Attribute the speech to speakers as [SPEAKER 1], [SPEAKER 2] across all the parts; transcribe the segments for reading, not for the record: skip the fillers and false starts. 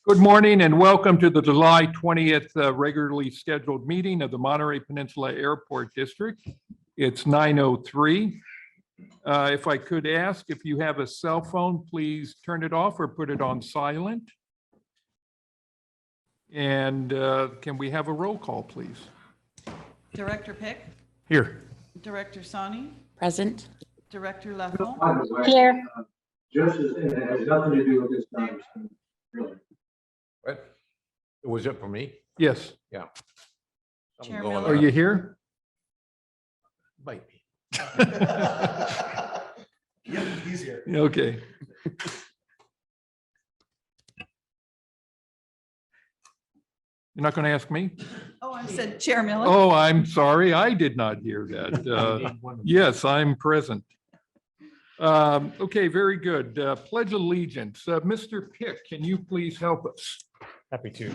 [SPEAKER 1] Good morning and welcome to the July 20th regularly scheduled meeting of the Monterey Peninsula Airport District. It's 9:03. If I could ask, if you have a cell phone, please turn it off or put it on silent. And can we have a roll call, please?
[SPEAKER 2] Director Pick,
[SPEAKER 1] Here.
[SPEAKER 2] Director Sani,
[SPEAKER 3] Present.
[SPEAKER 2] Director Leffel,
[SPEAKER 4] By the way,
[SPEAKER 3] Here.
[SPEAKER 4] Just as, and it has nothing to do with this conversation, really.
[SPEAKER 5] What? Was it for me?
[SPEAKER 1] Yes.
[SPEAKER 5] Yeah. Something
[SPEAKER 2] Chair
[SPEAKER 5] going
[SPEAKER 2] Miller.
[SPEAKER 1] Are
[SPEAKER 5] on.
[SPEAKER 1] you here?
[SPEAKER 5] Might be.
[SPEAKER 4] Yep, he's here.
[SPEAKER 1] Okay. You're not going to ask me?
[SPEAKER 2] oh, I said Chair Miller.
[SPEAKER 1] Oh, I'm sorry. I did not hear that. Yes, I'm present. Okay, very good. Pledge allegiance. Mr. Pick, can you please help us?
[SPEAKER 6] Happy to.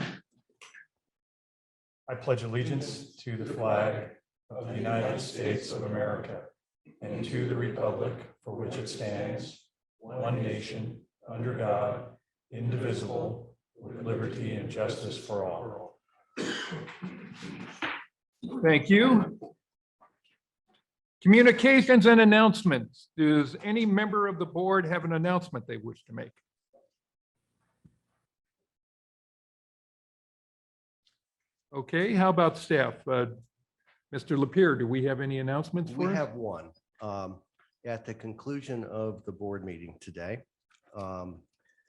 [SPEAKER 6] I pledge allegiance to the flag of the United States of America and to the republic for which it stands, one nation, under God, indivisible, with liberty and justice for all.
[SPEAKER 1] Thank you. Communications and announcements. Does any member of the board have an announcement they wish to make? Okay, how about staff? Mr. Lapierre, do we have any announcements for
[SPEAKER 7] We
[SPEAKER 1] us?
[SPEAKER 7] have one. At the conclusion of the board meeting today,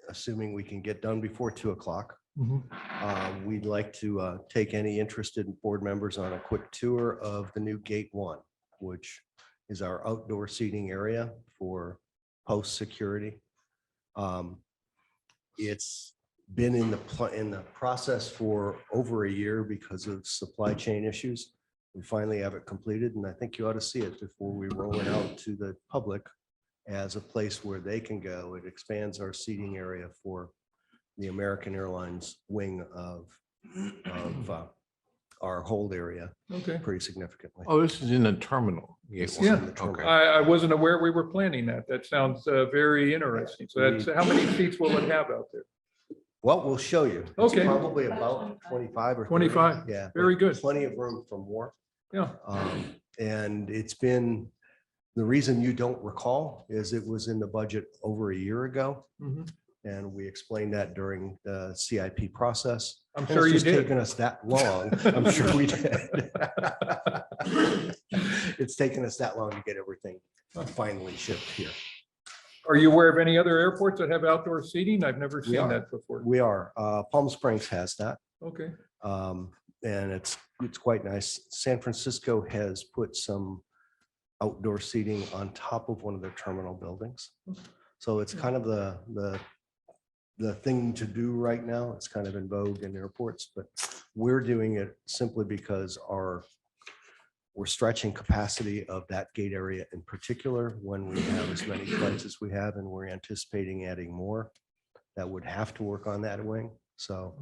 [SPEAKER 7] assuming we can get done before 2 o'clock,
[SPEAKER 1] Mhm.
[SPEAKER 7] we'd like to take any interested board members on a quick tour of the new Gate 1, which is our outdoor seating area for post security. It's been in the process for over a year because of supply chain issues. We finally have it completed, and I think you ought to see it before we roll it out to the public as a place where they can go. It expands our seating area for the American Airlines wing of our hold area
[SPEAKER 1] Okay.
[SPEAKER 7] pretty significantly.
[SPEAKER 5] Oh, this is in the terminal.
[SPEAKER 7] This is
[SPEAKER 1] Yeah.
[SPEAKER 7] in the terminal.
[SPEAKER 1] I wasn't aware we were planning that. That sounds very interesting. So that's, how many seats will it have out there?
[SPEAKER 7] Well, we'll show you. It's
[SPEAKER 1] Okay.
[SPEAKER 7] Probably about 25 or 30.
[SPEAKER 1] 25.
[SPEAKER 7] Yeah.
[SPEAKER 1] Very
[SPEAKER 7] but
[SPEAKER 1] good.
[SPEAKER 7] Plenty of room for more.
[SPEAKER 1] Yeah.
[SPEAKER 7] And it's been, the reason you don't recall is it was in the budget over a year ago.
[SPEAKER 1] Mhm.
[SPEAKER 7] And we explained that during the CIP process.
[SPEAKER 1] I'm
[SPEAKER 7] And
[SPEAKER 1] sure
[SPEAKER 7] it's
[SPEAKER 1] you
[SPEAKER 7] just
[SPEAKER 1] did.
[SPEAKER 7] taken us that long. I'm sure we did. It's taken us that long to get everything finally shipped here.
[SPEAKER 1] Are you aware of any other airports that have outdoor seating? I've never
[SPEAKER 7] We
[SPEAKER 1] seen
[SPEAKER 7] are.
[SPEAKER 1] that before.
[SPEAKER 7] We are, Palm Springs has that.
[SPEAKER 1] Okay.
[SPEAKER 7] And it's quite nice. San Francisco has put some outdoor seating on top of one of their terminal buildings. So it's kind of the thing to do right now. It's kind of in vogue in airports, but we're doing it simply because we're stretching capacity of that gate area in particular when we have as many flights as we have, and we're anticipating adding more that would have to work on that wing. So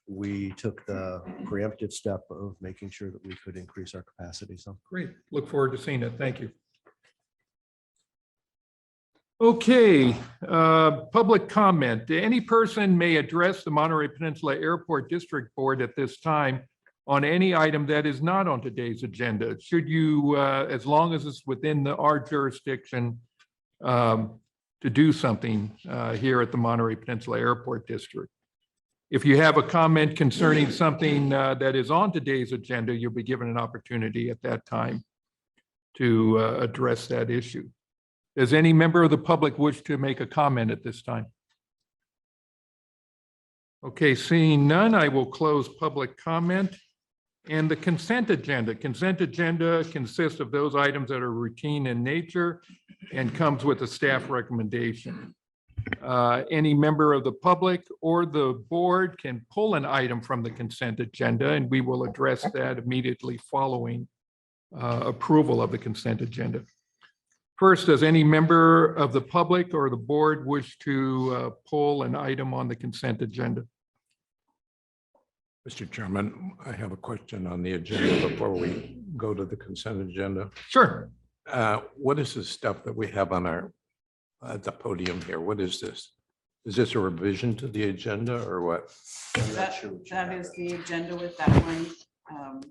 [SPEAKER 7] we took the preemptive step of making sure that we could increase our capacity. So
[SPEAKER 1] Great. Look forward to seeing it. Thank you. Okay, public comment. Any person may address the Monterey Peninsula Airport District Board at this time on any item that is not on today's agenda. Should you, as long as it's within our jurisdiction, to do something here at the Monterey Peninsula Airport District. If you have a comment concerning something that is on today's agenda, you'll be given an opportunity at that time to address that issue. Does any member of the public wish to make a comment at this time? Okay, seeing none, I will close public comment. And the consent agenda. Consent agenda consists of those items that are routine in nature and comes with a staff recommendation. Any member of the public or the board can pull an item from the consent agenda, and we will address that immediately following approval of the consent agenda. First, does any member of the public or the board wish to pull an item on the consent agenda?
[SPEAKER 5] Mr. Chairman, I have a question on the agenda before we go to the consent agenda.
[SPEAKER 1] Sure.
[SPEAKER 5] What is the stuff that we have on at the podium here? What is this? Is this a revision to the agenda or what?
[SPEAKER 2] That is the agenda with that one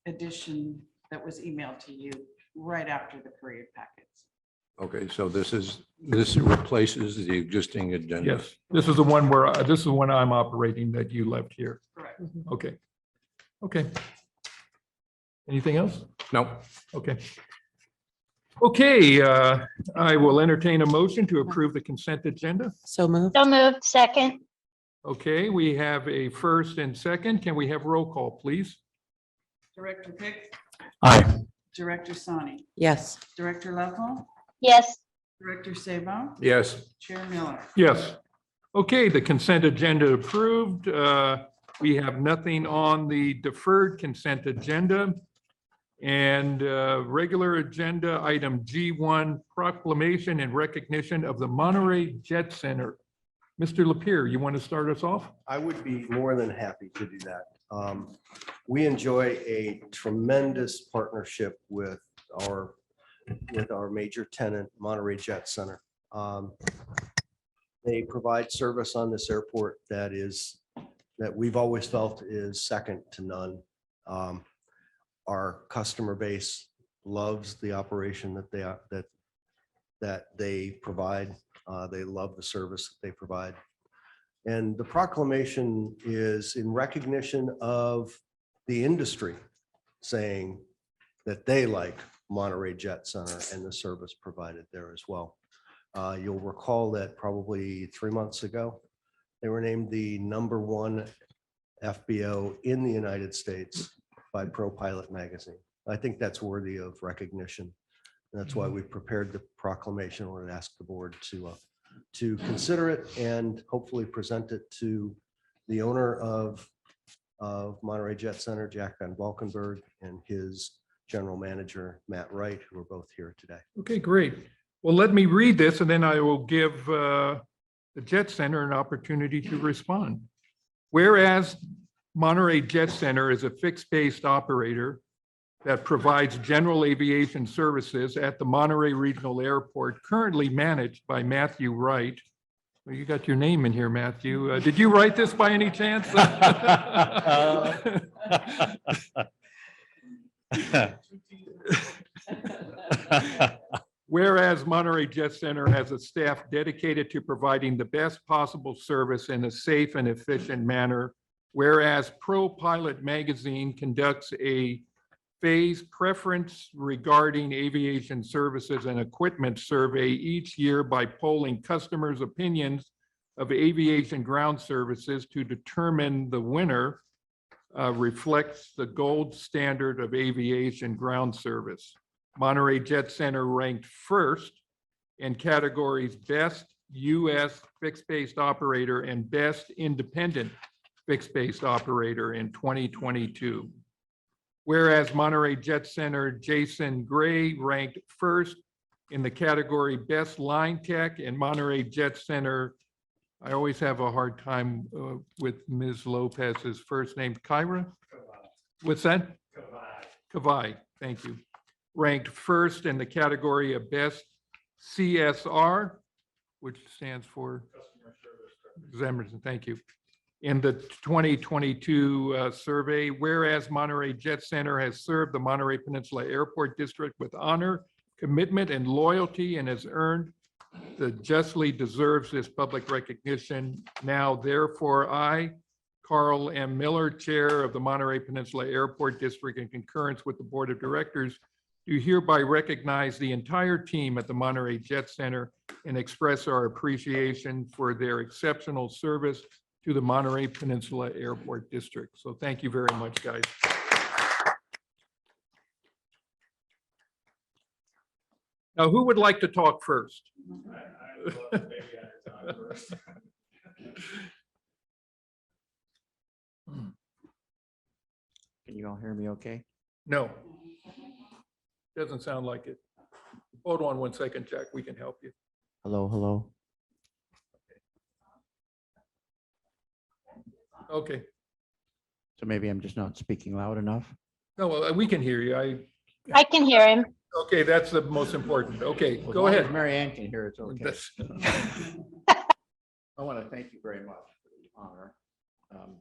[SPEAKER 2] addition that was emailed to you right after the courier packets.
[SPEAKER 5] Okay, so this replaces the existing agenda.
[SPEAKER 1] Yes, this is the one where, this is the one I'm operating that you left here.
[SPEAKER 2] Correct.
[SPEAKER 1] Okay. Okay. Anything else?
[SPEAKER 5] No,
[SPEAKER 1] Okay. Okay, I will entertain a motion to approve the consent agenda.
[SPEAKER 3] So moved.
[SPEAKER 8] So moved, second.
[SPEAKER 1] Okay, we have a first and second. Can we have roll call, please?
[SPEAKER 2] Director Pick,
[SPEAKER 6] Aye.
[SPEAKER 2] Director Sani,
[SPEAKER 3] Yes.
[SPEAKER 2] Director Level,
[SPEAKER 8] Yes,
[SPEAKER 2] Director Sabo,
[SPEAKER 5] yes,
[SPEAKER 2] Chair Miller.
[SPEAKER 1] Yes. Okay, the consent agenda approved. We have nothing on the deferred consent agenda. And regular agenda item G1, proclamation and recognition of the Monterey Jet Center. Mr. Lapierre, you want to start us off?
[SPEAKER 7] I would be more than happy to do that. We enjoy a tremendous partnership with our major tenant, Monterey Jet Center. They provide service on this airport that we've always felt is second to none. Our customer base loves the operation that they provide. They love the service that they provide. And the proclamation is in recognition of the industry saying that they like Monterey Jet Center and the service provided there as well. You'll recall that probably 3 months ago, they were named the #1 FBO in the United States by Pro Pilot magazine. I think that's worthy of recognition. That's why we prepared the proclamation. We're going to ask the board to consider it and hopefully present it to the owner of Monterey Jet Center, Jack Van Valkenburg, and his general manager, Matt Wright, who are both here today.
[SPEAKER 1] Okay, great. Well, let me read this and then I will give the Jet Center an opportunity to respond. Whereas Monterey Jet Center is a fixed-based operator that provides general aviation services at the Monterey Regional Airport, currently managed by Matthew Wright. Well, you got your name in here, Matthew. Did you write this by any chance? Whereas Monterey Jet Center has a staff dedicated to providing the best possible service in a safe and efficient manner. Whereas Pro Pilot magazine conducts a phase preference regarding aviation services and equipment survey each year by polling customers' opinions of aviation ground services to determine the winner reflects the gold standard of aviation ground service. Monterey Jet Center ranked first in categories Best U.S. Fixed-Based Operator and Best Independent Fixed-Based Operator in 2022. Whereas Monterey Jet Center Jason Gray ranked first in the category Best Line Tech, and Monterey Jet Center, I always have a hard time with Ms. Lopez's first name, Kyra? What's that? Kavai, thank you. Ranked first in the category of Best CSR, which stands for Zemerson, thank you. In the 2022 survey, whereas Monterey Jet Center has served the Monterey Peninsula Airport District with honor, commitment, and loyalty, and has earned justly deserves this public recognition. Now, therefore, I, Carl M. Miller, Chair of the Monterey Peninsula Airport District, in concurrence with the Board of Directors, do hereby recognize the entire team at the Monterey Jet Center and express our appreciation for their exceptional service to the Monterey Peninsula Airport District. So thank you very much, guys. Now, who would like to talk first?
[SPEAKER 9] Can you all hear me okay?
[SPEAKER 1] No. Doesn't sound like it. Hold on 1 second, Jack. We can help you.
[SPEAKER 9] Hello, hello.
[SPEAKER 1] Okay.
[SPEAKER 9] So maybe I'm just not speaking loud enough.
[SPEAKER 1] No, we can hear you.
[SPEAKER 8] I can hear him.
[SPEAKER 1] Okay, that's the most important. Okay,
[SPEAKER 9] Well, as
[SPEAKER 1] go
[SPEAKER 9] long as
[SPEAKER 1] ahead.
[SPEAKER 9] Mary Ann can hear, it's okay.
[SPEAKER 1] That's-
[SPEAKER 9] I want to thank you very much for the honor. Um,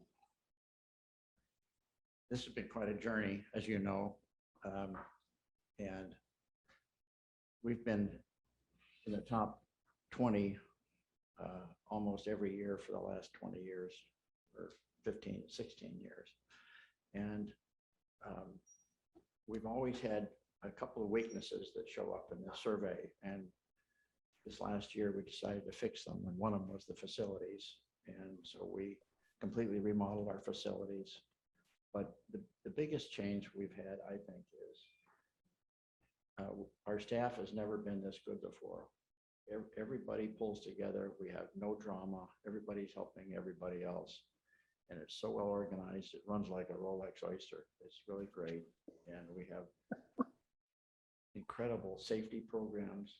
[SPEAKER 9] This has been quite a journey, as you know. And we've been in the top 20 almost every year for the last 20 years, or 15, 16 years. And we've always had a couple of weaknesses that show up in the survey. And this last year, we decided to fix them. And one of them was the facilities. And so we completely remodeled our facilities. But the biggest change we've had, I think, is our staff has never been this good before. Everybody pulls together. We have no drama. Everybody's helping everybody else. And it's so well organized. It runs like a Rolex oyster. It's really great. And we have incredible safety programs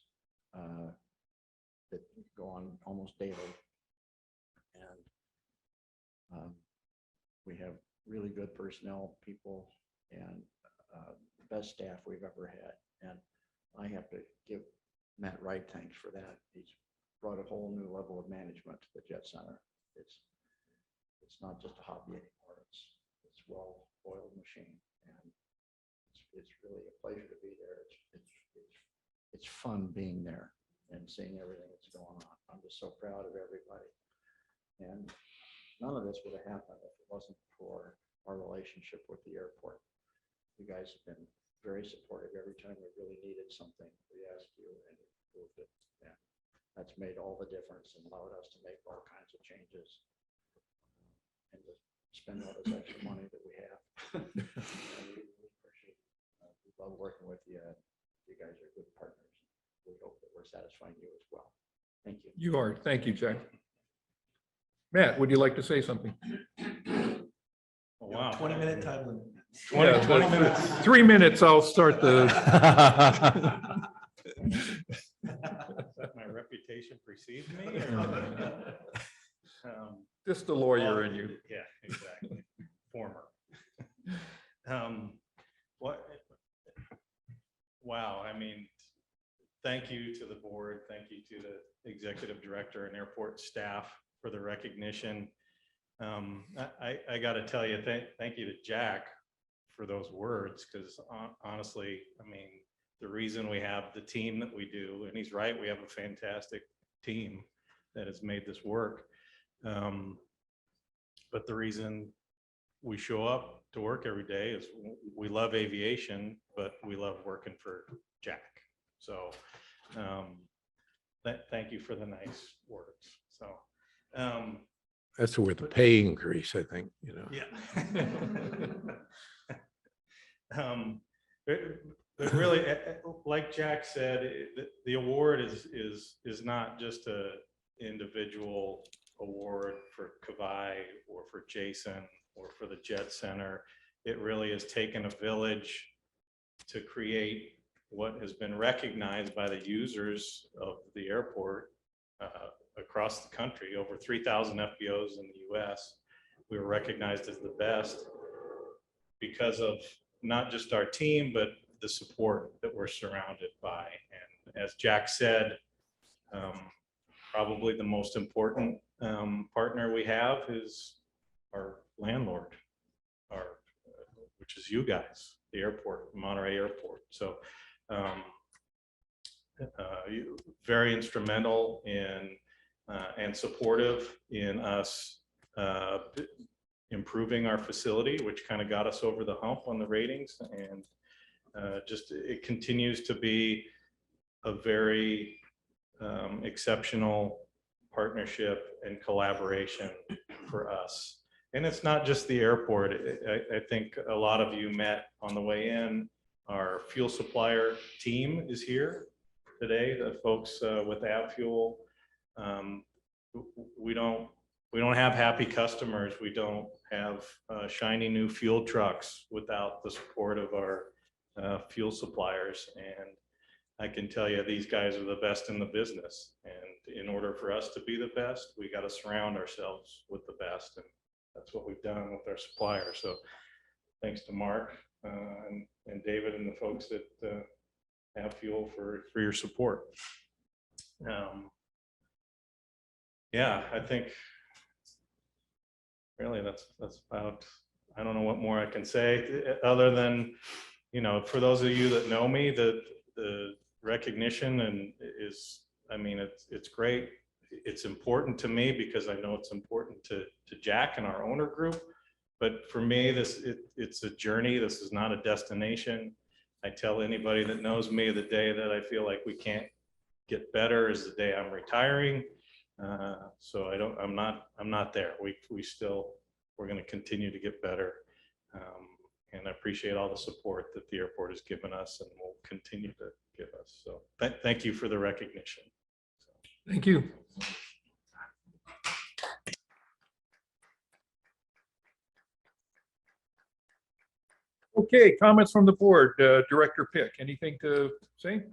[SPEAKER 9] that go on almost daily. And we have really good personnel people and the best staff we've ever had. And I have to give Matt Wright thanks for that. He's brought a whole new level of management to the Jet Center. It's not just a hobby anymore. It's well-oiled machine, and it's really a pleasure to be there. It's fun being there and seeing everything that's going on. I'm just so proud of everybody. And none of this would have happened if it wasn't for our relationship with the airport. You guys have been very supportive. Every time we really needed something, we asked you and you proved it. And that's made all the difference and allowed us to make all kinds of changes and to spend all this extra money that we have. And we appreciate it. We love working with you. You guys are good partners. We hope that we're satisfying you as well. Thank you.
[SPEAKER 1] You are. Thank you, Jack. Matt, would you like to say something?
[SPEAKER 6] Oh, wow.
[SPEAKER 3] 20-minute time limit.
[SPEAKER 6] 20 minutes.
[SPEAKER 1] 3 minutes, I'll start the,
[SPEAKER 6] My reputation precedes me. or-
[SPEAKER 1] just the lawyer in you.
[SPEAKER 6] Yeah, exactly. Former. What? Wow. I mean, thank you to the board. Thank you to the executive director and airport staff for the recognition. I got to tell you, thank you to Jack for those words, because honestly, I mean, the reason we have the team that we do, and he's right, we have a fantastic team that has made this work. But the reason we show up to work every day is we love aviation, but we love working for Jack. So thank you for the nice words. So
[SPEAKER 5] That's with the pay increase, I think, you know.
[SPEAKER 6] yeah. But really, like Jack said, the award is not just a individual award for Kavai or for Jason or for the Jet Center. It really has taken a village to create what has been recognized by the users of the airport across the country. Over 3,000 FBOs in the US. We were recognized as the best because of not just our team, but the support that we're surrounded by. And as Jack said, probably the most important partner we have is our landlord, which is you guys, the airport, Monterey Airport. So very instrumental in and supportive in us improving our facility, which kind of got us over the hump on the ratings. And just it continues to be a very exceptional partnership and collaboration for us. And it's not just the airport. I think a lot of you met on the way in. Our fuel supplier team is here today, the folks with AvFuel. We don't have happy customers. We don't have shiny new fuel trucks without the support of our fuel suppliers. And I can tell you, these guys are the best in the business. And in order for us to be the best, we got to surround ourselves with the best. And that's what we've done with our suppliers. So thanks to Mark and David and the folks that AvFuel for your support. yeah, I think really that's about, I don't know what more I can say other than, you know, for those of you that know me, the recognition and is, I mean, it's great. It's important to me because I know it's important to Jack and our owner group. But for me, it's a journey. This is not a destination. I tell anybody that knows me, the day that I feel like we can't get better is the day I'm retiring. So I'm not there. We're going to continue to get better. And I appreciate all the support that the airport has given us and will continue to give us. So thank you for the recognition.
[SPEAKER 1] Thank you. Okay, comments from the board. Director Pick, anything to say?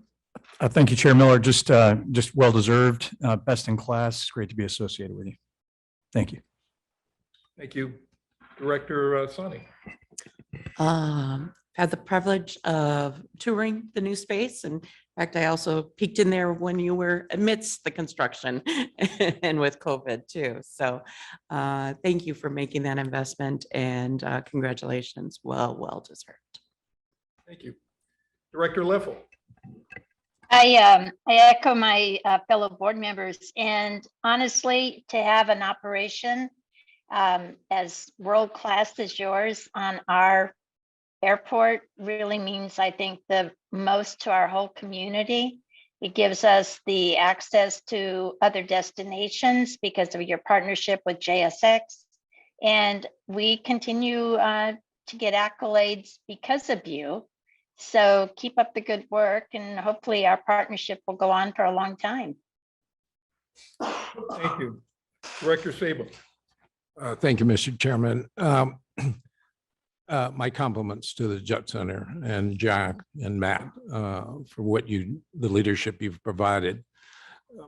[SPEAKER 6] Thank you, Chair Miller. Just well-deserved, best in class. It's great to be associated with you. Thank you.
[SPEAKER 1] Thank you. Director Sani.
[SPEAKER 2] Had the privilege of touring the new space. And in fact, I also peeked in there when you were amidst the construction and with COVID too. So thank you for making that investment and congratulations. Well deserved.
[SPEAKER 1] Thank you. Director Leffel.
[SPEAKER 8] I echo my fellow board members, and honestly, to have an operation as world-class as yours on our airport really means, I think, the most to our whole community. It gives us the access to other destinations because of your partnership with JSX. And we continue to get accolades because of you. So keep up the good work, and hopefully our partnership will go on for a long time.
[SPEAKER 1] Thank you. Director Sable.
[SPEAKER 5] Thank you, Mr. Chairman. My compliments to the Jet Center and Jack and Matt for the leadership you've provided.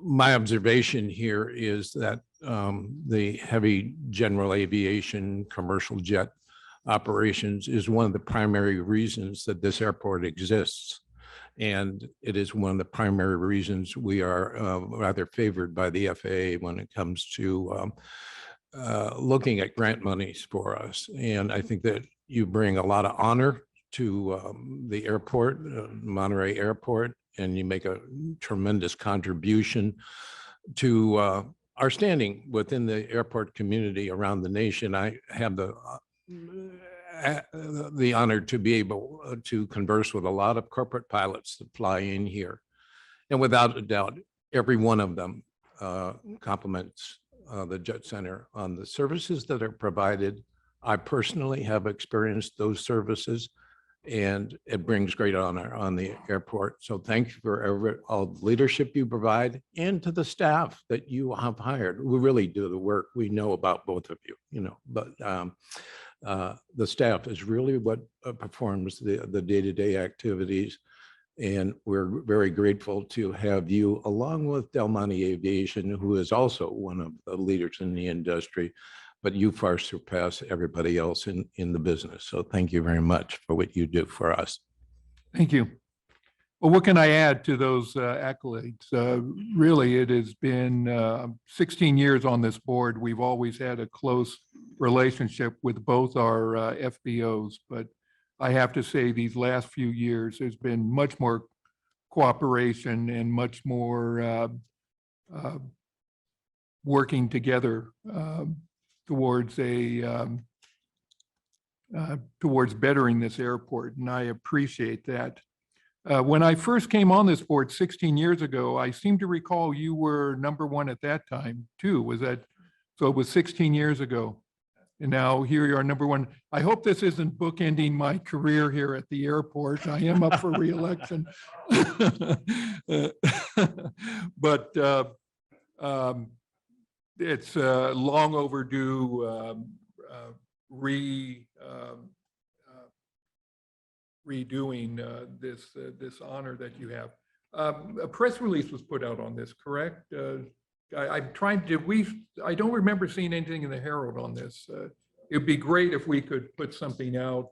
[SPEAKER 5] My observation here is that the heavy general aviation commercial jet operations is one of the primary reasons that this airport exists. And it is one of the primary reasons we are rather favored by the FAA when it comes to looking at grant monies for us. And I think that you bring a lot of honor to the airport, Monterey Airport, and you make a tremendous contribution to our standing within the airport community around the nation. I have the honor to be able to converse with a lot of corporate pilots that fly in here. And without a doubt, every one of them compliments the Jet Center on the services that are provided. I personally have experienced those services, and it brings great honor on the airport. So thank you for all the leadership you provide, and to the staff that you have hired. We really do the work. We know about both of you, but the staff is really what performs the day-to-day activities. And we're very grateful to have you, along with Del Monte Aviation, who is also one of the leaders in the industry, but you far surpass everybody else in the business. So thank you very much for what you do for us.
[SPEAKER 1] Thank you. Well, what can I add to those accolades? Really, it has been 16 years on this board. We've always had a close relationship with both our FBOs, but I have to say these last few years, there's been much more cooperation and much more working together towards bettering this airport, and I appreciate that. When I first came on this board 16 years ago, I seem to recall you were #1 at that time too. Was that, so it was 16 years ago. And now here you are #1. I hope this isn't bookending my career here at the airport. I am up for re-election. But it's long overdue redoing this honor that you have. A press release was put out on this, correct? I'm trying to, I don't remember seeing anything in the Herald on this. It'd be great if we could put something out.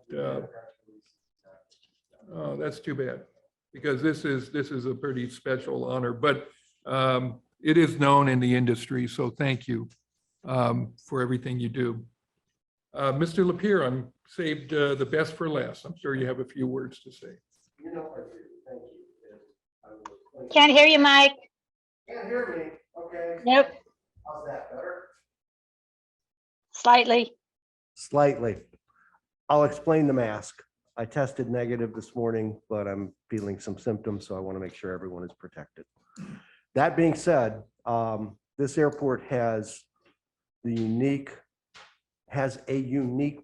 [SPEAKER 1] Oh, that's too bad, because this is a pretty special honor, but it is known in the industry, so thank you for everything you do. Mr. Lapierre, I'm saved the best for last. I'm sure you have a few words to say.
[SPEAKER 7] You know, I do. Thank you.
[SPEAKER 8] Can't hear you, Mike.
[SPEAKER 7] Can't hear me. Okay.
[SPEAKER 8] Nope,
[SPEAKER 7] How's that, better?
[SPEAKER 8] slightly.
[SPEAKER 7] Slightly. I'll explain the mask. I tested negative this morning, but I'm feeling some symptoms, so I want to make sure everyone is protected. That being said, this airport has a unique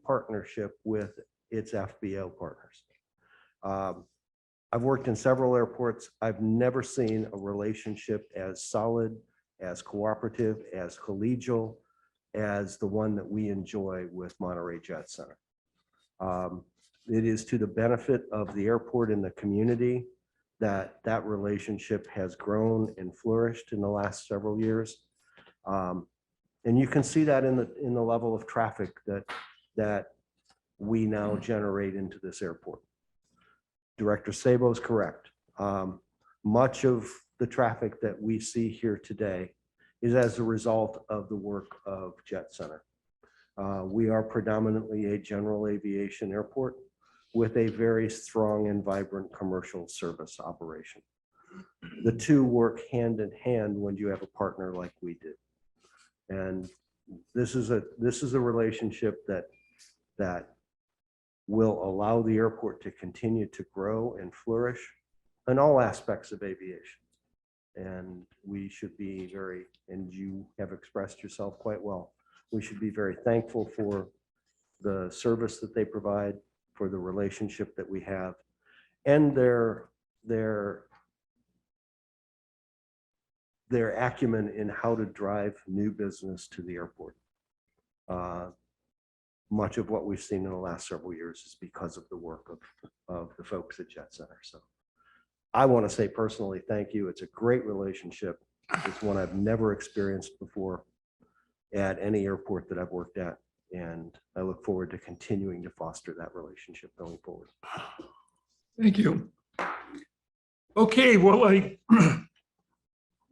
[SPEAKER 7] partnership with its FBO partners. I've worked in several airports. I've never seen a relationship as solid, as cooperative, as collegial as the one that we enjoy with Monterey Jet Center. It is to the benefit of the airport and the community that that relationship has grown and flourished in the last several years. And you can see that in the level of traffic that we now generate into this airport. Director Sabo is correct. Much of the traffic that we see here today is as a result of the work of Jet Center. We are predominantly a general aviation airport with a very strong and vibrant commercial service operation. The two work hand in hand when you have a partner like we do. And this is a relationship that will allow the airport to continue to grow and flourish in all aspects of aviation. And we should be very, and you have expressed yourself quite well, we should be very thankful for the service that they provide, for the relationship that we have, and their acumen in how to drive new business to the airport. Much of what we've seen in the last several years is because of the work of the folks at Jet Center. So I want to say personally, thank you. It's a great relationship. It's one I've never experienced before at any airport that I've worked at. And I look forward to continuing to foster that relationship going forward.
[SPEAKER 1] Thank you. Okay, well,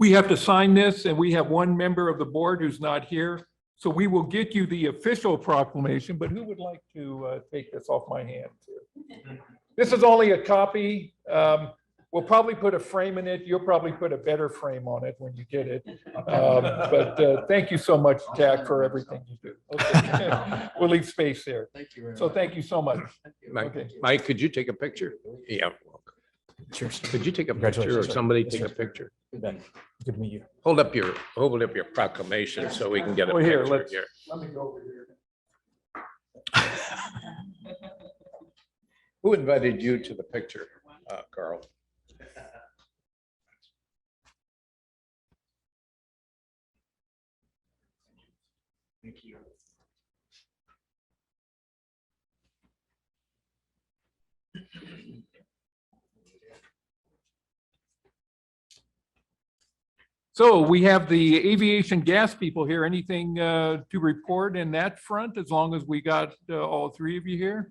[SPEAKER 1] we have to sign this, and we have one member of the board who's not here. So we will get you the official proclamation, but who would like to take this off my hands here? This is only a copy. We'll probably put a frame in it. You'll probably put a better frame on it when you get it. But thank you so much, Jack, for everything you do. Okay. We'll leave space there.
[SPEAKER 9] Thank you very much.
[SPEAKER 1] So thank you so much.
[SPEAKER 5] Mike,
[SPEAKER 1] Okay.
[SPEAKER 5] Mike, could you take a picture? Yeah.
[SPEAKER 6] Cheers.
[SPEAKER 5] Could you take a picture or
[SPEAKER 6] Congratulations, sir.
[SPEAKER 5] somebody
[SPEAKER 6] Yes,
[SPEAKER 5] take a
[SPEAKER 6] sir.
[SPEAKER 5] picture?
[SPEAKER 6] Good to meet you.
[SPEAKER 5] Hold up your proclamation so we can get a
[SPEAKER 1] Well, here,
[SPEAKER 5] picture
[SPEAKER 1] let's-
[SPEAKER 5] here.
[SPEAKER 1] Let me go over here.
[SPEAKER 5] Who invited you to the picture, Carl?
[SPEAKER 9] Thank you.
[SPEAKER 1] So we have the aviation gas people here. Anything to report in that front, as long as we got all three of you here?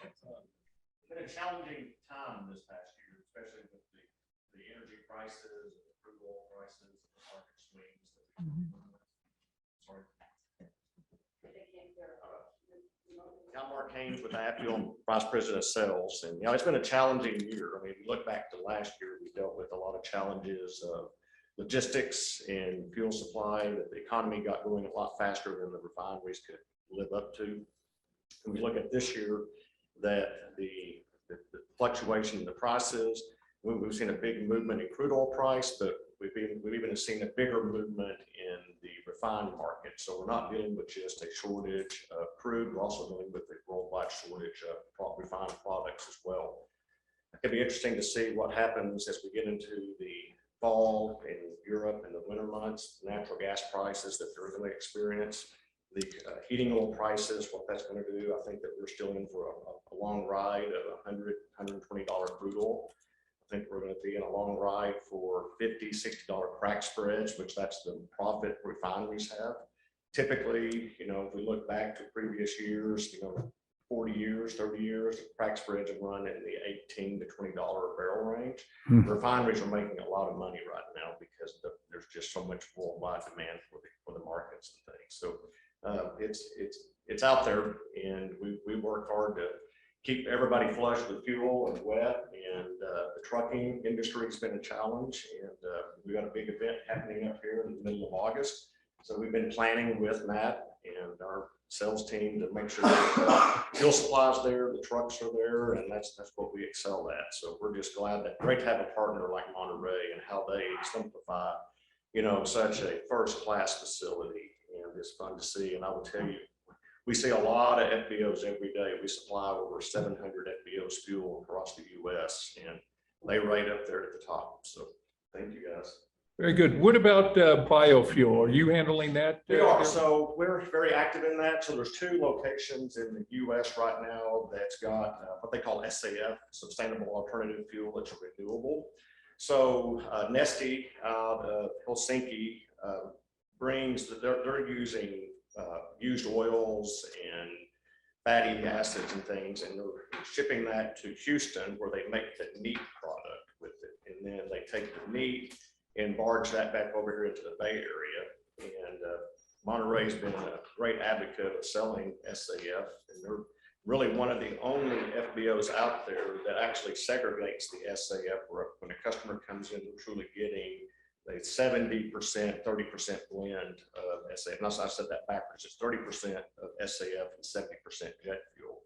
[SPEAKER 3] It's been a challenging time this past year, especially with the energy prices, the crude oil prices, the market swings. Sorry. I'm Mark Haynes with APU. I'm Vice President of Sales, and it's been a challenging year. I mean, if you look back to last year, we dealt with a lot of challenges of logistics and fuel supply, that the economy got going a lot faster than the refineries could live up to. And we look at this year, that the fluctuation in the prices, we've seen a big movement in crude oil price, but we've even seen a bigger movement in the refined market. So we're not dealing with just a shortage of crude, we're also dealing with a worldwide shortage of refined products as well. It'll be interesting to see what happens as we get into the fall in Europe in the winter months, natural gas prices that they're going to experience, the heating oil prices, what that's going to do. I think that we're still in for a long ride of $100, $120 crude oil. I think we're going to be in a long ride for $50, $60 crack spreads, which that's the profit refineries have. Typically, if we look back to previous years, 40 years, 30 years, crack spreads have run in the $18 to $20 a barrel range.
[SPEAKER 1] Hmm.
[SPEAKER 3] Refineries are making a lot of money right now because there's just so much worldwide demand for the markets and things. So it's out there, and we work hard to keep everybody flush with fuel and wet. And the trucking industry has been a challenge, and we got a big event happening up here in the middle of August. So we've been planning with Matt and our sales team to make sure that fuel supplies there, the trucks are there, and that's what we excel at. So we're just glad that great to have a partner like Monterey and how they simplify, such a first-class facility, and it's fun to see. And I will tell you, we see a lot of FBOs every day. We supply over 700 FBOs fuel across the US, and they rate up there at the top. So thank you, guys.
[SPEAKER 1] Very good. What about biofuel? Are you handling that?
[SPEAKER 3] We are. So we're very active in that. So there's 2 locations in the US right now that's got what they call SAF, Sustainable Alternative Fuel. It's a renewable. So Neste out of Helsinki brings they're using used oils and fatty acids and things, and they're shipping that to Houston, where they make the meat product with it. And then they take the meat and barge that back over here into the Bay Area. And Monterey's been a great advocate of selling SAF, and they're really one of the only FBOs out there that actually segregates the SAF, where when a customer comes in, they're truly getting a 70%, 30% blend of SAF. And I said that backwards. It's 30% of SAF and 70% jet fuel.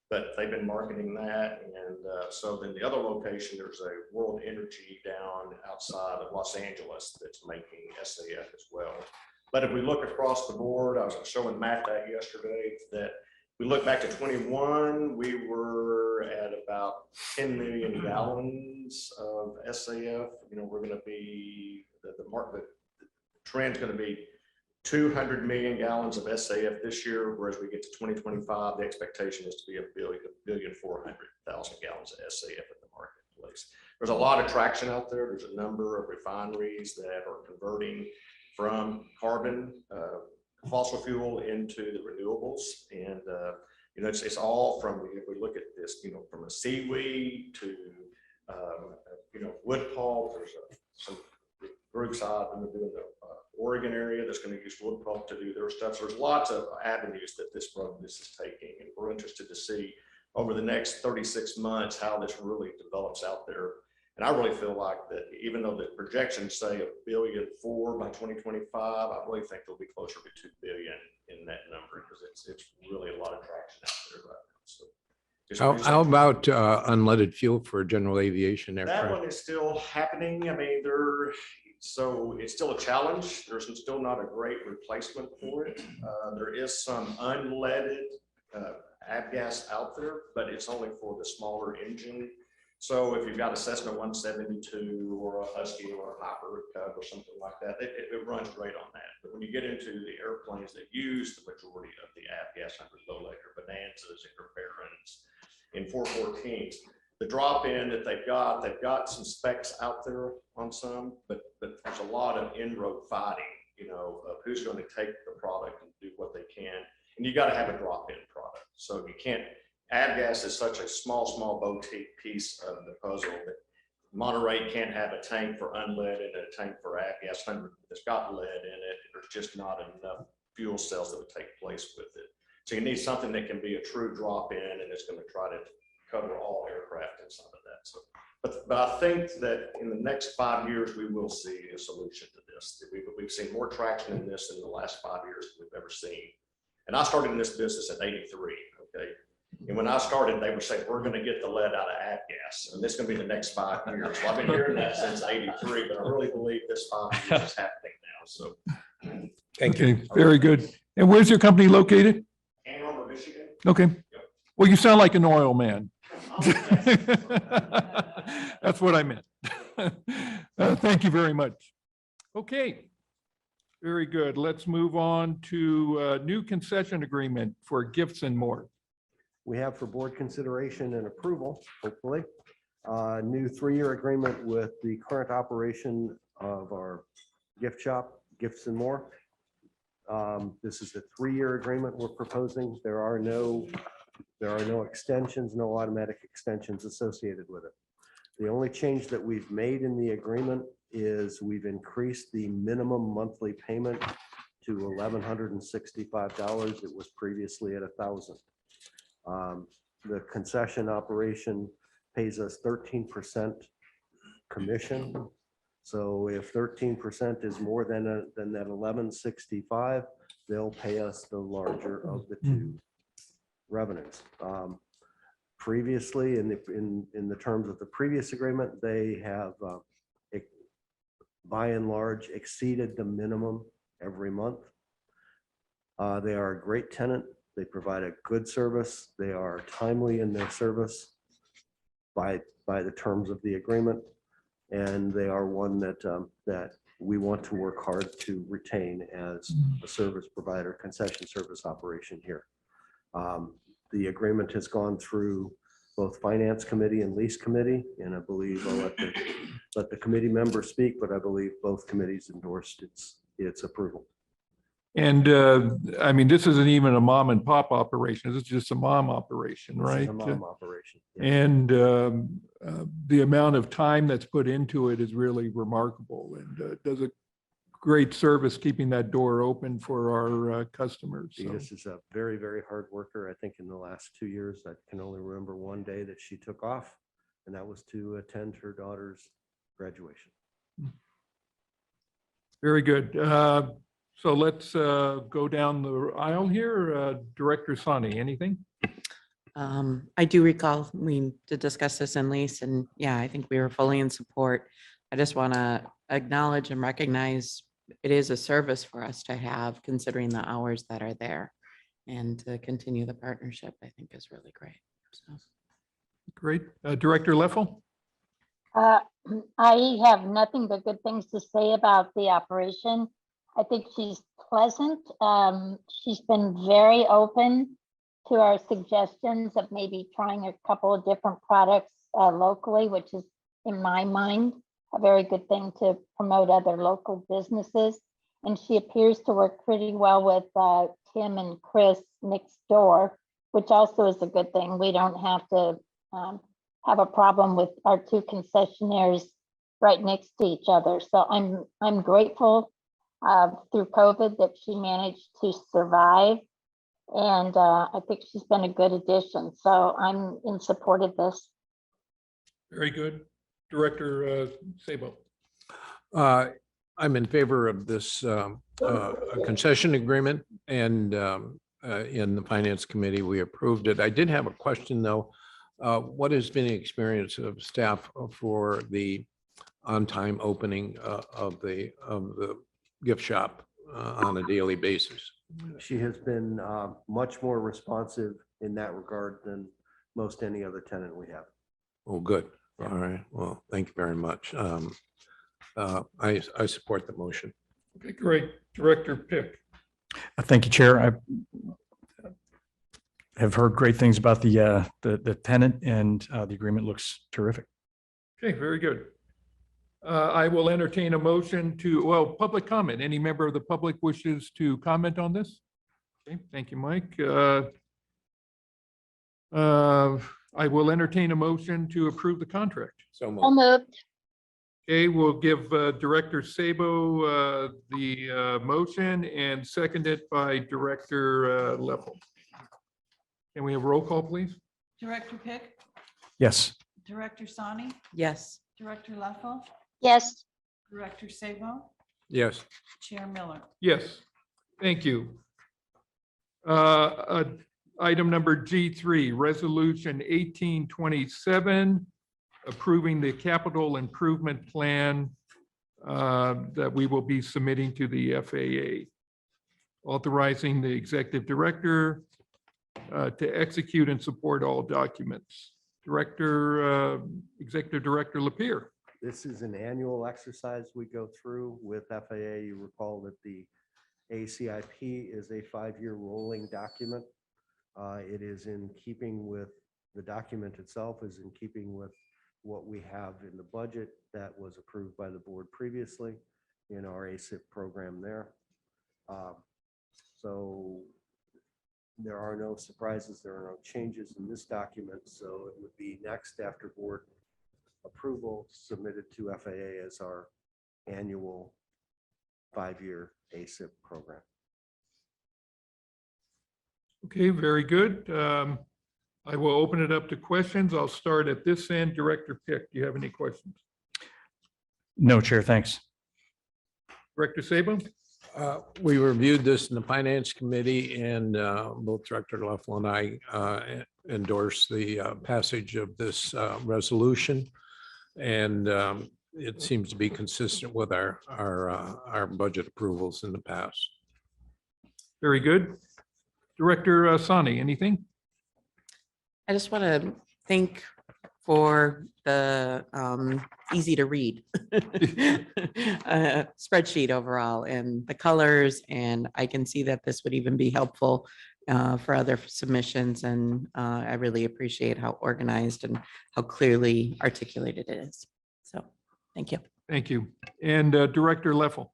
[SPEAKER 3] But they've been marketing that. And so then the other location, there's a World Energy down outside of Los Angeles that's making SAF as well. But if we look across the board, I was showing Matt that yesterday, that we look back to 21, we were at about 10 million gallons of SAF. We're going to be, the trend's going to be 200 million gallons of SAF this year, whereas we get to 2025, the expectation is to be 1,400,000 gallons of SAF in the marketplace. There's a lot of traction out there. There's a number of refineries that are converting from carbon fossil fuel into the renewables. And it's all from, if we look at this, from a seaweed to wood pulp. There's some groups out in the Oregon area that's going to use wood pulp to do their stuff. So there's lots of avenues that this is taking, and we're interested to see over the next 36 months how this really develops out there. And I really feel like that, even though the projections say 1.4 billion by 2025, I really think they'll be closer to 2 billion in that number, because it's really a lot of traction out there right now. So
[SPEAKER 5] How about unleaded fuel for general aviation
[SPEAKER 3] that
[SPEAKER 5] aircraft?
[SPEAKER 3] one is still happening. I mean, so it's still a challenge. There's still not a great replacement for it. There is some unleaded avgas out there, but it's only for the smaller engine. So if you've got a Cessna 172 or a Husky or a Hopper Cub or something like that, it runs great on that. But when you get into the airplanes that use the majority of the avgas, under low-layer Bonanzas, Barons, and 414s, the drop-in that they've got some specs out there on some, but there's a lot of in-road fighting, of who's going to take the product and do what they can. And you got to have a drop-in product. So you can't, avgas is such a small boutique piece of the puzzle that Monterey can't have a tank for unleaded and a tank for avgas that's got lead in it. There's just not enough fuel cells that would take place with it. So you need something that can be a true drop-in, and it's going to try to cover all aircraft inside of that. So, but I think that in the next 5 years, we will see a solution to this. We've seen more traction in this in the last 5 years than we've ever seen. And I started in this business at 83, okay? And when I started, they were saying, we're going to get the lead out of avgas, and this is going to be the next 5 years. Well, I've been hearing that since 83, but I really believe this 5 years is happening now. So
[SPEAKER 5] Thank you.
[SPEAKER 1] Okay, very good. And where's your company located?
[SPEAKER 3] Ann Arbor, Michigan.
[SPEAKER 1] Okay. Well, you sound like an oil man.
[SPEAKER 3] Oh,
[SPEAKER 1] That's what I meant. Thank you very much. Okay. Very good. Let's move on to new concession agreement for Gifts and More.
[SPEAKER 7] We have for board consideration and approval, hopefully, a new 3-year agreement with the current operation of our gift shop, Gifts and More. This is a 3-year agreement we're proposing. There are no There are no extensions, no automatic extensions associated with it. The only change that we've made in the agreement is we've increased the minimum monthly payment to $1,165. It was previously at $1,000. The concession operation pays us 13% commission. So if 13% is more than that 1165, they'll pay us the larger of the two revenues. Previously, in the terms of the previous agreement, they have by and large exceeded the minimum every month. They are a great tenant. They provide a good service. They are timely in their service by the terms of the agreement. And they are one that we want to work hard to retain as a service provider, concession service operation here. The agreement has gone through both finance committee and lease committee, and I believe I'll let the committee members speak, but I believe both committees endorsed its approval.
[SPEAKER 1] And I mean, this isn't even a mom and pop operation. This is just a mom operation,
[SPEAKER 7] This is
[SPEAKER 1] right?
[SPEAKER 7] a mom operation. Yeah.
[SPEAKER 1] And the amount of time that's put into it is really remarkable, and does a great service keeping that door open for our customers. So.
[SPEAKER 7] This is a very, very hard worker. I think in the last 2 years, I can only remember one day that she took off, and that was to attend her daughter's graduation.
[SPEAKER 1] Very good. So let's go down the aisle here. Director Sani, anything?
[SPEAKER 2] I do recall we did discuss this in lease, and yeah, I think we were fully in support. I just want to acknowledge and recognize it is a service for us to have, considering the hours that are there, and to continue the partnership, I think is really great. So.
[SPEAKER 1] Great. Director Leffel?
[SPEAKER 8] I have nothing but good things to say about the operation. I think she's pleasant. She's been very open to our suggestions of maybe trying a couple of different products locally, which is, in my mind, a very good thing to promote other local businesses. And she appears to work pretty well with Tim and Chris next door, which also is a good thing. We don't have to have a problem with our two concessionaires right next to each other. So I'm grateful through COVID that she managed to survive. And I think she's been a good addition. So I'm in support of this.
[SPEAKER 1] Very good. Director Sabo?
[SPEAKER 5] I'm in favor of this concession agreement, and in the finance committee, we approved it. I did have a question though. What has been the experience of staff for the on-time opening of the gift shop on a daily basis?
[SPEAKER 7] She has been much more responsive in that regard than most any other tenant we have.
[SPEAKER 5] Oh, good.
[SPEAKER 7] Yeah.
[SPEAKER 5] All right. Well, thank you very much. I support the motion.
[SPEAKER 1] Okay, great. Director Pick?
[SPEAKER 6] Thank you, Chair. I have heard great things about the tenant, and the agreement looks terrific.
[SPEAKER 1] Okay, very good. I will entertain a motion to, well, public comment. Any member of the public wishes to comment on this? Okay, thank you, Mike. I will entertain a motion to approve the contract.
[SPEAKER 5] So
[SPEAKER 8] So moved.
[SPEAKER 1] Okay, we'll give Director Sabo the motion and seconded by Director Leffel. Can we have roll call, please?
[SPEAKER 10] Director Pick,
[SPEAKER 6] Yes.
[SPEAKER 10] Director Sani,
[SPEAKER 2] Yes.
[SPEAKER 10] Director Leffel,
[SPEAKER 8] Yes.
[SPEAKER 10] Director Sabo,
[SPEAKER 5] yes.
[SPEAKER 10] Chair Miller.
[SPEAKER 1] Yes, thank you. Item number G3, Resolution 1827, approving the capital improvement plan that we will be submitting to the FAA, authorizing the executive director to execute and support all documents. Executive Director Lapierre.
[SPEAKER 7] This is an annual exercise we go through with FAA. You recall that the ACIP is a 5-year rolling document. It is in keeping with, the document itself is in keeping with what we have in the budget that was approved by the board previously in our ACIP program there. So There are no surprises. There are no changes in this document. So it would be next after board approval submitted to FAA as our annual 5-year ASIP program.
[SPEAKER 1] Okay, very good. I will open it up to questions. I'll start at this end. Director Pick, do you have any questions?
[SPEAKER 6] No, Chair, thanks.
[SPEAKER 1] Director Sabo?
[SPEAKER 5] We reviewed this in the Finance Committee, and both Director Leffel and I endorsed the passage of this resolution. And it seems to be consistent with our budget approvals in the past.
[SPEAKER 1] Very good. Director Sani, anything?
[SPEAKER 2] I just want to thank for the easy to read spreadsheet overall and the colors. And I can see that this would even be helpful for other submissions. And I really appreciate how organized and how clearly articulated it is. So thank you.
[SPEAKER 1] Thank you. And Director Leffel?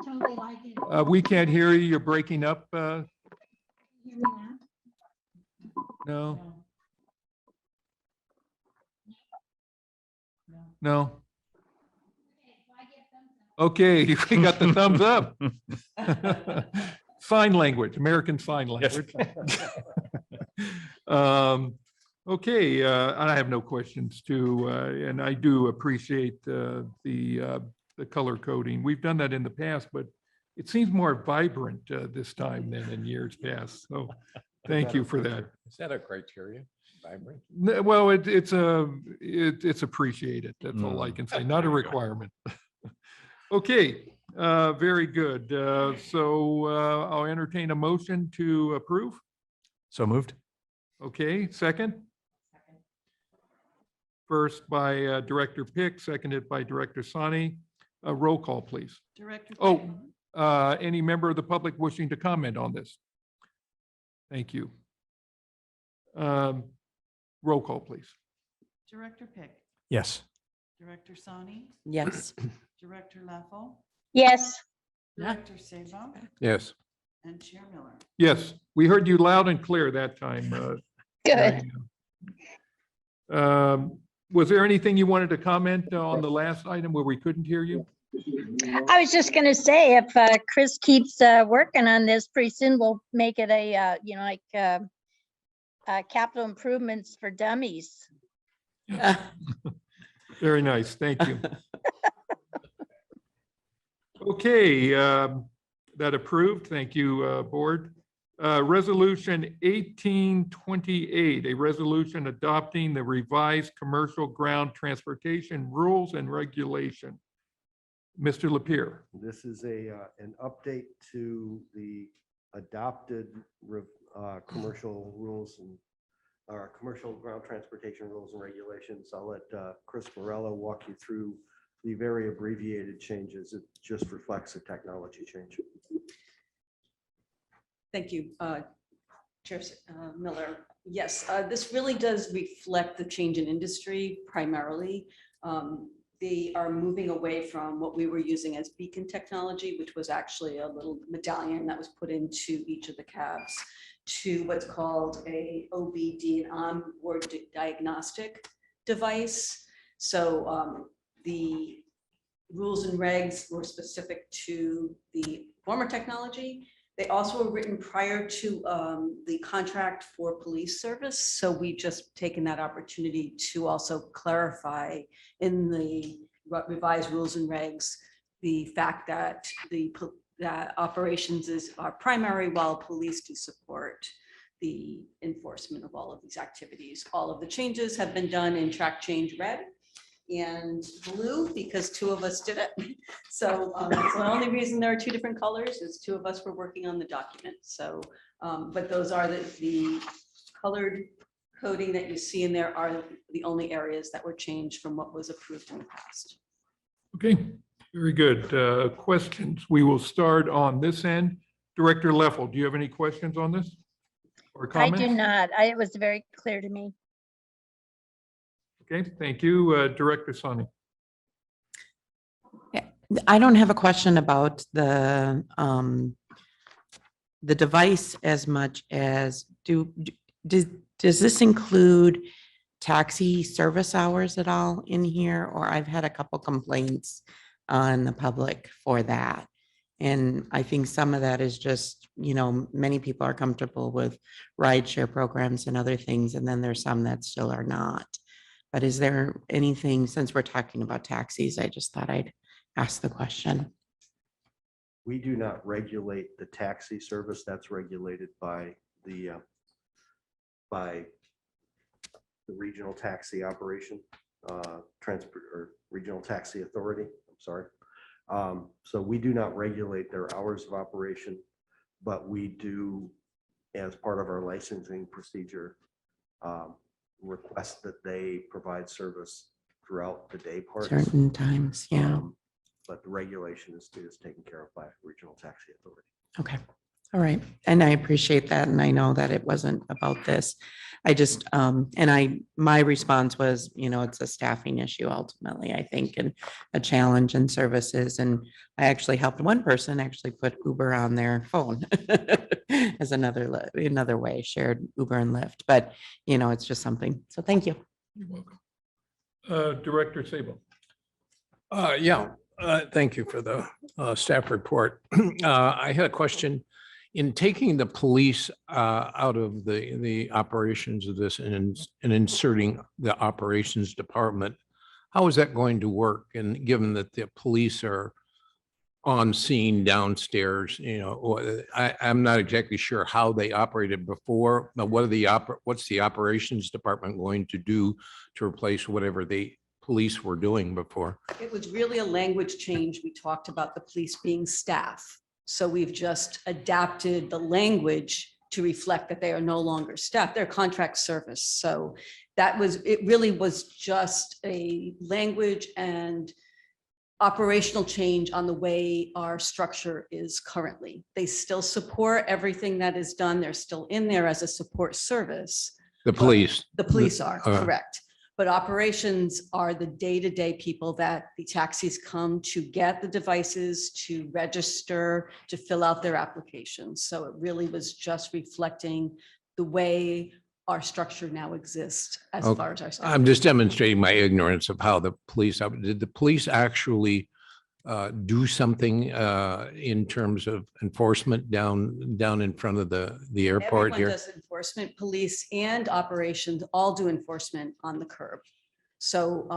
[SPEAKER 8] Totally like it.
[SPEAKER 1] We can't hear you. You're breaking up.
[SPEAKER 8] Hear me now?
[SPEAKER 1] No, no. Okay, we got the thumbs up. Sign language, American Sign Language. Okay, I have no questions too, and I do appreciate the color coding. We've done that in the past, but it seems more vibrant this time than in years past. So thank you for that.
[SPEAKER 5] Is that a criteria? Vibrant?
[SPEAKER 1] Well, it's appreciated. That's all I can say, not a requirement. Okay, very good. So I'll entertain a motion to approve.
[SPEAKER 6] So moved.
[SPEAKER 1] Okay, second? First by Director Pick, seconded by Director Sani. Roll call, please.
[SPEAKER 10] Director.
[SPEAKER 1] Oh,
[SPEAKER 10] Pick,
[SPEAKER 1] any member of the public wishing to comment on this? Thank you. Roll call, please.
[SPEAKER 10] Director Pick,
[SPEAKER 6] Yes.
[SPEAKER 10] Director Sani,
[SPEAKER 2] Yes.
[SPEAKER 10] Director Leffel,
[SPEAKER 8] Yes,
[SPEAKER 10] Director Sabo,
[SPEAKER 5] Yes.
[SPEAKER 10] and Chair Miller.
[SPEAKER 1] Yes, we heard you loud and clear that time.
[SPEAKER 8] good.
[SPEAKER 1] Was there anything you wanted to comment on the last item where we couldn't hear you?
[SPEAKER 8] I was just gonna say, if Chris keeps working on this, pretty soon we'll make it a, capital improvements for dummies.
[SPEAKER 1] Very nice, thank you. Okay, that approved. Thank you, Board. Resolution 1828, a resolution adopting the revised commercial ground transportation rules and regulation. Mr. Lapierre.
[SPEAKER 7] This is an update to the adopted commercial rules and our commercial ground transportation rules and regulations. I'll let Chris Morello walk you through the very abbreviated changes. It just reflects a technology change.
[SPEAKER 11] Thank you, Chair Miller. Yes, this really does reflect the change in industry primarily. They are moving away from what we were using as beacon technology, which was actually a little medallion that was put into each of the cabs, to what's called a OBD, an onboard diagnostic device. So the rules and regs were specific to the former technology. They also were written prior to the contract for police service. So we just taken that opportunity to also clarify in the revised rules and regs, the fact that that operations is our primary, while police do support the enforcement of all of these activities. All of the changes have been done in track change red and blue because two of us did it. So that's the only reason there are two different colors is two of us were working on the document. So, but those are the colored coding that you see in there are the only areas that were changed from what was approved in the past.
[SPEAKER 1] Okay, very good. Questions? We will start on this end. Director Leffel, do you have any questions on this or
[SPEAKER 8] I
[SPEAKER 1] comments?
[SPEAKER 8] do not. It was very clear to me.
[SPEAKER 1] Okay, thank you. Director Sani.
[SPEAKER 2] I don't have a question about the device as much as does this include taxi service hours at all in here? Or I've had a couple complaints on the public for that. And I think some of that is just, many people are comfortable with rideshare programs and other things, and then there's some that still are not. But is there anything, since we're talking about taxis, I just thought I'd ask the question.
[SPEAKER 7] We do not regulate the taxi service. That's regulated by the regional taxi operation, transport or regional taxi authority. I'm sorry. So we do not regulate their hours of operation, but we do, as part of our licensing procedure, request that they provide service throughout the day parts.
[SPEAKER 2] Certain times, yeah.
[SPEAKER 7] But the regulation is taken care of by regional taxi authority.
[SPEAKER 2] Okay, all right. And I appreciate that. And I know that it wasn't about this. I just, my response was, it's a staffing issue ultimately, I think, and a challenge in services. And I actually helped one person actually put Uber on their phone as another way, shared Uber and Lyft. But, it's just something. So thank you.
[SPEAKER 1] You're welcome. Director Sabo.
[SPEAKER 5] Yeah, thank you for the staff report. I had a question. In taking the police out of the operations of this and inserting the operations department, how is that going to work? And given that the police are on scene downstairs, I'm not exactly sure how they operated before, but what's the operations department going to do to replace whatever the police were doing before?
[SPEAKER 11] It was really a language change. We talked about the police being staff. So we've just adapted the language to reflect that they are no longer staff, they're contract service. So it really was just a language and operational change on the way our structure is currently. They still support everything that is done. They're still in there as a support service.
[SPEAKER 5] The police.
[SPEAKER 11] The police are, correct. But operations are the day-to-day people that the taxis come to get the devices, to register, to fill out their applications. So it really was just reflecting the way our structure now exists as far as our staff.
[SPEAKER 5] I'm just demonstrating my ignorance of how the police, did the police actually do something in terms of enforcement down in front of the airport
[SPEAKER 11] Everyone
[SPEAKER 5] here?
[SPEAKER 11] does enforcement, police and operations all do enforcement on the curb. So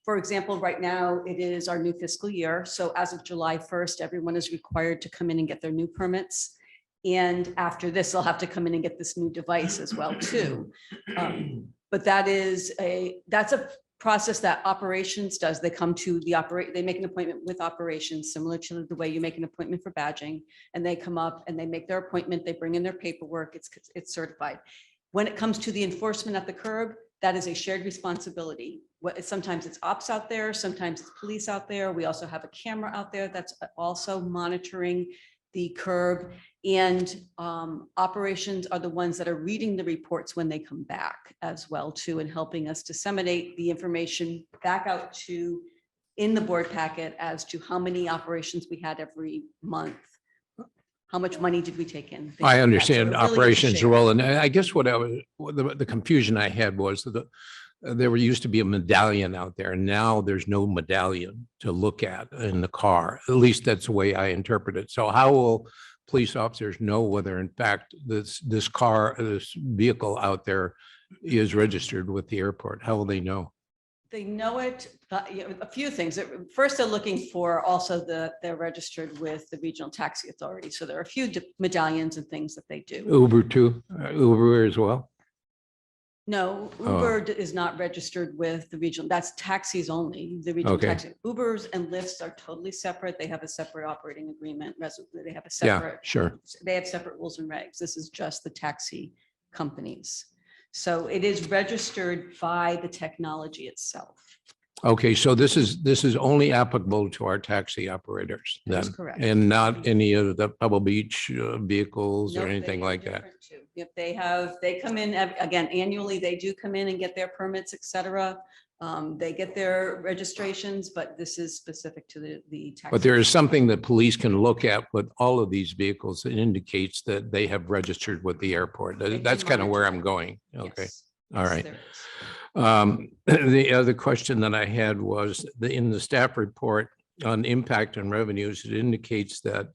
[SPEAKER 11] for example, right now it is our new fiscal year. So as of July 1st, everyone is required to come in and get their new permits. And after this, they'll have to come in and get this new device as well too. But that's a process that operations does. They come to they make an appointment with operations, similar to the way you make an appointment for badging, and they come up and they make their appointment, they bring in their paperwork, it's certified. When it comes to the enforcement at the curb, that is a shared responsibility. Sometimes it's ops out there, sometimes it's police out there. We also have a camera out there that's also monitoring the curb, and operations are the ones that are reading the reports when they come back as well too, and helping us disseminate the information back out to in the board packet as to how many operations we had every month. How much money did we take in?
[SPEAKER 5] I understand
[SPEAKER 11] Really is
[SPEAKER 5] operations
[SPEAKER 11] shared.
[SPEAKER 5] well, and I guess the confusion I had was that there used to be a medallion out there, and now there's no medallion to look at in the car. At least that's the way I interpret it. So how will police officers know whether in fact this vehicle out there is registered with the airport? How will they know?
[SPEAKER 11] They know it, a few things. First, they're looking for also they're registered with the regional taxi authority. So there are a few medallions and things that they do.
[SPEAKER 5] Uber too? Uber as well?
[SPEAKER 11] No, Uber is not registered with the regional, that's taxis only, the regional
[SPEAKER 5] Okay.
[SPEAKER 11] taxi. Ubers and Lyfts are totally separate. They have a separate operating agreement. They have a
[SPEAKER 5] Yeah,
[SPEAKER 11] separate,
[SPEAKER 5] sure.
[SPEAKER 11] they have separate rules and regs. This is just the taxi companies. So it is registered by the technology itself.
[SPEAKER 5] Okay, so this is only applicable to our taxi operators
[SPEAKER 11] That is
[SPEAKER 5] then,
[SPEAKER 11] correct.
[SPEAKER 5] and not any of the Pebble Beach vehicles or
[SPEAKER 11] Nope,
[SPEAKER 5] anything
[SPEAKER 11] they are
[SPEAKER 5] like that?
[SPEAKER 11] different too. Yep, they come in, again, annually, they do come in and get their permits, et cetera. They get their registrations, but this is specific to the taxi.
[SPEAKER 5] But there is something that police can look at with all of these vehicles that indicates that they have registered with the airport.
[SPEAKER 11] They can
[SPEAKER 5] That's kind of where I'm
[SPEAKER 11] monitor.
[SPEAKER 5] going. Okay,
[SPEAKER 11] Yes,
[SPEAKER 5] all
[SPEAKER 11] yes,
[SPEAKER 5] right.
[SPEAKER 11] there is.
[SPEAKER 5] The other question that I had was in the staff report on impact and revenues, it indicates that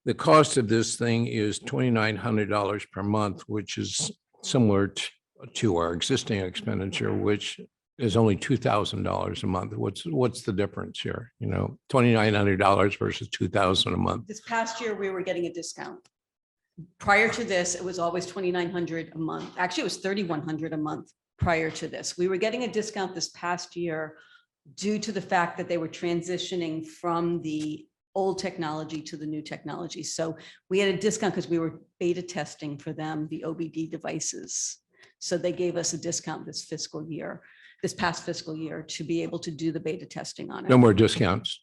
[SPEAKER 5] the cost of this thing is $2,900 per month, which is similar to our existing expenditure, which is only $2,000 a month. What's the difference here? You know, $2,900 versus $2,000 a month.
[SPEAKER 11] This past year, we were getting a discount. Prior to this, it was always 2,900 a month. Actually, it was 3,100 a month prior to this. We were getting a discount this past year due to the fact that they were transitioning from the old technology to the new technology. So we had a discount because we were beta testing for them, the OBD devices. So they gave us a discount this past fiscal year to be able to do the beta testing on it.
[SPEAKER 5] No more discounts.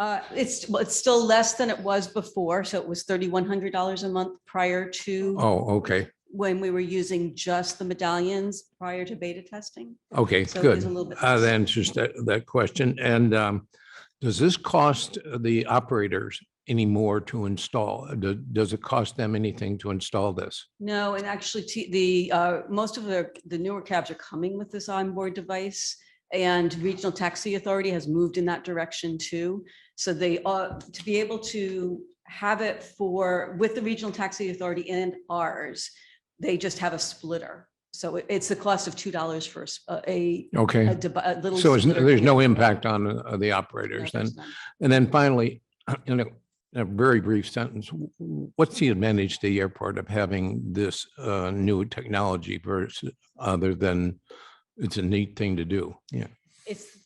[SPEAKER 11] It's still less than it was before. So it was $3,100 a month prior to
[SPEAKER 5] Oh, okay.
[SPEAKER 11] when we were using just the medallions prior to beta testing.
[SPEAKER 5] Okay,
[SPEAKER 11] So it
[SPEAKER 5] good.
[SPEAKER 11] is a little bit less.
[SPEAKER 5] That answers that question. And does this cost the operators any more to install? Does it cost them anything to install this?
[SPEAKER 11] No, and actually most of the newer cabs are coming with this onboard device, and Regional Taxi Authority has moved in that direction too. So they to be able to have it with the Regional Taxi Authority and ours, they just have a splitter. So it's the cost of $2 for
[SPEAKER 5] Okay.
[SPEAKER 11] a little.
[SPEAKER 5] So
[SPEAKER 11] splitter
[SPEAKER 5] there's no
[SPEAKER 11] cable.
[SPEAKER 5] impact on the
[SPEAKER 11] No,
[SPEAKER 5] operators then?
[SPEAKER 11] there's none.
[SPEAKER 5] And then finally, in a very brief sentence, what's the advantage to the airport of having this new technology versus other than it's a neat thing to do? Yeah.
[SPEAKER 11] It's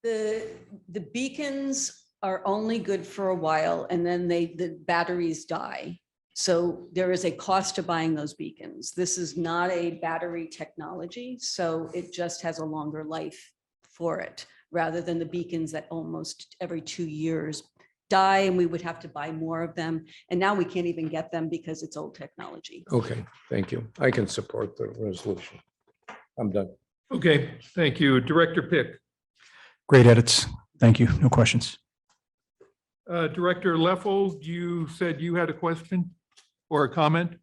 [SPEAKER 11] the beacons are only good for a while, and then the batteries die. So there is a cost to buying those beacons. This is not a battery technology, so it just has a longer life for it, rather than the beacons that almost every 2 years die, and we would have to buy more of them. And now we can't even get them because it's old technology.
[SPEAKER 5] Okay, thank you. I can support the resolution. I'm done.
[SPEAKER 1] Okay, thank you. Director Pick.
[SPEAKER 6] Great edits. Thank you. No questions.
[SPEAKER 1] Director Leffel, you said you had a question or a comment?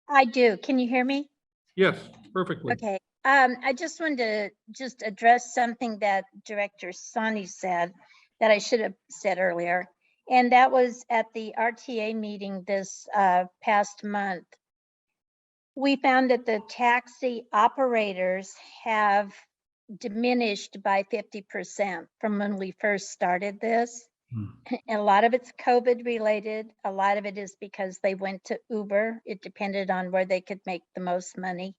[SPEAKER 12] I do. Can you hear me?
[SPEAKER 1] Yes, perfectly.
[SPEAKER 12] Okay. I just wanted to address something that Director Sani said that I should have said earlier. And that was at the RTA meeting this past month. We found that the taxi operators have diminished by 50% from when we first started this. And a lot of it's COVID related. A lot of it is because they went to Uber. It depended on where they could make the most money.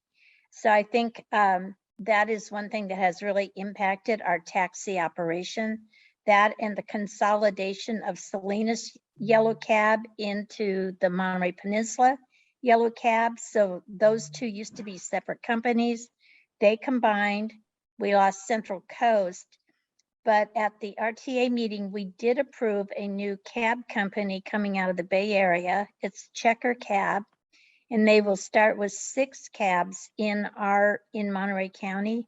[SPEAKER 12] So I think that is one thing that has really impacted our taxi operation. That and the consolidation of Salinas Yellow Cab into the Monterey Peninsula Yellow Cab. So those two used to be separate companies. They combined. We lost Central Coast. But at the RTA meeting, we did approve a new cab company coming out of the Bay Area. It's Checker Cab, and they will start with 6 cabs in Monterey County.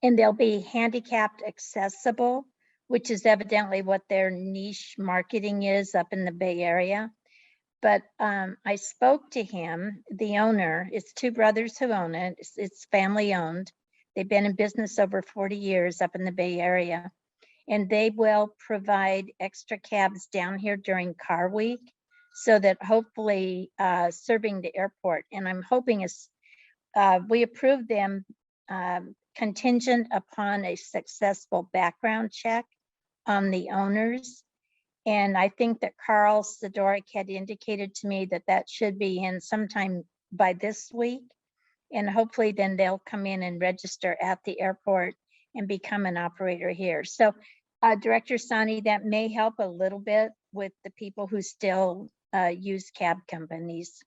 [SPEAKER 12] And they'll be handicapped accessible, which is evidently what their niche marketing is up in the Bay Area. But I spoke to him, the owner. It's 2 brothers who own it. It's family owned. They've been in business over 40 years up in the Bay Area, and they will provide extra cabs down here during car week so that hopefully serving the airport. And I'm hoping we approve them contingent upon a successful background check on the owners. And I think that Carl Sidorik had indicated to me that that should be in sometime by this week. And hopefully then they'll come in and register at the airport and become an operator here. So Director Sani, that may help a little bit with the people who still use cab companies.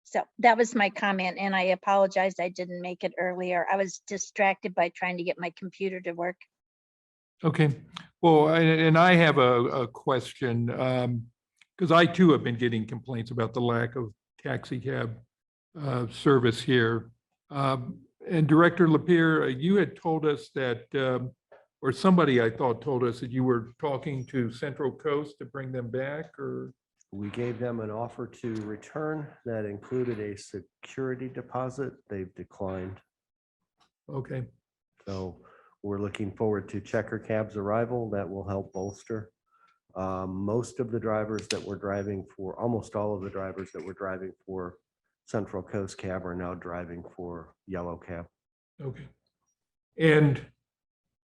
[SPEAKER 12] So that was my comment, and I apologize I didn't make it earlier. I was distracted by trying to get my computer to work.
[SPEAKER 1] Okay, well, and I have a question, because I too have been getting complaints about the lack of taxi cab service here. And Director Lapierre, you had told us that, or somebody I thought told us that you were talking to Central Coast to bring them back, or?
[SPEAKER 7] We gave them an offer to return that included a security deposit. They've declined.
[SPEAKER 1] Okay,
[SPEAKER 7] So we're looking forward to Checker Cab's arrival. That will help bolster. Most of the drivers that were driving for, almost all of the drivers that were driving for Central Coast Cab are now driving for Yellow Cab.
[SPEAKER 1] okay. And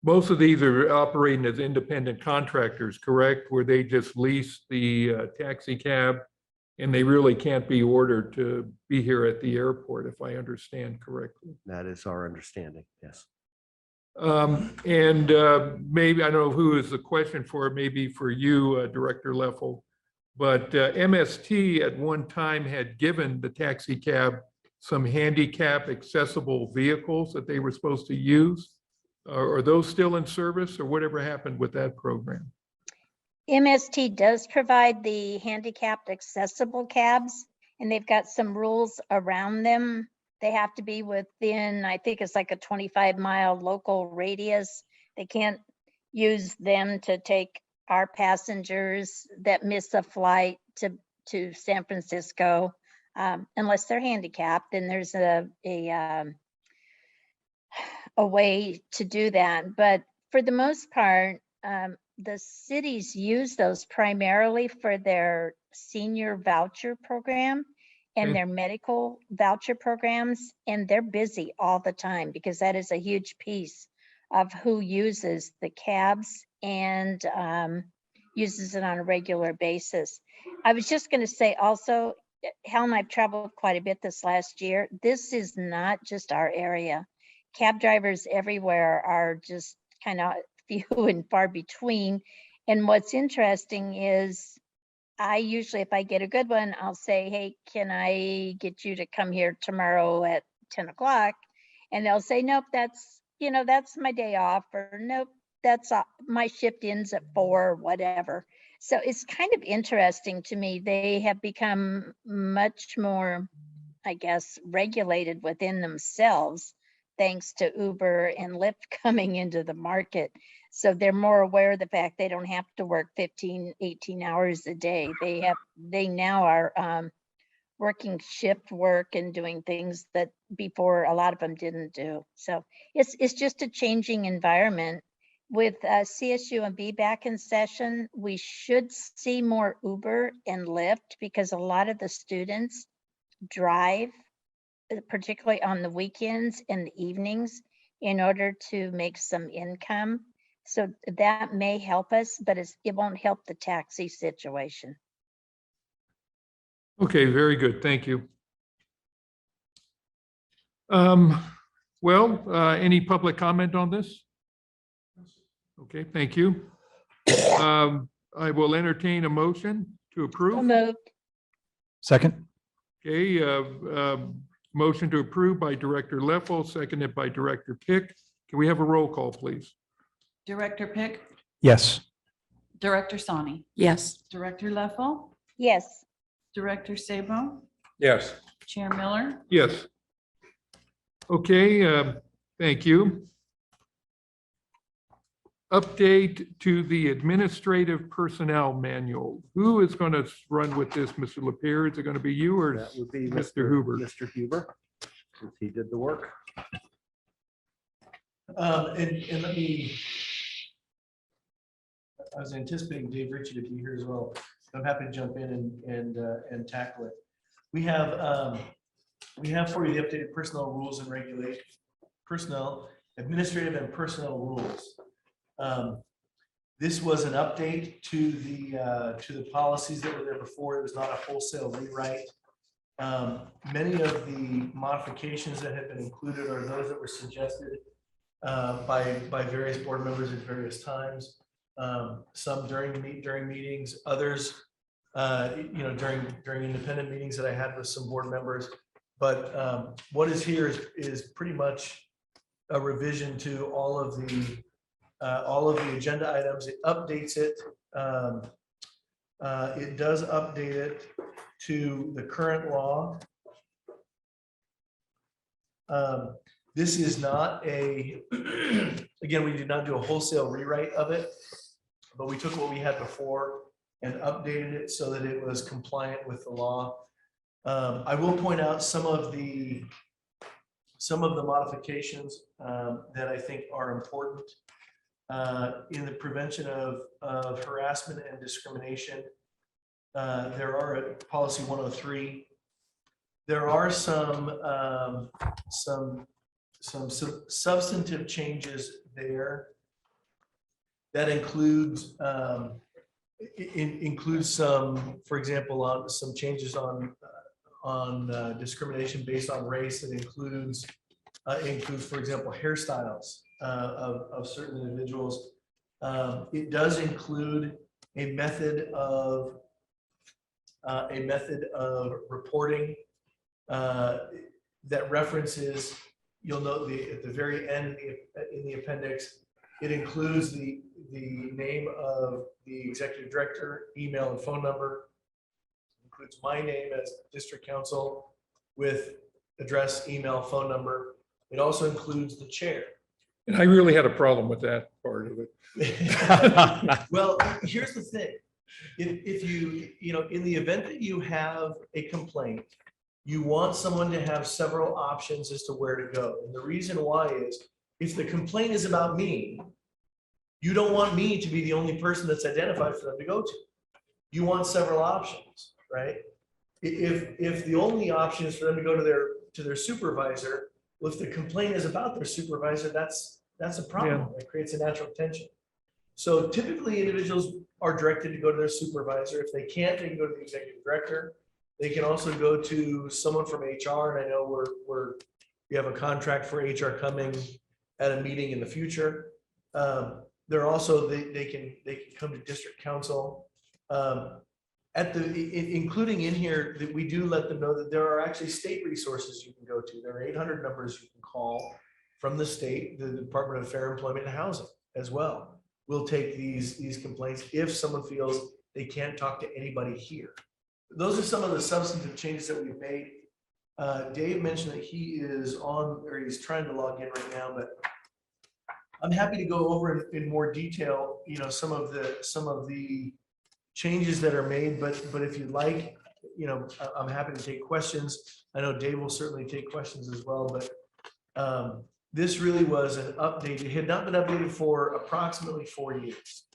[SPEAKER 1] most of these are operating as independent contractors, correct? Where they just lease the taxi cab and they really can't be ordered to be here at the airport, if I understand correctly.
[SPEAKER 7] That is our understanding, yes.
[SPEAKER 1] And maybe, I don't know who is the question for, maybe for you, Director Leffel, but MST at one time had given the taxi cab some handicap accessible vehicles that they were supposed to use. Are those still in service, or whatever happened with that program?
[SPEAKER 12] MST does provide the handicapped accessible cabs, and they've got some rules around them. They have to be within, I think it's like a 25-mile local radius. They can't use them to take our passengers that miss a flight to San Francisco, unless they're handicapped. Then there's a way to do that. But for the most part, the cities use those primarily for their senior voucher program and
[SPEAKER 1] Okay.
[SPEAKER 12] their medical voucher programs, and they're busy all the time because that is a huge piece of who uses the cabs and uses it on a regular basis. I was just going to say also, Helen, I've traveled quite a bit this last year. This is not just our area. Cab drivers everywhere are just kind of few and far between. And what's interesting is I usually, if I get a good one, I'll say, hey, can I get you to come here tomorrow at 10 o'clock? And they'll say, nope, that's my day off, or nope, that's my shift ends at 4, whatever. So it's kind of interesting to me. They have become much more, I guess, regulated within themselves, thanks to Uber and Lyft coming into the market. So they're more aware of the fact they don't have to work 15, 18 hours a day. They now are working shift work and doing things that before a lot of them didn't do. So it's just a changing environment. With CSU and B back in session, we should see more Uber and Lyft because a lot of the students drive, particularly on the weekends and the evenings, in order to make some income. So that may help us, but it won't help the taxi situation.
[SPEAKER 1] Okay, very good. Thank you. Well, any public comment on this? Okay, thank you. I will entertain a motion to
[SPEAKER 12] So
[SPEAKER 1] approve.
[SPEAKER 12] moved.
[SPEAKER 6] Second.
[SPEAKER 1] Okay, motion to approve by Director Leffel, seconded by Director Pick. Can we have a roll call, please?
[SPEAKER 10] Director Pick,
[SPEAKER 6] Yes.
[SPEAKER 10] Director Sani,
[SPEAKER 2] Yes.
[SPEAKER 10] Director Leffel,
[SPEAKER 12] Yes.
[SPEAKER 10] Director Sabo,
[SPEAKER 5] Yes.
[SPEAKER 10] Chair Miller,
[SPEAKER 1] Yes. Okay, thank you. Update to the administrative personnel manual. Who is going to run with this, Mr. Lapierre? Is it going to be you or
[SPEAKER 7] That would be
[SPEAKER 1] Mr. Huber?
[SPEAKER 7] Mr. Huber, since he did the work.
[SPEAKER 6] And let me, I was anticipating Dave Ritchie to be here as well. I'm happy to jump in and tackle it. We have for you the updated personnel rules and regulation, administrative and personnel rules. This was an update to the policies that were there before. It was not a wholesale rewrite. Many of the modifications that have been included are those that were suggested by various board members at various times. Some during meetings, others during independent meetings that I had with some board members. But what is here is pretty much a revision to all of the agenda items. It updates it. It does update it to the current law.
[SPEAKER 13] This is not a, again, we did not do a wholesale rewrite of it, but we took what we had before and updated it so that it was compliant with the law. I will point out some of the modifications that I think are important in the prevention of harassment and discrimination. There are at policy 103. There are some substantive changes there that includes includes some, for example, on some changes on discrimination based on race. That includes, for example, hairstyles of certain individuals. It does include a method of reporting that references. You'll note at the very end in the appendix, it includes the name of the executive director, email and phone number. It includes my name as district council with address, email, phone number. It also includes the chair.
[SPEAKER 1] And I really had a problem with that part of it.
[SPEAKER 13] Well, here's the thing. If you know, in the event that you have a complaint, you want someone to have several options as to where to go. And the reason why is, if the complaint is about me, you don't want me to be the only person that's identified for them to go to. You want several options, right? If the only option is for them to go to their supervisor, well, if the complaint is about their supervisor, that's a problem.
[SPEAKER 1] Yeah.
[SPEAKER 13] It creates a natural tension. So typically individuals are directed to go to their supervisor. If they can't, they can go to the executive director. They can also go to someone from HR. And I know we have a contract for HR coming at a meeting in the future. They're also, they can come to district council. Including in here, that we do let them know that there are actually state resources you can go to. There are 800 numbers you can call from the state, the Department of Fair Employment and Housing as well. We'll take these complaints if someone feels they can't talk to anybody here. Those are some of the substantive changes that we've made. Dave mentioned that he is on, or he's trying to log in right now, but I'm happy to go over in more detail, you know, some of the changes that are made, but if you'd like, you know, I'm happy to take questions. I know Dave will certainly take questions as well, but this really was an update. It had not been updated for approximately 4 years.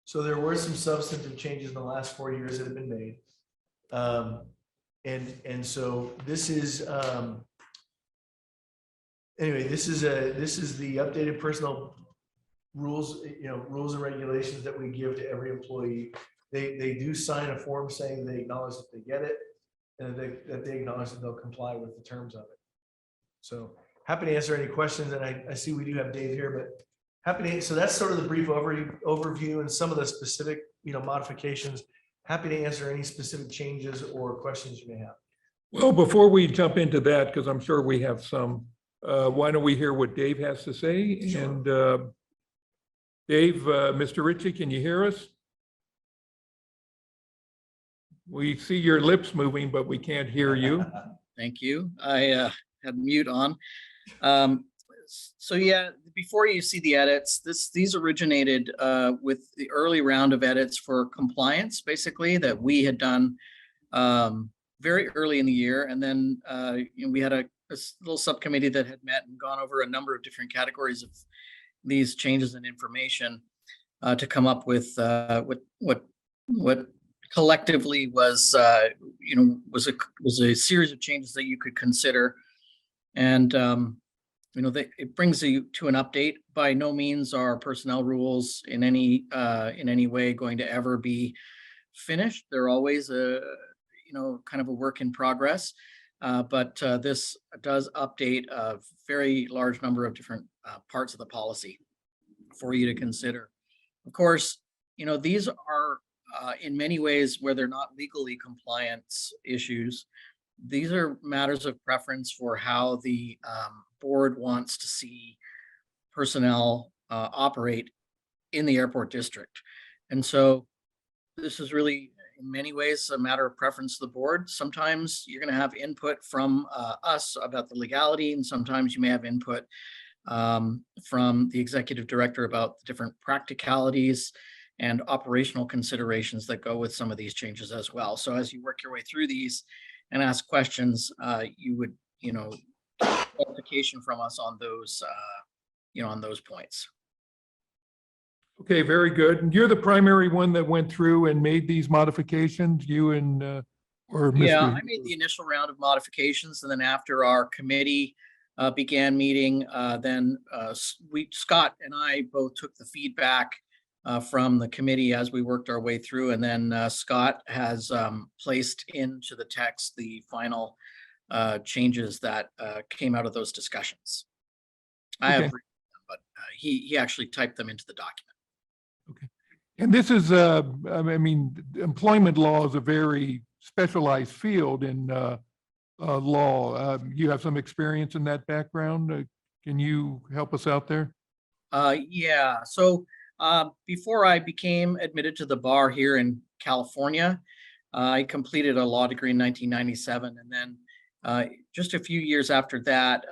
[SPEAKER 13] So there were some substantive changes in the last 4 years that have been made. And so this is, anyway, this is the updated personnel rules, you know, rules and regulations that we give to every employee. They do sign a form saying they acknowledge that they get it and that they acknowledge that they'll comply with the terms of it. So happy to answer any questions. And I see we do have Dave here, but happy to, so that's sort of the brief overview and some of the specific, you know, modifications. Happy to answer any specific changes or questions you may have.
[SPEAKER 1] Well, before we jump into that, because I'm sure we have some, why don't we hear what Dave has to say?
[SPEAKER 13] Sure.
[SPEAKER 1] And Dave, Mr. Ritchie, can you hear us? We see your lips moving, but we can't hear you.
[SPEAKER 14] Thank you. I had mute on. So yeah, before you see the edits, these originated with the early round of edits for compliance, basically, that we had done very early in the year. And then you know, we had a little subcommittee that had met and gone over a number of different categories of these changes in information to come up with what collectively was you know, was a series of changes that you could consider. And you know, it brings you to an update. By no means are personnel rules in any way going to ever be finished. They're always a, you know, kind of a work in progress. But this does update a very large number of different parts of the policy for you to consider. Of course, you know, these are in many ways where they're not legally compliance issues. These are matters of preference for how the board wants to see personnel operate in the airport district. And so this is really, in many ways a matter of preference to the board. Sometimes you're going to have input from us about the legality, and sometimes you may have input from the executive director about the different practicalities and operational considerations that go with some of these changes as well. So as you work your way through these and ask questions, you would, get clarification from us on those, on those points.
[SPEAKER 1] Okay, very good. And you're the primary one that went through and made these modifications, you and, or Mr.
[SPEAKER 14] Yeah, I made the initial round of modifications, and then after our committee began meeting, then Scott and I both took the feedback from the committee as we worked our way through, and then Scott has placed into the text the final changes that came out of those discussions. I have, but he actually typed them into the document.
[SPEAKER 1] And this is, I mean, employment law is a very specialized field in law. You have some experience in that background. Can you help us out there?
[SPEAKER 14] Yeah, so before I became admitted to the bar here in California, I completed a law degree in 1997. And then just a few years after that,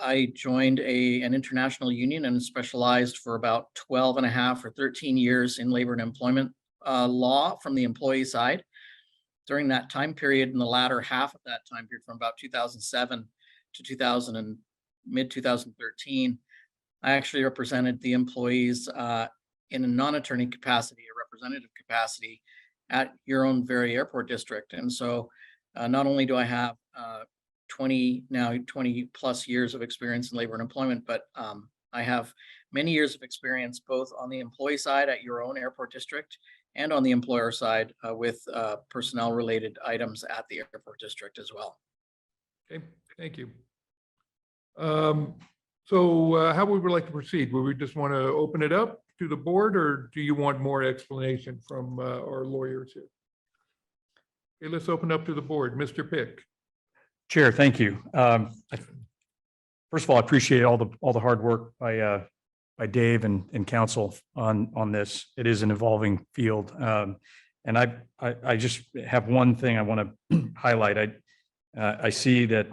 [SPEAKER 14] I joined an international union and specialized for about 12 and a half or 13 years in labor and employment law from the employee side. During that time period, in the latter half of that time period, from about 2007 to mid 2013, I actually represented the employees in a non-attorney capacity, a representative capacity at your own very airport district. And so not only do I have 20 plus years of experience in labor and employment, but I have many years of experience both on the employee side at your own airport district and on the employer side with personnel related items at the airport district as well.
[SPEAKER 1] Okay, thank you. So how would we like to proceed? Would we just want to open it up to the board, or do you want more explanation from our lawyers here? Okay, let's open up to the board. Mr. Pick.
[SPEAKER 6] Chair, thank you. First of all, I appreciate all the hard work by Dave and council on this. It is an evolving field. And I just have one thing I want to highlight. I see that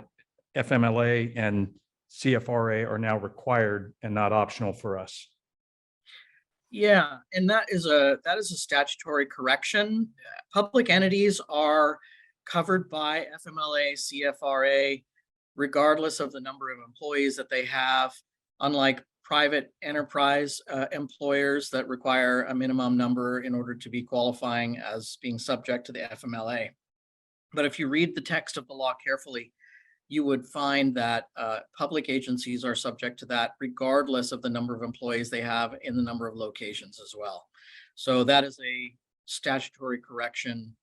[SPEAKER 6] FMLA and CFRA are now required and not optional for us.
[SPEAKER 14] Yeah, and that is a statutory correction. Public entities are covered by FMLA, CFRA, regardless of the number of employees that they have, unlike private enterprise employers that require a minimum number in order to be qualifying as being subject to the FMLA. But if you read the text of the law carefully, you would find that public agencies are subject to that regardless of the number of employees they have in the number of locations as well. So that is a statutory correction.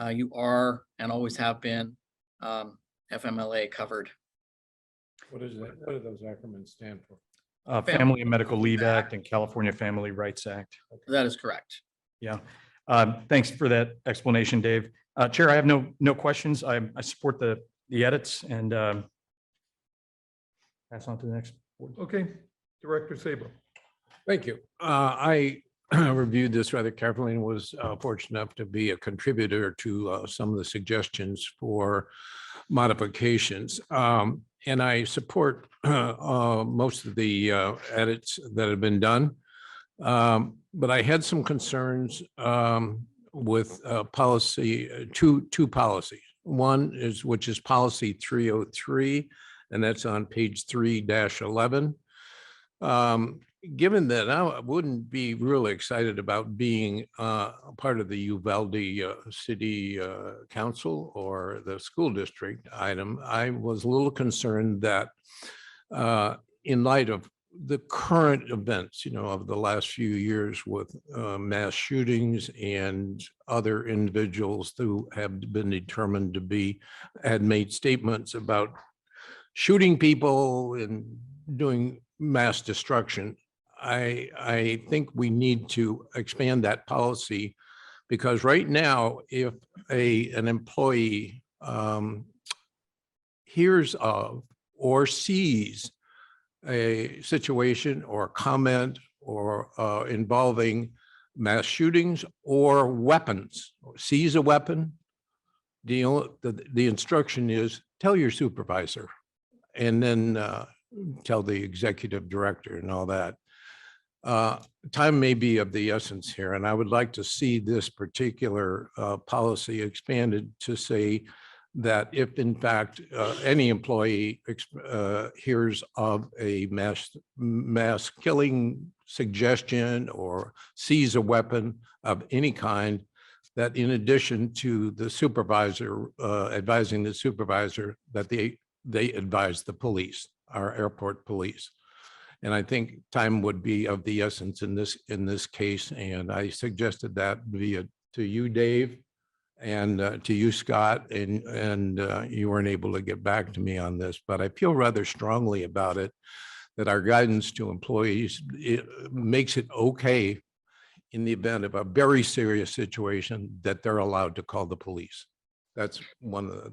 [SPEAKER 14] You are and always have been FMLA covered.
[SPEAKER 5] What is that? What do those acronyms stand for?
[SPEAKER 6] Family and Medical Leave Act and California Family Rights Act.
[SPEAKER 14] That is correct.
[SPEAKER 6] Yeah. Thanks for that explanation, Dave. Chair, I have no questions. I support the edits and pass on to the next board.
[SPEAKER 1] Okay, Director Sabo.
[SPEAKER 5] Thank you. I reviewed this rather carefully and was fortunate enough to be a contributor to some of the suggestions for modifications. And I support most of the edits that have been done. But I had some concerns with policy, two policies. One is, which is policy 303, and that's on page 3-11. Given that I wouldn't be really excited about being part of the Uvalde City Council or the school district item, I was a little concerned that in light of the current events, of the last few years with mass shootings and other individuals who have been determined to had made statements about shooting people and doing mass destruction. I think we need to expand that policy, because right now, if an employee hears of or sees a situation or comment or involving mass shootings or weapons, or seize a weapon, the instruction is tell your supervisor and then tell the executive director and all that. Time may be of the essence here, and I would like to see this particular policy expanded to say that if in fact any employee hears of a mass killing suggestion or sees a weapon of any kind, that in addition to the supervisor advising the supervisor, that they advise the police, our airport police. And I think time would be of the essence in this case. And I suggested that via to you, Dave, and to you, Scott, and you weren't able to get back to me on this, but I feel rather strongly about it, that our guidance to employees, it makes it okay in the event of a very serious situation that they're allowed to call the police. That's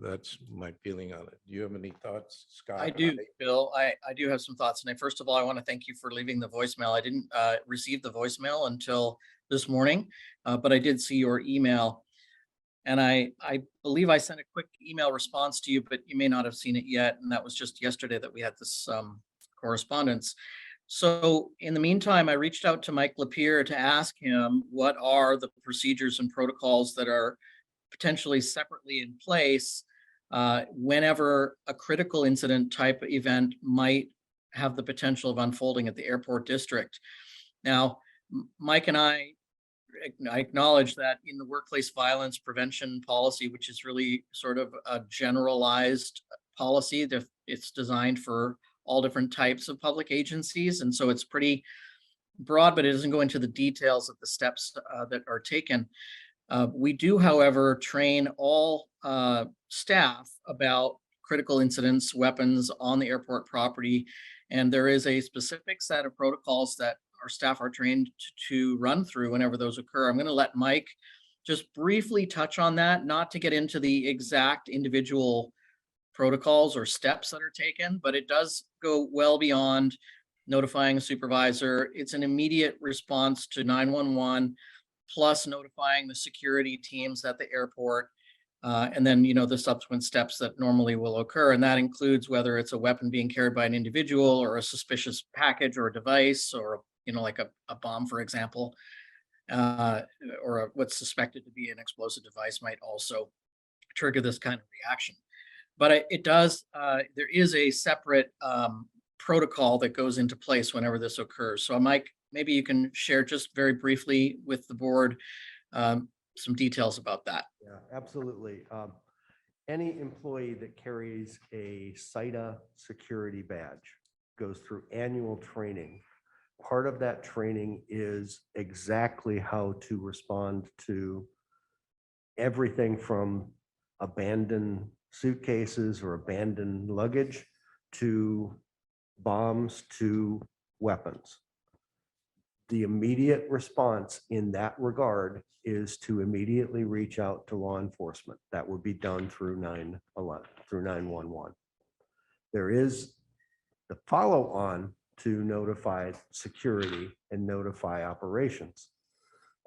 [SPEAKER 5] that's my feeling on it. Do you have any thoughts, Scott?
[SPEAKER 14] I do, Bill. I do have some thoughts. And first of all, I want to thank you for leaving the voicemail. I didn't receive the voicemail until this morning, but I did see your email. And I believe I sent a quick email response to you, but you may not have seen it yet. And that was just yesterday that we had this correspondence. So in the meantime, I reached out to Mike Lapierre to ask him what are the procedures and protocols that are potentially separately in place whenever a critical incident type event might have the potential of unfolding at the airport district. Now, Mike and I acknowledge that in the workplace violence prevention policy, which is really sort of a generalized policy, that it's designed for all different types of public agencies. And so it's pretty broad, but it doesn't go into the details of the steps that are taken. We do, however, train all staff about critical incidents, weapons on the airport property. And there is a specific set of protocols that our staff are trained to run through whenever those occur. I'm going to let Mike just briefly touch on that, not to get into the exact individual protocols or steps that are taken, but it does go well beyond notifying a supervisor. It's an immediate response to 911, plus notifying the security teams at the airport, and then, the subsequent steps that normally will occur. And that includes whether it's a weapon being carried by an individual or a suspicious package or a device, or, like a bomb, for example, or what's suspected to be an explosive device might also trigger this kind of reaction. But it does, there is a separate protocol that goes into place whenever this occurs. So Mike, maybe you can share just very briefly with the board some details about that.
[SPEAKER 7] Yeah, absolutely. Any employee that carries a SITA security badge goes through annual training. Part of that training is exactly how to respond to everything from abandoned suitcases or abandoned luggage to bombs to weapons. The immediate response in that regard is to immediately reach out to law enforcement. That would be done through 911. There is the follow-on to notify security and notify operations,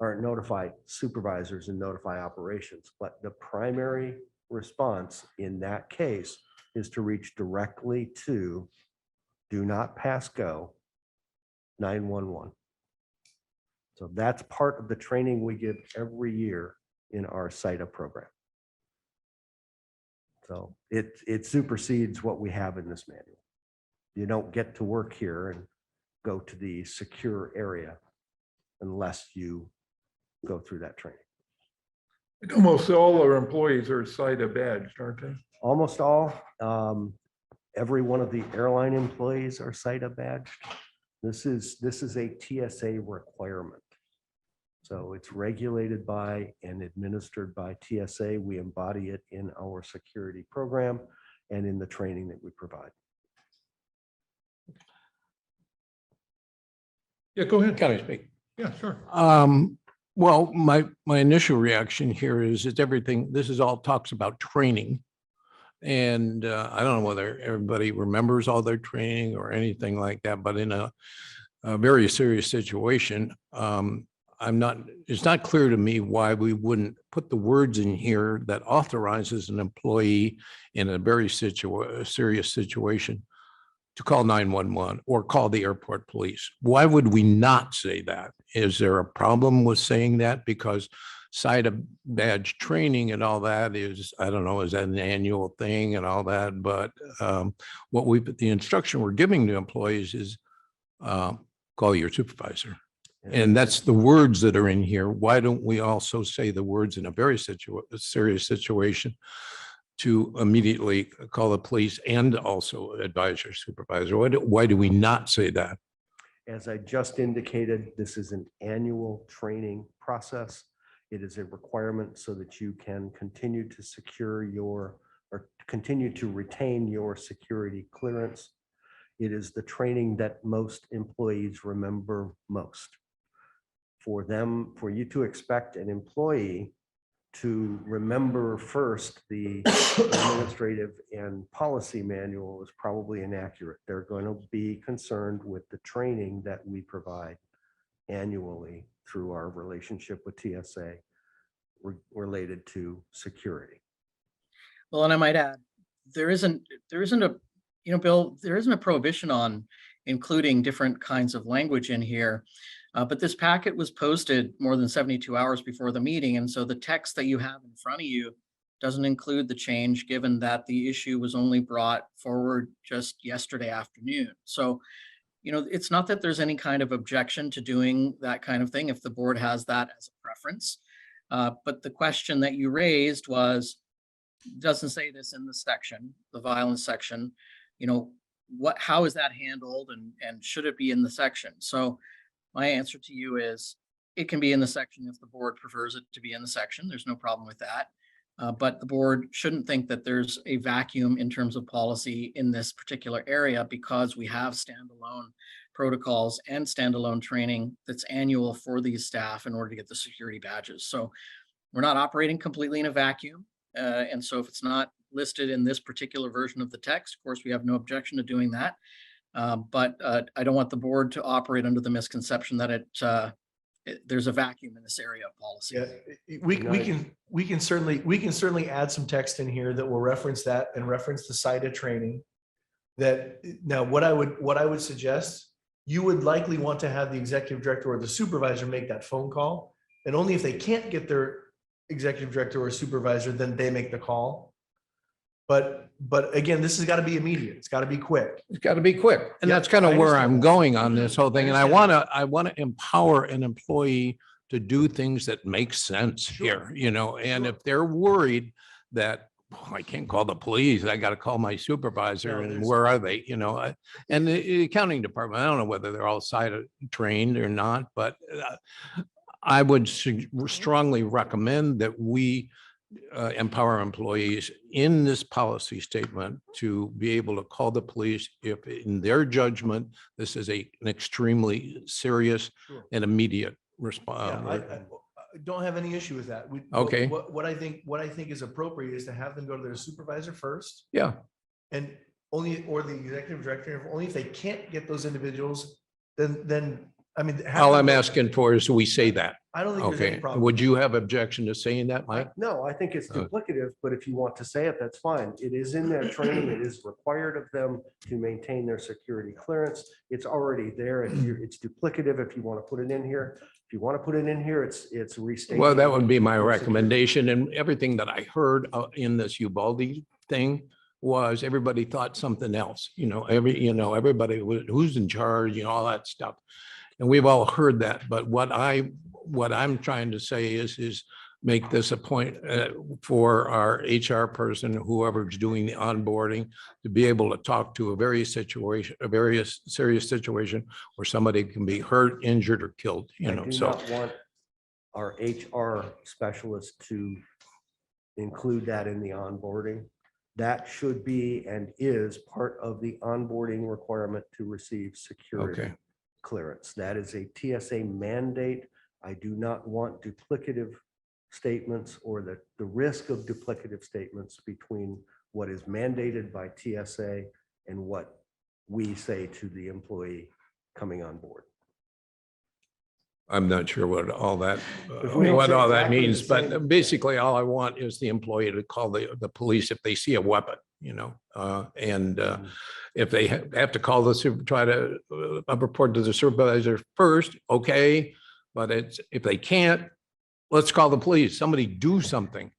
[SPEAKER 7] or notify supervisors and notify operations. But the primary response in that case is to reach directly to do not pass go 911. So that's part of the training we give every year in our SITA program. So it supersedes what we have in this manual. You don't get to work here and go to the secure area unless you go through that training.
[SPEAKER 1] Almost all our employees are SITA badged, aren't they?
[SPEAKER 7] Almost all. Every one of the airline employees are SITA badged. This is a TSA requirement. So it's regulated by and administered by TSA. We embody it in our security program and in the training that we provide.
[SPEAKER 1] Yeah, go ahead.
[SPEAKER 5] Can I speak?
[SPEAKER 1] Yeah, sure.
[SPEAKER 5] Well, my initial reaction here is it's everything. This is all talks about training. And I don't know whether everybody remembers all their training or anything like that, but in a very serious situation, it's not clear to me why we wouldn't put the words in here that authorizes an employee in a very serious situation to call 911 or call the airport police. Why would we not say that? Is there a problem with saying that? Because side of badge training and all that is, I don't know, is that an annual thing and all that? But the instruction we're giving to employees is call your supervisor. And that's the words that are in here. Why don't we also say the words in a very serious situation to immediately call the police and also advise your supervisor? Why do we not say that?
[SPEAKER 7] As I just indicated, this is an annual training process. It is a requirement so that you can continue to continue to retain your security clearance. It is the training that most employees remember most. For you to expect an employee to remember first the administrative and policy manual is probably inaccurate. They're going to be concerned with the training that we provide annually through our relationship with TSA related to security.
[SPEAKER 14] Well, and I might add, there isn't a, Bill, there isn't a prohibition on including different kinds of language in here. But this packet was posted more than 72 hours before the meeting. And so the text that you have in front of you doesn't include the change, given that the issue was only brought forward just yesterday afternoon. So, it's not that there's any kind of objection to doing that kind of thing if the board has that as a preference. But the question that you raised doesn't say this in the section, the violence section, how is that handled and should it be in the section? So my answer to you is it can be in the section if the board prefers it to be in the section. There's no problem with that. But the board shouldn't think that there's a vacuum in terms of policy in this particular area because we have standalone protocols and standalone training that's annual for these staff in order to get the security badges. So we're not operating completely in a vacuum. And so if it's not listed in this particular version of the text, of course, we have no objection to doing that. But I don't want the board to operate under the misconception that there's a vacuum in this area of policy.
[SPEAKER 13] Yeah, we can certainly add some text in here that will reference that and reference the CIDA training. Now, what I would suggest, you would likely want to have the executive director or the supervisor make that phone call, and only if they can't get their executive director or supervisor, then they make the call. But again, this has got to be immediate. It's got to be quick.
[SPEAKER 5] It's got to be quick. And
[SPEAKER 13] Yep,
[SPEAKER 5] that's kind of
[SPEAKER 13] I
[SPEAKER 5] where
[SPEAKER 13] understand
[SPEAKER 5] I'm
[SPEAKER 13] that.
[SPEAKER 5] going on this whole thing. And I
[SPEAKER 13] understand
[SPEAKER 5] want to empower an employee to do things that make sense here, and if they're worried that I can't call the police, I got to call my supervisor,
[SPEAKER 13] No,
[SPEAKER 5] and
[SPEAKER 13] there's-
[SPEAKER 5] where are they, and the accounting department, I don't know whether they're all CIDA trained or not, but I would strongly recommend that we empower employees in this policy statement to be able to call the police if in their judgment, this is an extremely serious
[SPEAKER 13] Sure.
[SPEAKER 5] and immediate
[SPEAKER 13] Yeah,
[SPEAKER 5] response.
[SPEAKER 13] I don't have any issue with that.
[SPEAKER 5] Okay.
[SPEAKER 13] What I think is appropriate is to have them go to their supervisor first,
[SPEAKER 5] Yeah,
[SPEAKER 13] and or the executive director. Only if they can't get those individuals, then I mean. have
[SPEAKER 5] all
[SPEAKER 13] them
[SPEAKER 5] I'm
[SPEAKER 13] go-
[SPEAKER 5] asking for is we say that.
[SPEAKER 13] I don't think there's any
[SPEAKER 5] Okay,
[SPEAKER 13] problem.
[SPEAKER 5] would you have objection to saying that, Mike?
[SPEAKER 7] No, I think it's
[SPEAKER 5] Oh.
[SPEAKER 7] duplicative, but if you want to say it, that's fine. It is in their training. It is required of them to maintain their security clearance. It's already there. It's duplicative if you want to put it in here. If you want to put it in here, it's restating.
[SPEAKER 5] Well, that would be my
[SPEAKER 7] your security.
[SPEAKER 5] recommendation, and everything that I heard in this Uvalde thing was everybody thought something else, everybody was, who's in charge, all that stuff. And we've all heard that, but what I'm trying to say is make this a point for our HR person, whoever's doing the onboarding, to be able to talk to a very serious situation where somebody can be hurt, injured, or killed,
[SPEAKER 7] I do
[SPEAKER 5] so.
[SPEAKER 7] not want our HR specialist to include that in the onboarding. That should be and is part of the onboarding requirement to receive security
[SPEAKER 5] Okay.
[SPEAKER 7] clearance. That is a TSA mandate. I do not want duplicative statements or the risk of duplicative statements between what is mandated by TSA and what we say to the employee coming on board.
[SPEAKER 5] I'm not sure what all that,
[SPEAKER 13] If we don't
[SPEAKER 5] what
[SPEAKER 13] say
[SPEAKER 5] all that
[SPEAKER 13] exactly the
[SPEAKER 5] means, but
[SPEAKER 13] same-
[SPEAKER 5] basically, all that means,
[SPEAKER 13] Exactly the
[SPEAKER 5] but
[SPEAKER 13] same.
[SPEAKER 5] basically, all I want is the employee to call the police if they see a weapon, and if they have to call the super, try to report to the supervisor first, okay, but if they can't, let's call the police. Somebody do something,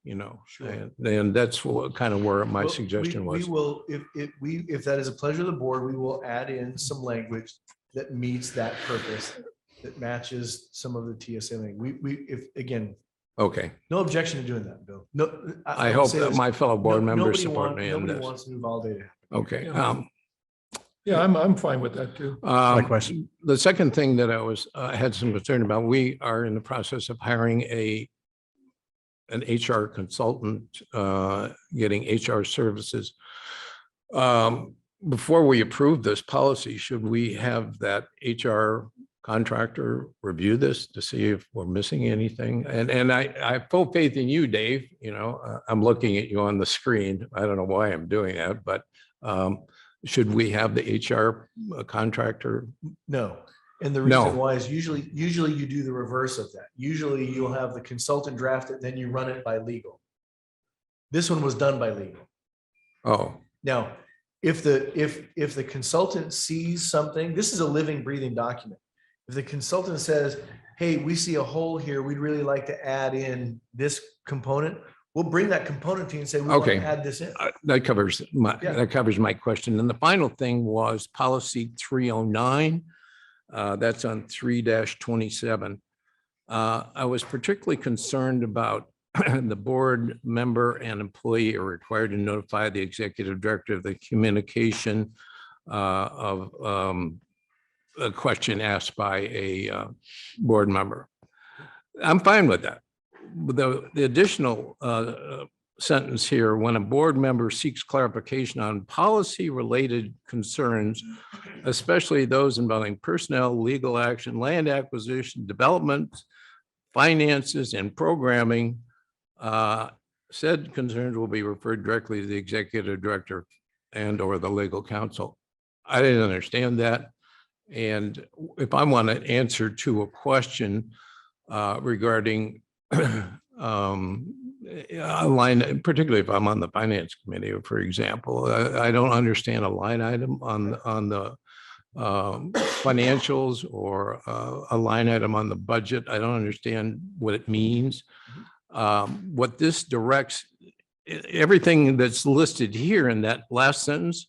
[SPEAKER 13] Sure.
[SPEAKER 5] and that's kind of where my
[SPEAKER 13] Well,
[SPEAKER 5] suggestion was.
[SPEAKER 13] We will, if that is a pleasure of the board, we will add in some language that meets that purpose, that matches some of the TSA. If, again,
[SPEAKER 5] Okay,
[SPEAKER 13] no objection to doing that, Bill. No.
[SPEAKER 5] I
[SPEAKER 13] will
[SPEAKER 5] hope
[SPEAKER 13] say
[SPEAKER 5] that
[SPEAKER 13] this,
[SPEAKER 5] my fellow board members
[SPEAKER 13] nobody
[SPEAKER 5] support me in
[SPEAKER 13] Nobody
[SPEAKER 5] this.
[SPEAKER 13] wants to move all data.
[SPEAKER 5] Okay.
[SPEAKER 1] Yeah. Yeah, I'm fine with that too.
[SPEAKER 7] question.
[SPEAKER 5] The second thing that I had some concern about, we are in the process of hiring an HR consultant, getting HR services. Before we approve this policy, should we have that HR contractor review this to see if we're missing anything? And I have full faith in you, Dave. I'm looking at you on the screen. I don't know why I'm doing that, but should we have the HR contractor?
[SPEAKER 13] No. And the reason why is usually you do the reverse of that. Usually you'll have the consultant draft it, then you run it by legal. This one was done by legal.
[SPEAKER 5] Oh,
[SPEAKER 13] Now, if the consultant sees something, this is a living, breathing document. If the consultant says, hey, we see a hole here, we'd really like to add in this component, we'll bring that component to you and say, we want
[SPEAKER 5] Okay.
[SPEAKER 13] to add this in.
[SPEAKER 5] that covers
[SPEAKER 13] Yeah.
[SPEAKER 5] that covers my question. And the final thing was policy 309. That's on 3-27. I was particularly concerned about the board member and employee are required to notify the executive director of the communication of a question asked by a board member. I'm fine with that. The additional sentence here, when a board member seeks clarification on policy-related concerns, especially those involving personnel, legal action, land acquisition, development, finances, and programming, said concerns will be referred directly to the executive director and or the legal counsel. I didn't understand that. And if I want an answer to a question regarding a line, particularly if I'm on the finance committee, for example, I don't understand a line item on the financials or a line item on the budget. I don't understand what it means. What this directs, everything that's listed here in that last sentence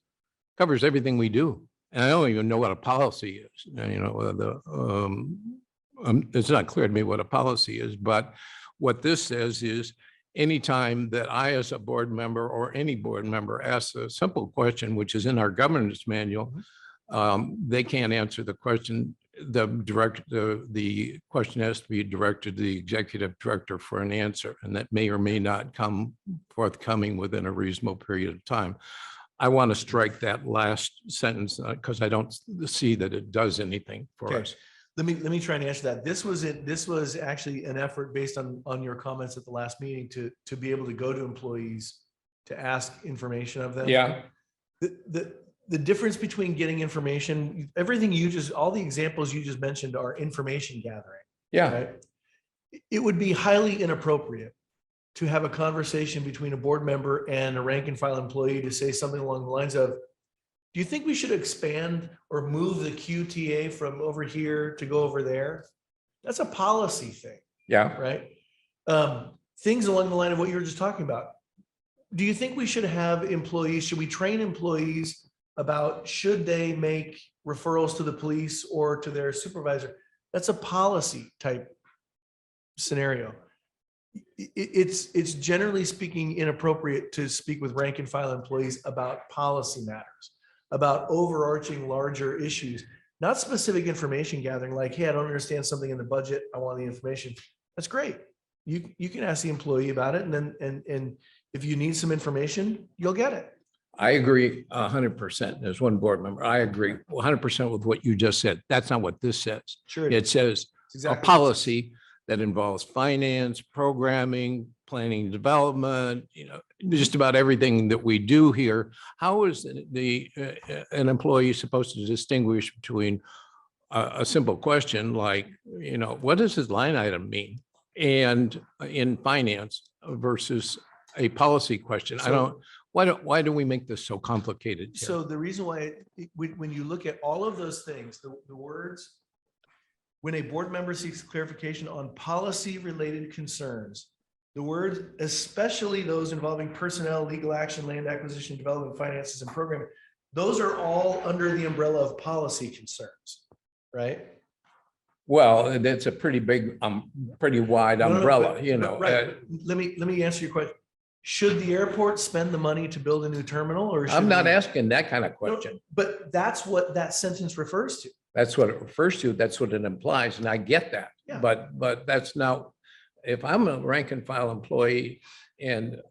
[SPEAKER 5] covers everything we do. And I don't even know what a policy is. It's not clear to me what a policy is, but what this says is anytime that I, as a board member or any board member asks a simple question, which is in our governance manual, they can't answer the question. The question has to be directed to the executive director for an answer, and that may or may not come forthcoming within a reasonable period of time. I want to strike that last sentence because I don't see that it does anything for us.
[SPEAKER 13] Let me try and answer that. This was actually an effort based on your comments at the last meeting to be able to go to employees to ask information of them.
[SPEAKER 5] Yeah.
[SPEAKER 13] The difference between getting information, all the examples you just mentioned are information gathering.
[SPEAKER 5] Yeah.
[SPEAKER 13] Right? It would be highly inappropriate to have a conversation between a board member and a rank and file employee to say something along the lines of, do you think we should expand or move the QTA from over here to go over there? That's a policy thing.
[SPEAKER 5] Yeah.
[SPEAKER 13] Right? Things along the line of what you were just talking about. Do you think we should we train employees about should they make referrals to the police or to their supervisor? That's a policy type scenario. It's generally speaking inappropriate to speak with rank and file employees about policy matters, about overarching larger issues, not specific information gathering like, hey, I don't understand something in the budget, I want the information. That's great. You can ask the employee about it, and then if you need some information, you'll get it.
[SPEAKER 5] I agree 100%. As one board member, I agree 100% with what you just said. That's not what this says.
[SPEAKER 13] Sure.
[SPEAKER 5] It says a policy that involves finance, programming, planning, development, just about everything that we do here. How is an employee supposed to distinguish between a simple question like, what does this line item mean? And in finance versus a policy question. Why do we make this so complicated? here?
[SPEAKER 13] So the reason why, when you look at all of those things, the words, when a board member seeks clarification on policy-related concerns, the words, especially those involving personnel, legal action, land acquisition, development, finances, and programming, those are all under the umbrella of policy concerns, right?
[SPEAKER 5] Well, that's a pretty big, pretty wide
[SPEAKER 13] No, no,
[SPEAKER 5] umbrella,
[SPEAKER 13] but- Right. Let me answer your question. Should the airport spend the money to build a new terminal or?
[SPEAKER 5] I'm
[SPEAKER 13] should
[SPEAKER 5] not
[SPEAKER 13] we-
[SPEAKER 5] asking that kind of
[SPEAKER 13] No,
[SPEAKER 5] question.
[SPEAKER 13] But that's what that sentence refers to.
[SPEAKER 5] That's what it refers to. That's what it implies. And I get that.
[SPEAKER 13] Yeah.
[SPEAKER 5] But that's not, if I'm a rank and file employee and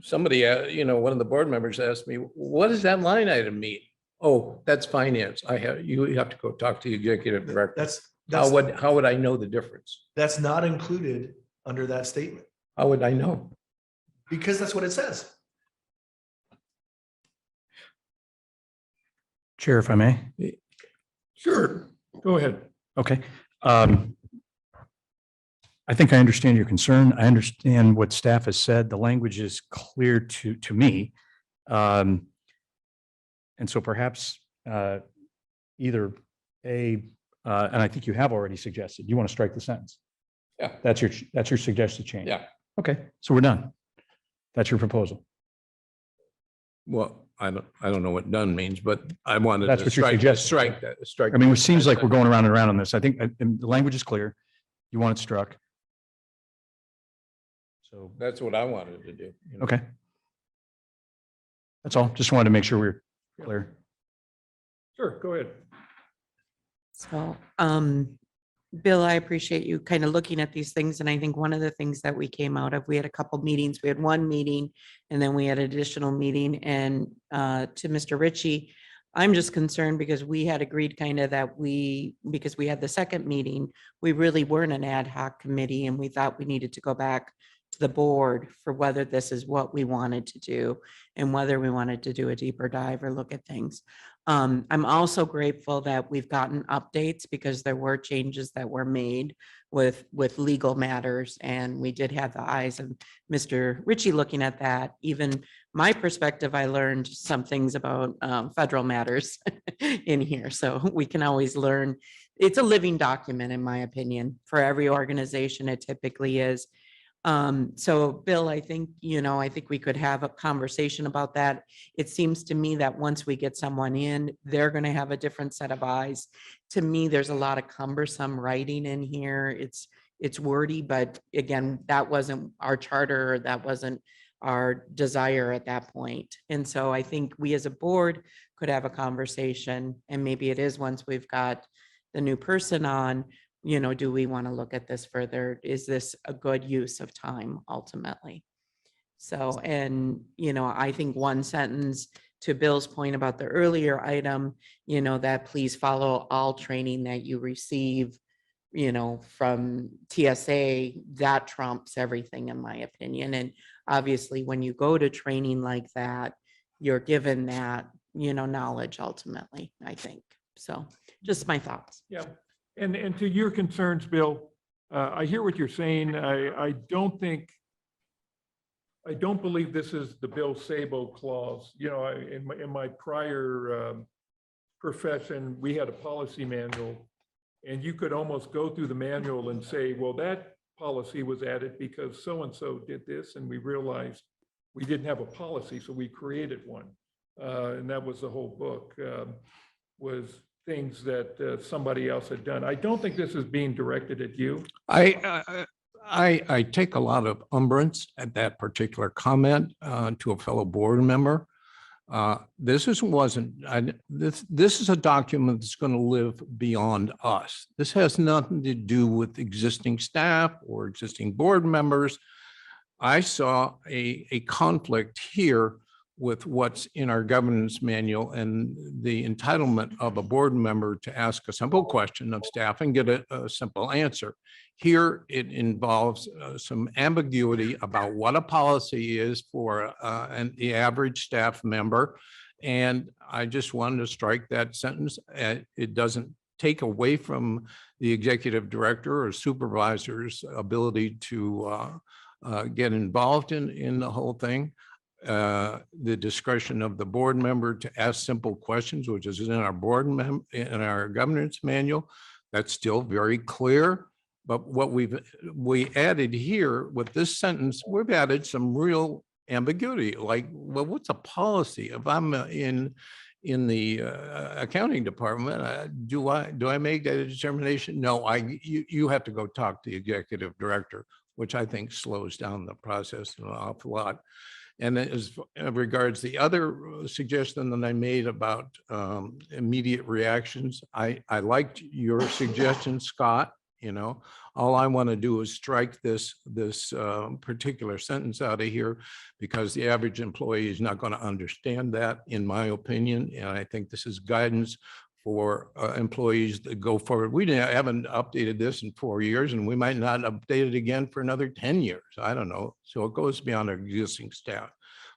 [SPEAKER 5] somebody, one of the board members asked me, what does that line item mean? Oh, that's finance. You have to go talk to the executive director. How would I know the difference?
[SPEAKER 13] That's not included under that statement
[SPEAKER 5] How would I know?
[SPEAKER 13] because that's what it says.
[SPEAKER 6] Chair, if I may.
[SPEAKER 1] Sure, go ahead.
[SPEAKER 6] Okay. I think I understand your concern. I understand what staff has said. The language is clear to me. And so perhaps either and I think you have already suggested, you want to strike the sentence.
[SPEAKER 5] Yeah.
[SPEAKER 6] That's your suggested change.
[SPEAKER 5] Yeah.
[SPEAKER 6] Okay, so we're done. That's your proposal.
[SPEAKER 5] Well, I don't know what done means, but I wanted
[SPEAKER 6] That's
[SPEAKER 5] to
[SPEAKER 6] what you're suggesting.
[SPEAKER 5] strike.
[SPEAKER 6] I mean, it seems like we're going around and around on this. I think the language is clear. You want it struck. So,
[SPEAKER 5] That's what I wanted to do.
[SPEAKER 6] okay. That's all. Just wanted to make sure we're clear.
[SPEAKER 1] Sure, go ahead.
[SPEAKER 2] So, Bill, I appreciate you kind of looking at these things. And I think one of the things that we came out of, we had a couple meetings. We had one meeting and then we had an additional meeting. And to Mr. Ritchie, I'm just concerned because we had agreed kind of that because we had the second meeting, we really weren't an ad hoc committee and we thought we needed to go back to the board for whether this is what we wanted to do and whether we wanted to do a deeper dive or look at things. I'm also grateful that we've gotten updates because there were changes that were made with legal matters. And we did have the eyes of Mr. Ritchie looking at that. Even my perspective, I learned some things about federal matters in here. So we can always learn. It's a living document, in my opinion, for every organization. It typically is. So Bill, I think we could have a conversation about that. It seems to me that once we get someone in, they're going to have a different set of eyes. To me, there's a lot of cumbersome writing in here. It's wordy, but again, that wasn't our charter, or that wasn't our desire at that point. And so I think we as a board could have a conversation, and maybe it is once we've got the new person on, do we want to look at this further? Is this a good use of time ultimately? So, and, I think one sentence to Bill's point about the earlier item, that please follow all training that you receive, from TSA, that trumps everything in my opinion. And obviously when you go to training like that, you're given that, knowledge ultimately, I think. So just my thoughts.
[SPEAKER 1] Yeah. And to your concerns, Bill, I hear what you're saying. I don't believe this is the Bill Sabo clause. In my prior profession, we had a policy manual, and you could almost go through the manual and say, well, that policy was added because so-and-so did this, and we realized we didn't have a policy, so we created one. And that was the whole book, was things that somebody else had done. I don't think this is being directed at you.
[SPEAKER 5] I take a lot of umbrance at that particular comment to a fellow board member. This is a document that's going to live beyond us. This has nothing to do with existing staff or existing board members. I saw a conflict here with what's in our governance manual and the entitlement of a board member to ask a simple question of staff and get a simple answer. Here, it involves some ambiguity about what a policy is for the average staff member And I just wanted to strike that sentence. It doesn't take away from the executive director or supervisor's ability to get involved in the whole thing. The discretion of the board member to ask simple questions, which is in our in our governance manual, that's still very clear. But what we added here with this sentence, we've added some real ambiguity, like, well, what's a policy? If I'm in the accounting department, do I make that determination? No, you have to go talk to the executive director, which I think slows down the process an awful lot. And as regards the other suggestion that I made about immediate reactions, I liked your suggestion, Scott. You know, all I want to do is strike this particular sentence out of here, because the average employee is not going to understand that, in my opinion. And I think this is guidance for employees that go forward. We haven't updated this in 4 years, and we might not update it again for another 10 years. I don't know. So it goes beyond our existing staff.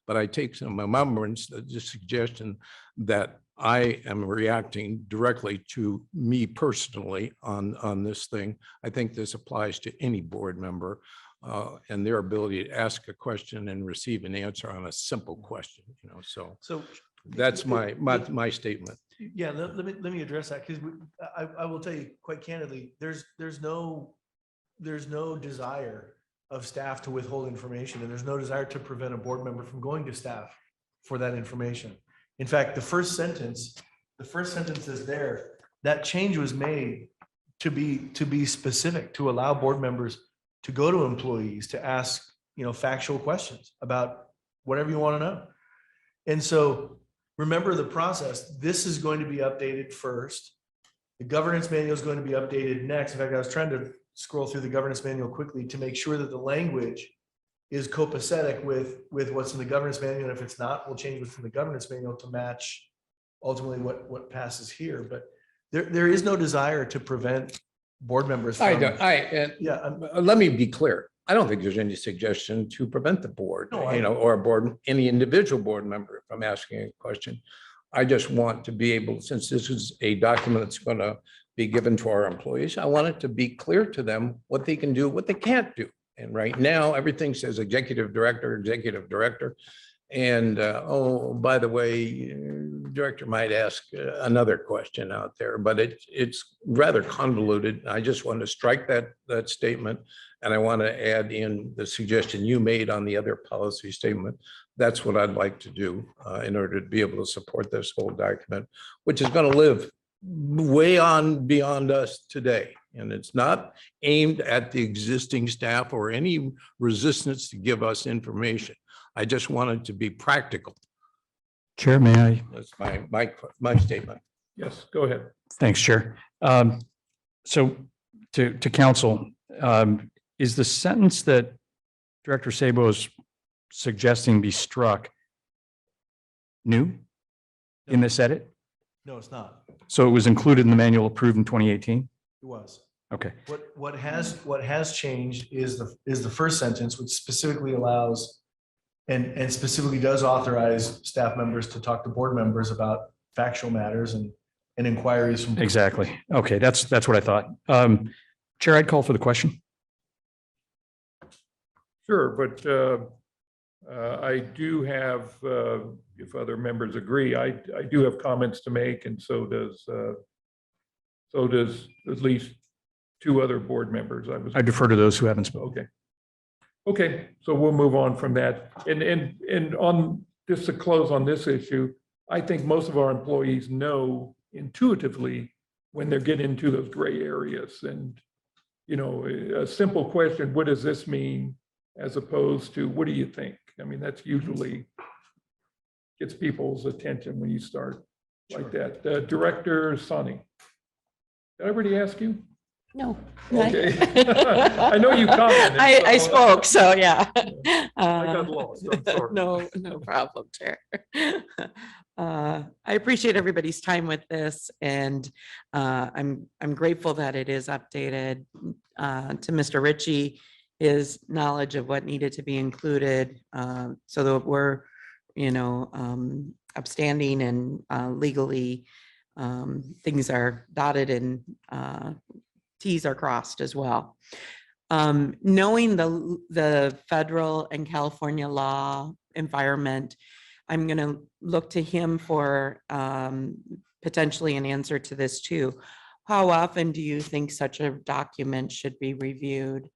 [SPEAKER 5] But I take some remembrance that the suggestion that I am reacting directly to me personally on this thing. I think this applies to any board member and their ability to ask a question and receive an answer on a simple question, you know, so that's my statement.
[SPEAKER 13] Yeah, let me address that, because I will tell you quite candidly, there's no desire of staff to withhold information, and there's no desire to prevent a board member from going to staff for that information. In fact, the first sentence is there. That change was made to be specific, to allow board members to go to employees to ask, you know, factual questions about whatever you want to know. And so remember the process. This is going to be updated first. The governance manual is going to be updated next. In fact, I was trying to scroll through the governance manual quickly to make sure that the language is copacetic with what's in the governance manual. And if it's not, we'll change what's in the governance manual to match ultimately what passes here. But there is no desire to prevent board members from.
[SPEAKER 5] Let me be clear. I don't think there's any suggestion to prevent the board, or any individual board member from asking a question. I just want to be able, since this is a document that's going to be given to our employees, I want it to be clear to them what they can do, what they can't do. And right now, everything says executive director. And oh, by the way, director might ask another question out there, but it's rather convoluted. I just want to strike that statement. And I want to add in the suggestion you made on the other policy statement. That's what I'd like to do in order to be able to support this whole document, which is going to live way on beyond us today. And it's not aimed at the existing staff or any resistance to give us information. I just wanted to be practical.
[SPEAKER 6] Chair, may I?
[SPEAKER 5] That's my statement.
[SPEAKER 1] Yes, go ahead.
[SPEAKER 6] Thanks, Chair. So to council, is the sentence that Director Sabo is suggesting be struck new in this edit?
[SPEAKER 13] No, it's not.
[SPEAKER 6] So it was included in the manual approved in 2018?
[SPEAKER 13] It was.
[SPEAKER 6] Okay.
[SPEAKER 13] What has changed is the first sentence, which specifically allows and specifically does authorize staff members to talk to board members about factual matters and inquiries from.
[SPEAKER 6] Exactly. Okay, that's what I thought. Chair, I'd call for the question.
[SPEAKER 1] Sure, but I do have, if other members agree, I do have comments to make, and so does at least two other board members. I
[SPEAKER 6] defer to those who haven't spoken.
[SPEAKER 1] Okay, so we'll move on from that. And on just to close on this issue, I think most of our employees know intuitively when they're getting into those gray areas. And, you know, a simple question, what does this mean? As opposed to, what do you think? I mean, that's usually gets people's attention when you start like that. Director Sonny, did I already ask you?
[SPEAKER 2] No.
[SPEAKER 1] Okay. I know you commented.
[SPEAKER 2] I spoke, so yeah.
[SPEAKER 1] I got lost. I'm sorry.
[SPEAKER 2] No problem, Chair. I appreciate everybody's time with this, and I'm grateful that it is updated. To Mr. Ritchie, his knowledge of what needed to be included, so that we're, upstanding and legally things are dotted and Ts are crossed as well. Knowing the federal and California law environment, I'm going to look to him for potentially an answer to this too. How often do you think such a document should be reviewed?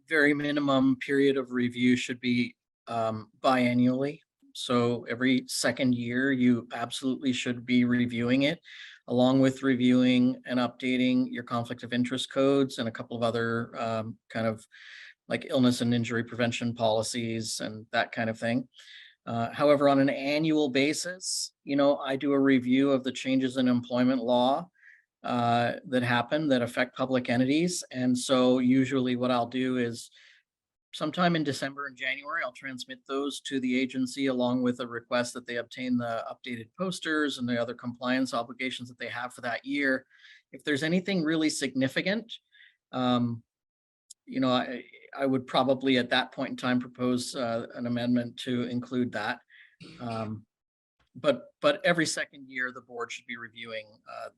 [SPEAKER 14] Very minimum period of review should be biannually. So every second year, you absolutely should be reviewing it, along with reviewing and updating your conflict of interest codes and a couple of other kind of like illness and injury prevention policies and that kind of thing. However, on an annual basis, I do a review of the changes in employment law that happen that affect public entities. And so usually what I'll do is sometime in December and January, I'll transmit those to the agency along with a request that they obtain the updated posters and the other compliance obligations that they have for that year. If there's anything really significant, I would probably at that point in time propose an amendment to include that. But every second year, the board should be reviewing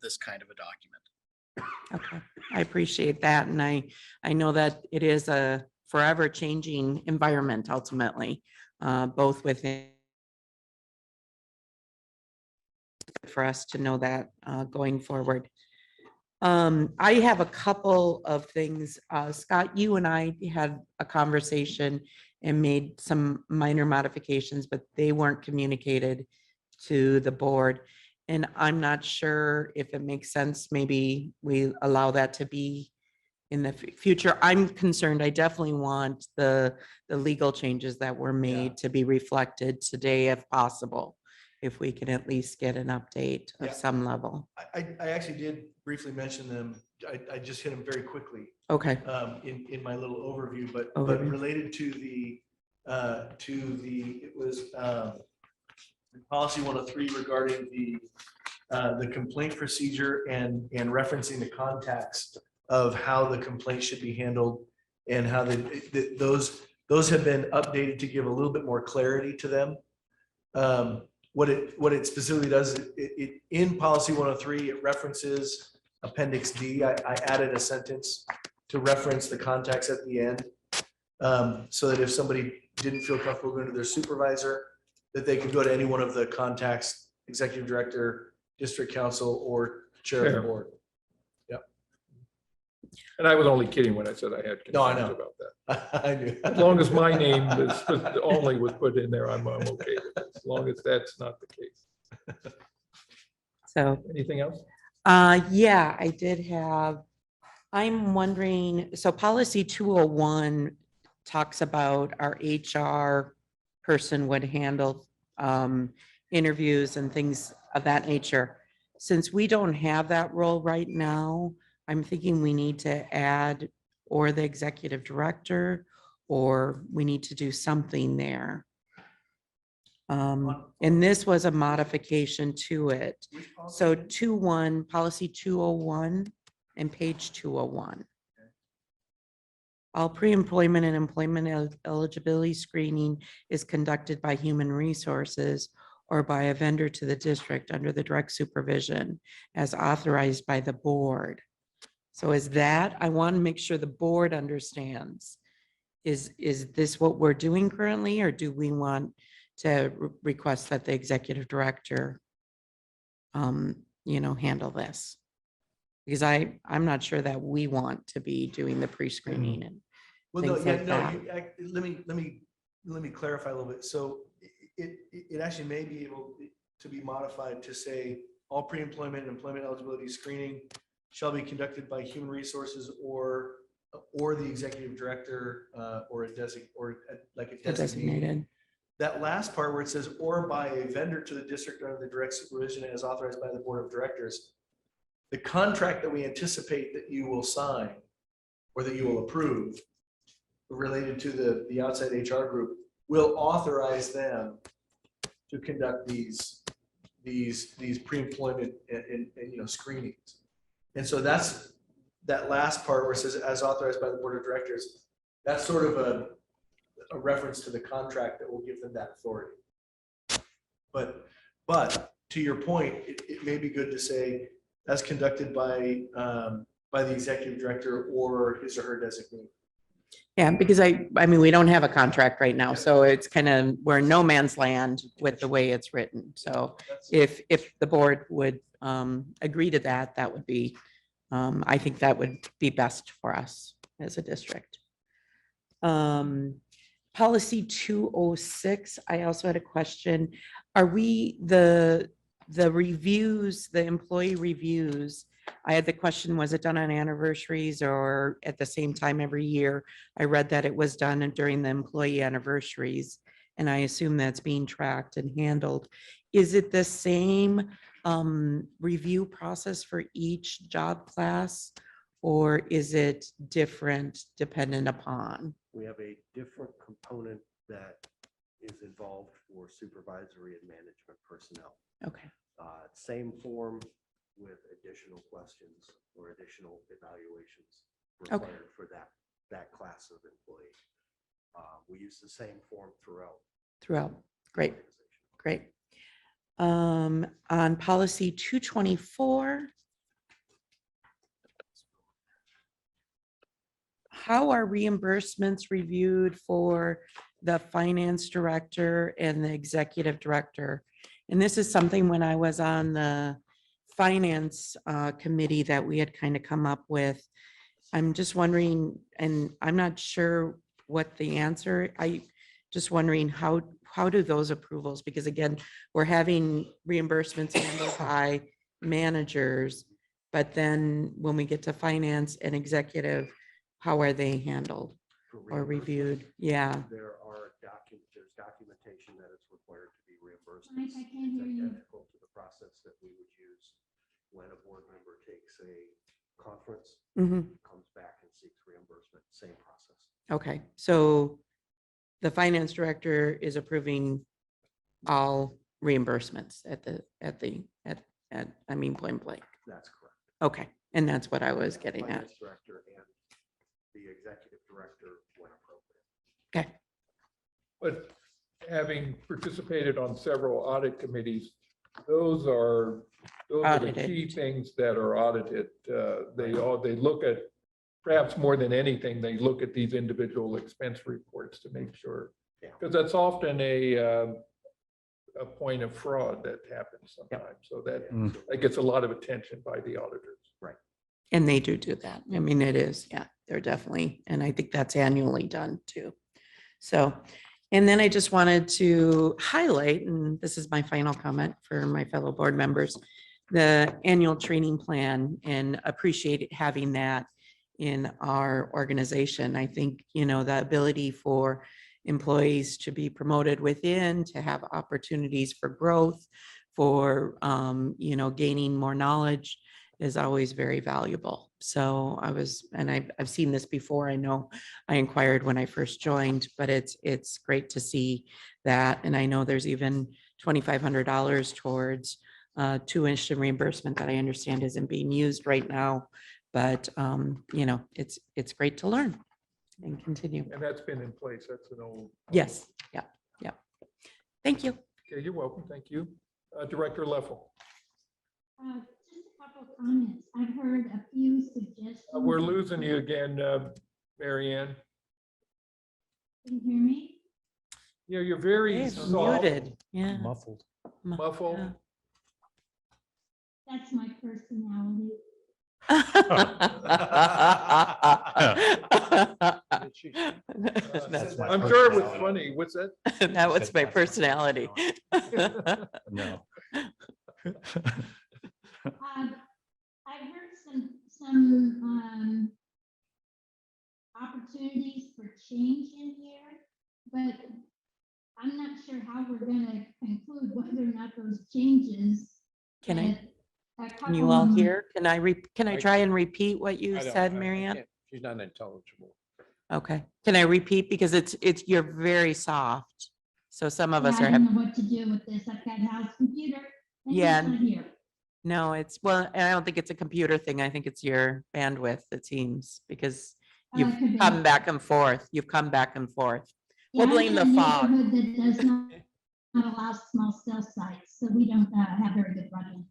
[SPEAKER 14] this kind of a document.
[SPEAKER 2] Okay, I appreciate that. And I know that it is a forever changing environment ultimately, both within for us to know that going forward. I have a couple of things. Scott, you and I had a conversation and made some minor modifications, but they weren't communicated to the board. And I'm not sure if it makes sense. Maybe we allow that to be in the future. I'm concerned. I definitely want the legal changes that were made to be reflected today if possible, if we can at least get an update of some level.
[SPEAKER 13] I actually did briefly mention them. I just hit them very quickly.
[SPEAKER 2] Okay.
[SPEAKER 13] In my little overview, but related to the it was policy 103 regarding the complaint procedure and referencing the contacts of how the complaint should be handled and how those have been updated to give a little bit more clarity to them. What it specifically does, it in policy 103, it references appendix D. I added a sentence to reference the contacts at the end, so that if somebody didn't feel comfortable going to their supervisor, that they could go to any one of the contacts, executive director, district council, or chair of the board. Yep.
[SPEAKER 1] And I was only kidding when I said I had
[SPEAKER 13] No, I
[SPEAKER 1] concerns
[SPEAKER 13] know.
[SPEAKER 1] about that.
[SPEAKER 13] I knew.
[SPEAKER 1] As long as my name was put in there, I'm okay with it. As long as that's not the case.
[SPEAKER 2] So
[SPEAKER 1] Anything else?
[SPEAKER 2] yeah, I did have, I'm wondering, so policy 201 talks about our HR person would handle interviews and things of that nature. Since we don't have that role right now, I'm thinking we need to add or the executive director, or we need to do something there. And this was a modification to it. So 2.1, policy 201 and page 201. All pre-employment and employment eligibility screening is conducted by human resources or by a vendor to the district under the direct supervision as authorized by the board. So is that, I want to make sure the board understands. Is this what we're doing currently, or do we want to request that the executive director, handle this? Because I'm not sure that we want to be doing the pre-screening and things like that.
[SPEAKER 13] Let me clarify a little bit. So it actually may be able to be modified to say all pre-employment and employment eligibility screening shall be conducted by human resources or the executive director or a designated. That last part where it says or by a vendor to the district under the direct supervision as authorized by the board of directors, the contract that we anticipate that you will sign or that you will approve related to the outside HR group will authorize them to conduct these pre-employment and screenings. And so that's that last part where it says as authorized by the board of directors. That's sort of a reference to the contract that will give them that authority. But to your point, it may be good to say as conducted by the executive director or his or her designee.
[SPEAKER 2] Yeah, because I mean, we don't have a contract right now, so it's kind of, we're in no man's land with the way it's written. So if the board would agree to that, that would be, I think that would be best for us as a district. Policy 206, I also had a question. Are we, the reviews, the employee reviews, I had the question, was it done on anniversaries or at the same time every year? I read that it was done during the employee anniversaries, and I assume that's being tracked and handled. Is it the same review process for each job class, or is it different dependent upon?
[SPEAKER 7] We have a different component that is involved for supervisory and management personnel.
[SPEAKER 2] Okay,
[SPEAKER 7] Same form with additional questions or additional evaluations
[SPEAKER 2] Okay.
[SPEAKER 7] required for that class of employee. We use the same form throughout.
[SPEAKER 2] Great, great. On policy 224, how are reimbursements reviewed for the finance director and the executive director? And this is something when I was on the finance committee that we had kind of come up with. I'm just wondering, and I'm not sure what the answer, just wondering how do those approvals, because again, we're having reimbursements handled by managers, but then when we get to finance and executive, how are they handled or reviewed? Yeah.
[SPEAKER 7] There's documentation that it's required to be reimbursed.
[SPEAKER 12] Mike, I can't hear you.
[SPEAKER 7] Identical to the process that we would use when a board member takes a conference, comes back and seeks reimbursement, same process.
[SPEAKER 2] Okay, so the finance director is approving all reimbursements at I mean, point blank.
[SPEAKER 7] That's correct.
[SPEAKER 2] Okay, and that's what I was getting at.
[SPEAKER 7] Finance director and the executive director when appropriate.
[SPEAKER 2] Okay,
[SPEAKER 1] But having participated on several audit committees, those are the
[SPEAKER 2] Audited.
[SPEAKER 1] key things that are audited. They look at, perhaps more than anything, they look at these individual expense reports to make sure. Because that's often a point of fraud that happens sometimes. So that gets a lot of attention by the auditors.
[SPEAKER 7] Right.
[SPEAKER 2] and they do that. I mean, it is, yeah, they're definitely, and I think that's annually done too. So, and then I just wanted to highlight, and this is my final comment for my fellow board members, the annual training plan, and appreciate having that in our organization. I think, you know, the ability for employees to be promoted within, to have opportunities for growth, for, you know, gaining more knowledge is always very valuable. So I was, and I've seen this before. I know I inquired when I first joined, but it's great to see that. And I know there's even $2,500 towards tuition reimbursement that I understand isn't being used right now. But, you know, it's great to learn and continue.
[SPEAKER 1] And that's been in place. That's an old.
[SPEAKER 2] Yes, yeah, yeah. Thank you.
[SPEAKER 1] Okay, you're welcome. Thank you. Director Leffel.
[SPEAKER 12] Just a couple of comments. I've heard a few suggestions.
[SPEAKER 1] We're losing you again, Mary Ann.
[SPEAKER 12] Can you hear me?
[SPEAKER 1] Yeah, you're very
[SPEAKER 2] It's
[SPEAKER 1] soft,
[SPEAKER 2] muted, yeah.
[SPEAKER 6] Muffled.
[SPEAKER 1] muffled.
[SPEAKER 2] Yeah.
[SPEAKER 12] That's my personality.
[SPEAKER 2] That's my
[SPEAKER 1] I'm sure it was funny. What's that?
[SPEAKER 2] That was my personality.
[SPEAKER 6] No.
[SPEAKER 12] I've heard some opportunities for change in here, but I'm not sure how we're gonna conclude whether or not those changes.
[SPEAKER 2] Can I,
[SPEAKER 12] a
[SPEAKER 2] can
[SPEAKER 12] couple
[SPEAKER 2] you all
[SPEAKER 12] of them-
[SPEAKER 2] hear? Can I try and repeat what you said, Mary Ann?
[SPEAKER 5] She's not intelligible.
[SPEAKER 2] Okay, can I repeat? Because you're very soft. So some of us
[SPEAKER 12] Yeah,
[SPEAKER 2] are
[SPEAKER 12] I
[SPEAKER 2] having,
[SPEAKER 12] don't know what to do with this. I've got house computer. and
[SPEAKER 2] Yeah.
[SPEAKER 12] it's not here.
[SPEAKER 2] no, well, and I don't think it's a computer thing. I think it's your bandwidth, it seems, because you've
[SPEAKER 12] it could be.
[SPEAKER 2] come back and forth. You've come back and forth.
[SPEAKER 12] Yeah,
[SPEAKER 2] We'll
[SPEAKER 12] I'm
[SPEAKER 2] blame
[SPEAKER 12] in
[SPEAKER 2] the
[SPEAKER 12] a
[SPEAKER 2] fog.
[SPEAKER 12] neighborhood that does not not allow small cell sites, so we don't have very good broadband.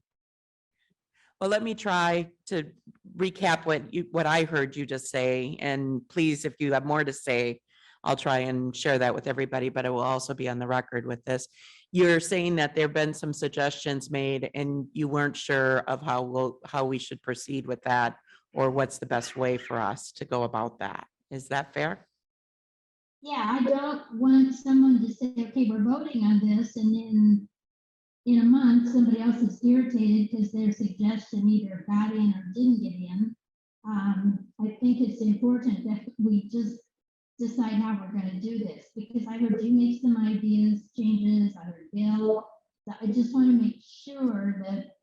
[SPEAKER 2] Well, let me try to recap what I heard you just say, and please, if you have more to say, I'll try and share that with everybody, but it will also be on the record with this. You're saying that there've been some suggestions made and you weren't sure of how we should proceed with that, or what's the best way for us to go about that. Is that fair?
[SPEAKER 12] Yeah, I don't want someone to say, okay, we're voting on this, and then in a month, somebody else is irritated because their suggestion either got in or didn't get in. I think it's important that we just decide how we're going to do this, because I heard you make some ideas, changes, I heard Bill. So I just want to make sure that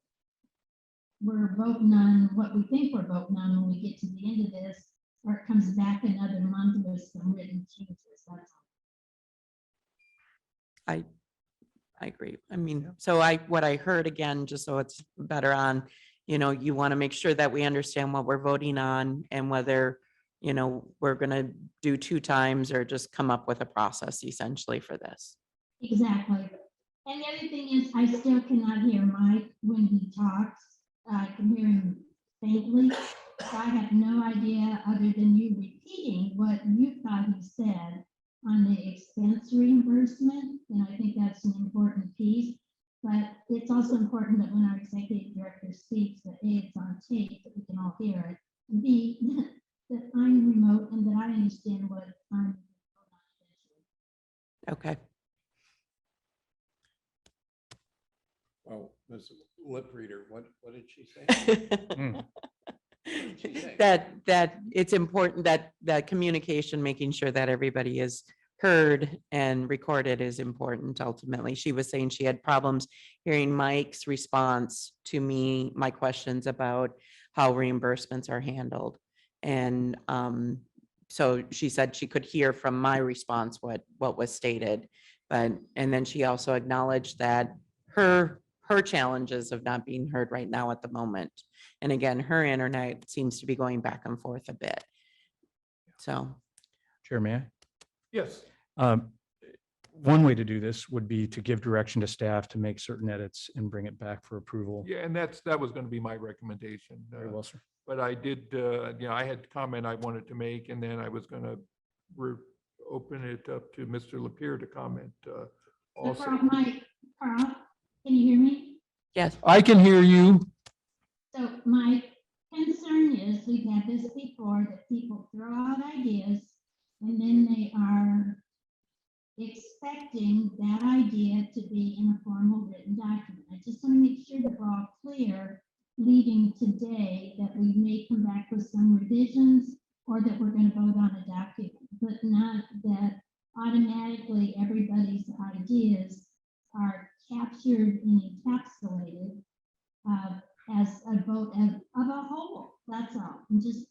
[SPEAKER 12] we're voting on what we think we're voting on when we get to the end of this, or it comes back another month with some written changes. That's all.
[SPEAKER 2] I agree. I mean, so what I heard again, just so it's better on, you want to make sure that we understand what we're voting on and whether, we're going to do 2 times or just come up with a process essentially for this.
[SPEAKER 12] Exactly. And the other thing is, I still cannot hear Mike when he talks. I can hear him faintly. So I have no idea, other than you repeating what you thought he said on the expense reimbursement. And I think that's an important piece. But it's also important that when our executive director speaks, that A, it's on tape, that we can all hear it. And B, that I'm remote and that I understand what I'm.
[SPEAKER 2] Okay.
[SPEAKER 5] Well, Ms. Lip Reader, what did she say?
[SPEAKER 2] That it's important that communication, making sure that everybody is heard and recorded is important ultimately. She was saying she had problems hearing Mike's response to my questions about how reimbursements are handled. And so she said she could hear from my response what was stated, and then she also acknowledged that her challenges of not being heard right now at the moment. And again, her internet seems to be going back and forth a bit. So.
[SPEAKER 6] Chair, may I?
[SPEAKER 1] Yes.
[SPEAKER 6] One way to do this would be to give direction to staff to make certain edits and bring it back for approval.
[SPEAKER 1] Yeah, and that was going to be my recommendation.
[SPEAKER 6] Very well, sir.
[SPEAKER 1] But I did, I had comment I wanted to make, and then I was going to open it up to Mr. Lapierre to comment also.
[SPEAKER 12] Carl, can you hear me?
[SPEAKER 2] Yes.
[SPEAKER 1] I can hear you.
[SPEAKER 12] So my concern is, we've had this before, that people throw out ideas and then they are expecting that idea to be in a formal written document. I just want to make sure that we're all clear leaving today that we may come back with some revisions, or that we're going to vote on a document, but not that automatically everybody's ideas are captured and encapsulated as a vote of a whole. That's all. I'm just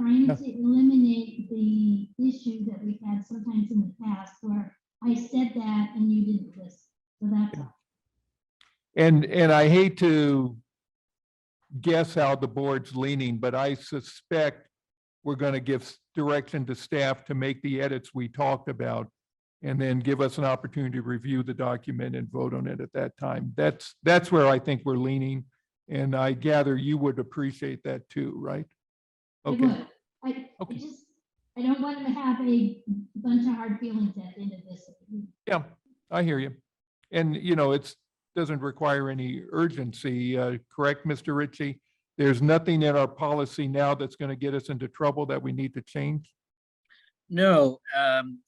[SPEAKER 12] trying to eliminate the issue that we've had sometimes in the past where I said that and you didn't listen. So that's all.
[SPEAKER 1] And I hate to guess how the board's leaning, but I suspect we're going to give direction to staff to make the edits we talked about, and then give us an opportunity to review the document and vote on it at that time. That's where I think we're leaning. And I gather you would appreciate that too, right? Okay.
[SPEAKER 12] I don't want to have a bunch of hard feelings at the end of this.
[SPEAKER 1] Yeah, I hear you. And, it doesn't require any urgency, correct, Mr. Ritchie? There's nothing in our policy now that's going to get us into trouble that we need to change?
[SPEAKER 14] No,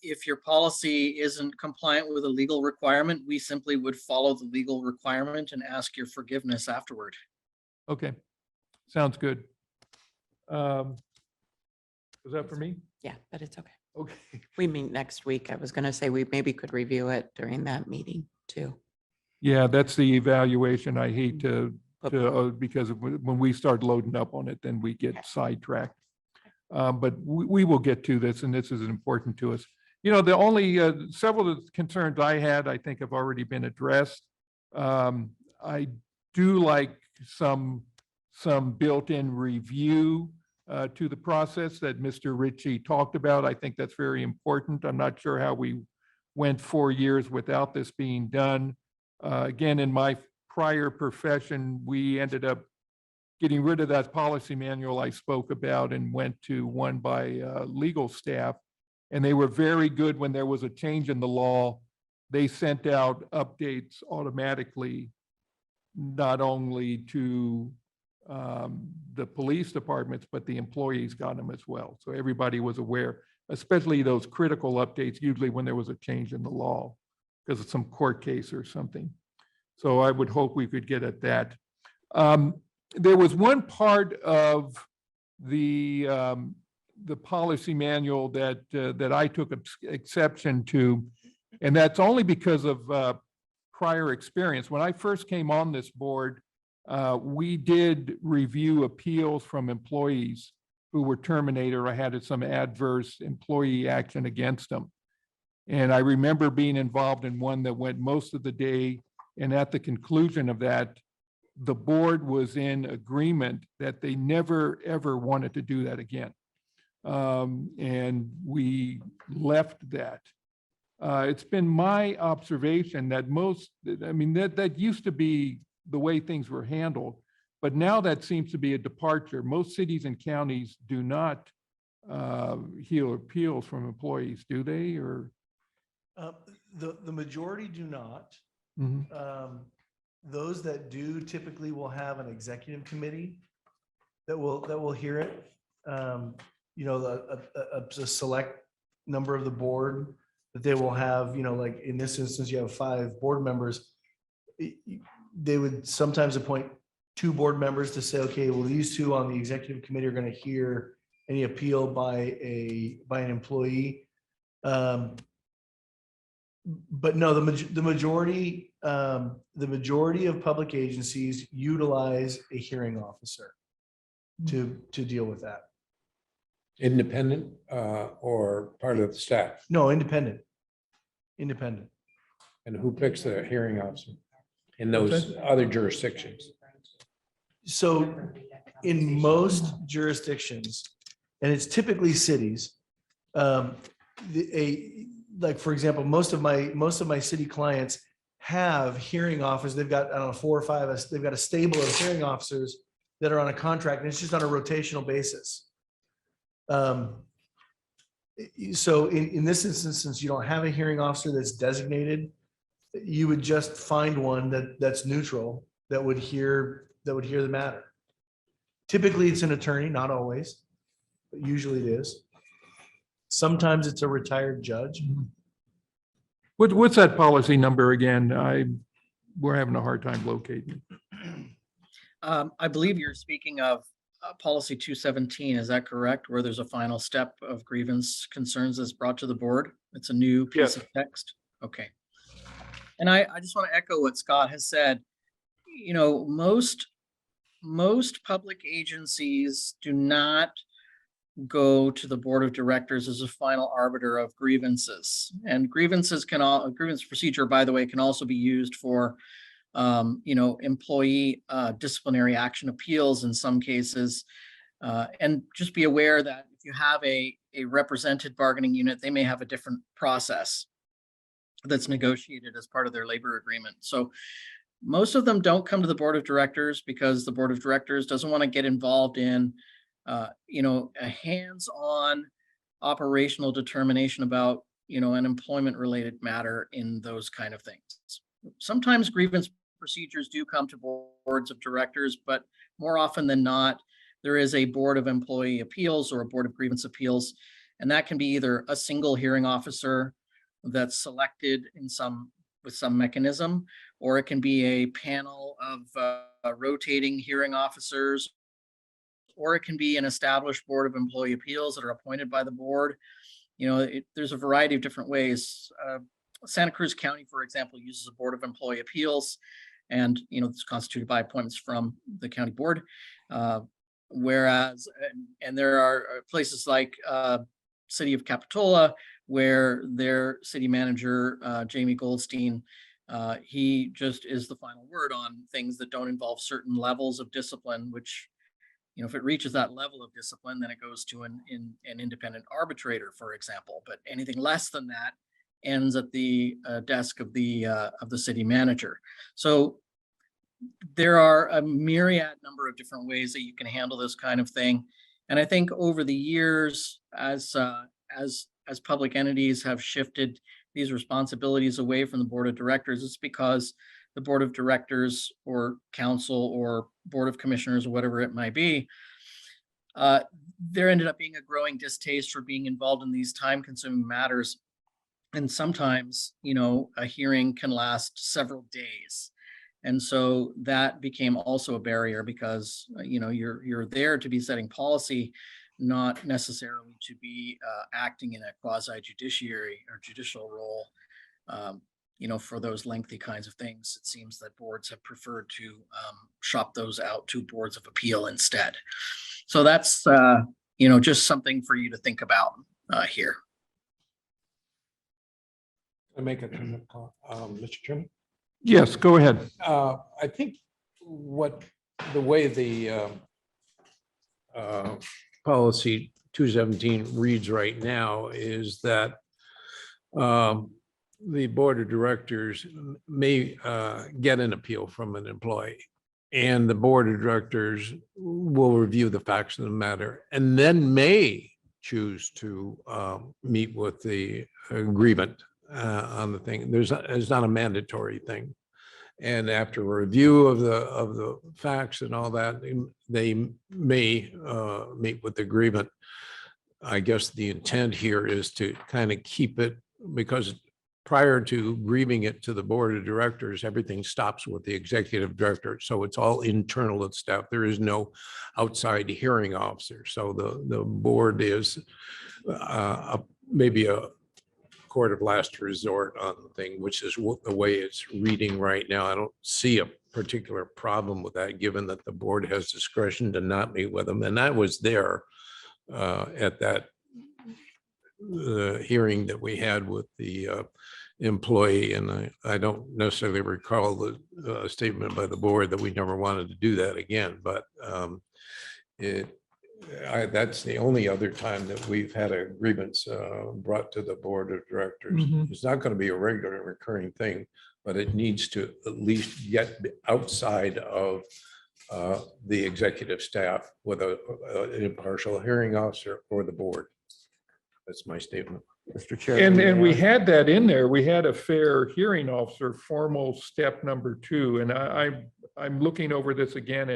[SPEAKER 14] if your policy isn't compliant with a legal requirement, we simply would follow the legal requirement and ask your forgiveness afterward.
[SPEAKER 1] Okay, sounds good. Was that for me?
[SPEAKER 2] Yeah, but it's okay.
[SPEAKER 1] Okay.
[SPEAKER 2] We meet next week. I was going to say we maybe could review it during that meeting too.
[SPEAKER 1] Yeah, that's the evaluation. I hate to because when we start loading up on it, then we get sidetracked. But we will get to this, and this is important to us. The only several of the concerns I had, I think have already been addressed. I do like some built-in review to the process that Mr. Ritchie talked about. I think that's very important. I'm not sure how we went 4 years without this being done. Again, in my prior profession, we ended up getting rid of that policy manual I spoke about and went to one by legal staff. And they were very good when there was a change in the law. They sent out updates automatically, not only to the police departments, but the employees got them as well. So everybody was aware, especially those critical updates, usually when there was a change in the law because of some court case or something. So I would hope we could get at that. There was one part of the policy manual that I took exception to, and that's only because of prior experience. When I first came on this board, we did review appeals from employees who were terminated or had some adverse employee action against them. And I remember being involved in one that went most of the day, and at the conclusion of that, the board was in agreement that they never, ever wanted to do that again. And we left that. It's been my observation that that used to be the way things were handled, but now that seems to be a departure. Most cities and counties do not hear appeals from employees, do they? Or
[SPEAKER 13] The majority do not.
[SPEAKER 1] Mhm.
[SPEAKER 13] Those that do typically will have an executive committee that will hear it. A select number of the board that they will have, like in this instance, you have 5 board members. They would sometimes appoint 2 board members to say, okay, well, these 2 on the executive committee are going to hear any appeal by an employee. But no, the majority of public agencies utilize a hearing officer to deal with that.
[SPEAKER 5] Independent or part of the staff?
[SPEAKER 13] No, independent.
[SPEAKER 5] And who picks the hearing officer in those other jurisdictions?
[SPEAKER 13] So in most jurisdictions, and it's typically cities, like for example, most of my city clients have hearing officers. They've got, I don't know, 4 or 5. They've got a stable of hearing officers that are on a contract, and it's just on a rotational basis. So in this instance, since you don't have a hearing officer that's designated, you would just find one that's neutral that would hear the matter. Typically, it's an attorney, not always, but usually it is. Sometimes it's a retired judge.
[SPEAKER 1] What's that policy number again? We're having a hard time locating.
[SPEAKER 14] I believe you're speaking of policy 217, is that correct? Where there's a final step of grievance concerns that's brought to the board? It's a new piece of text. Okay. And I just want to echo what Scott has said. Most public agencies do not go to the board of directors as a final arbiter of grievances. And grievance procedure, by the way, can also be used for employee disciplinary action appeals in some cases. And just be aware that if you have a represented bargaining unit, they may have a different process that's negotiated as part of their labor agreement. So most of them don't come to the board of directors because the board of directors doesn't want to get involved in a hands-on operational determination about an employment related matter in those kind of things. Sometimes grievance procedures do come to boards of directors, but more often than not, there is a board of employee appeals or a board of grievance appeals, and that can be either a single hearing officer that's selected with some mechanism, or it can be a panel of rotating hearing officers, or it can be an established board of employee appeals that are appointed by the board. There's a variety of different ways. Santa Cruz County, for example, uses a board of employee appeals, and it's constituted by appointments from the county board. Whereas, and there are places like City of Capitola, where their city manager, Jamie Goldstein, he just is the final word on things that don't involve certain levels of discipline, which, if it reaches that level of discipline, then it goes to an independent arbitrator, for example. But anything less than that, ends at the desk of the city manager. So there are a myriad number of different ways that you can handle this kind of thing. And I think over the years, as public entities have shifted these responsibilities away from the board of directors, it's because the board of directors or council or board of commissioners or whatever it might be, there ended up being a growing distaste for being involved in these time-consuming matters. And sometimes, a hearing can last several days. And so that became also a barrier because, you're there to be setting policy, not necessarily to be acting in a quasi judiciary or judicial role. For those lengthy kinds of things, it seems that boards have preferred to shop those out to boards of appeal instead. So that's, just something for you to think about here.
[SPEAKER 5] I make a comment, Mr. Chairman?
[SPEAKER 1] Yes, go ahead.
[SPEAKER 5] I think the way the policy 217 reads right now is that the board of directors may get an appeal from an employee, and the board of directors will review the facts of the matter and then may choose to meet with the grievant on the thing. It's not a mandatory thing. And after a review of the facts and all that, they may meet with the grievant. I guess the intent here is to kind of keep it, because prior to grieving it to the board of directors, everything stops with the executive director. So it's all internal at staff. There is no outside hearing officer. So the board is maybe a court of last resort on the thing, which is the way it's reading right now. I don't see a particular problem with that, given that the board has discretion to not meet with them. And I was there at that hearing that we had with the employee, and I don't necessarily recall the statement by the board that we never wanted to do that again, but that's the only other time that we've had a grievance brought to the board of directors.
[SPEAKER 1] Mhm.
[SPEAKER 5] It's not going to be a regular recurring thing, but it needs to at least get outside of the executive staff with an impartial hearing officer or the board. That's my statement.
[SPEAKER 7] Mr. Chairman.
[SPEAKER 1] And we had that in there. We had a fair hearing officer, formal step number 2. And I'm looking over this again,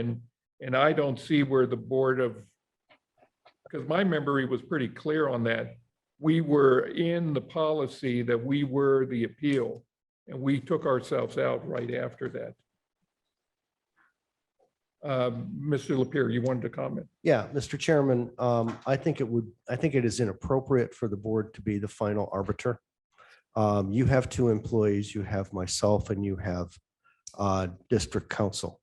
[SPEAKER 1] and I don't see where the board of, because my memory was pretty clear on that. We were in the policy that we were the appeal, and we took ourselves out right after that. Mr. Lapierre, you wanted to comment?
[SPEAKER 7] Yeah, Mr. Chairman, I think it is inappropriate for the board to be the final arbiter. You have 2 employees, you have myself, and you have district council.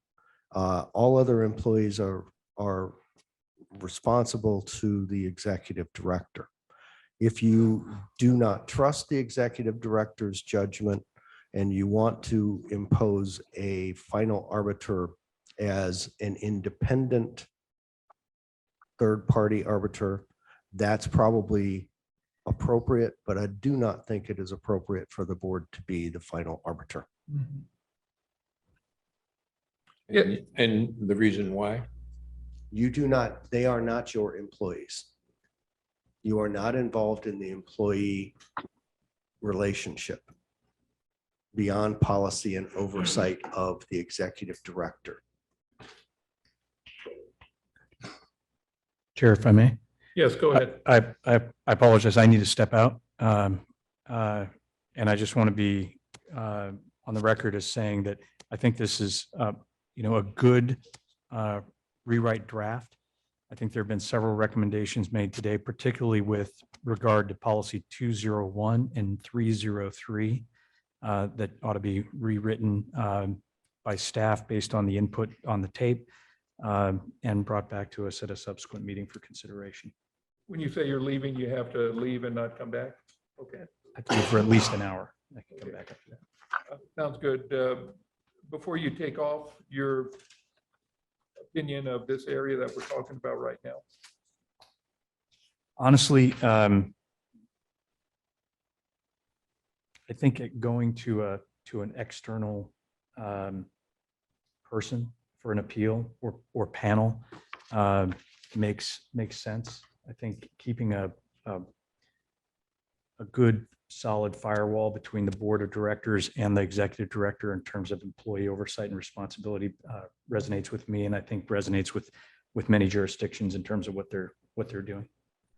[SPEAKER 7] All other employees are responsible to the executive director. If you do not trust the executive director's judgment and you want to impose a final arbiter as an independent third-party arbiter, that's probably appropriate, but I do not think it is appropriate for the board to be the final arbiter.
[SPEAKER 1] Yeah.
[SPEAKER 5] And the reason why?
[SPEAKER 7] They are not your employees. You are not involved in the employee relationship beyond policy and oversight of the executive director.
[SPEAKER 6] Chair, if I may.
[SPEAKER 1] Yes, go ahead.
[SPEAKER 6] I apologize. I need to step out. And I just want to be on the record as saying that I think this is, a good rewrite draft. I think there have been several recommendations made today, particularly with regard to policy 201 and 303 that ought to be rewritten by staff based on the input on the tape and brought back to us at a subsequent meeting for consideration.
[SPEAKER 1] When you say you're leaving, you have to leave and not come back? Okay.
[SPEAKER 6] I think for at least an hour. I can come back after that.
[SPEAKER 1] Sounds good. Before you take off, your opinion of this area that we're talking about right now?
[SPEAKER 6] Honestly, I think going to an external person for an appeal or panel makes sense. I think keeping a good solid firewall between the board of directors and the executive director in terms of employee oversight and responsibility resonates with me, and I think resonates with many jurisdictions in terms of what they're doing.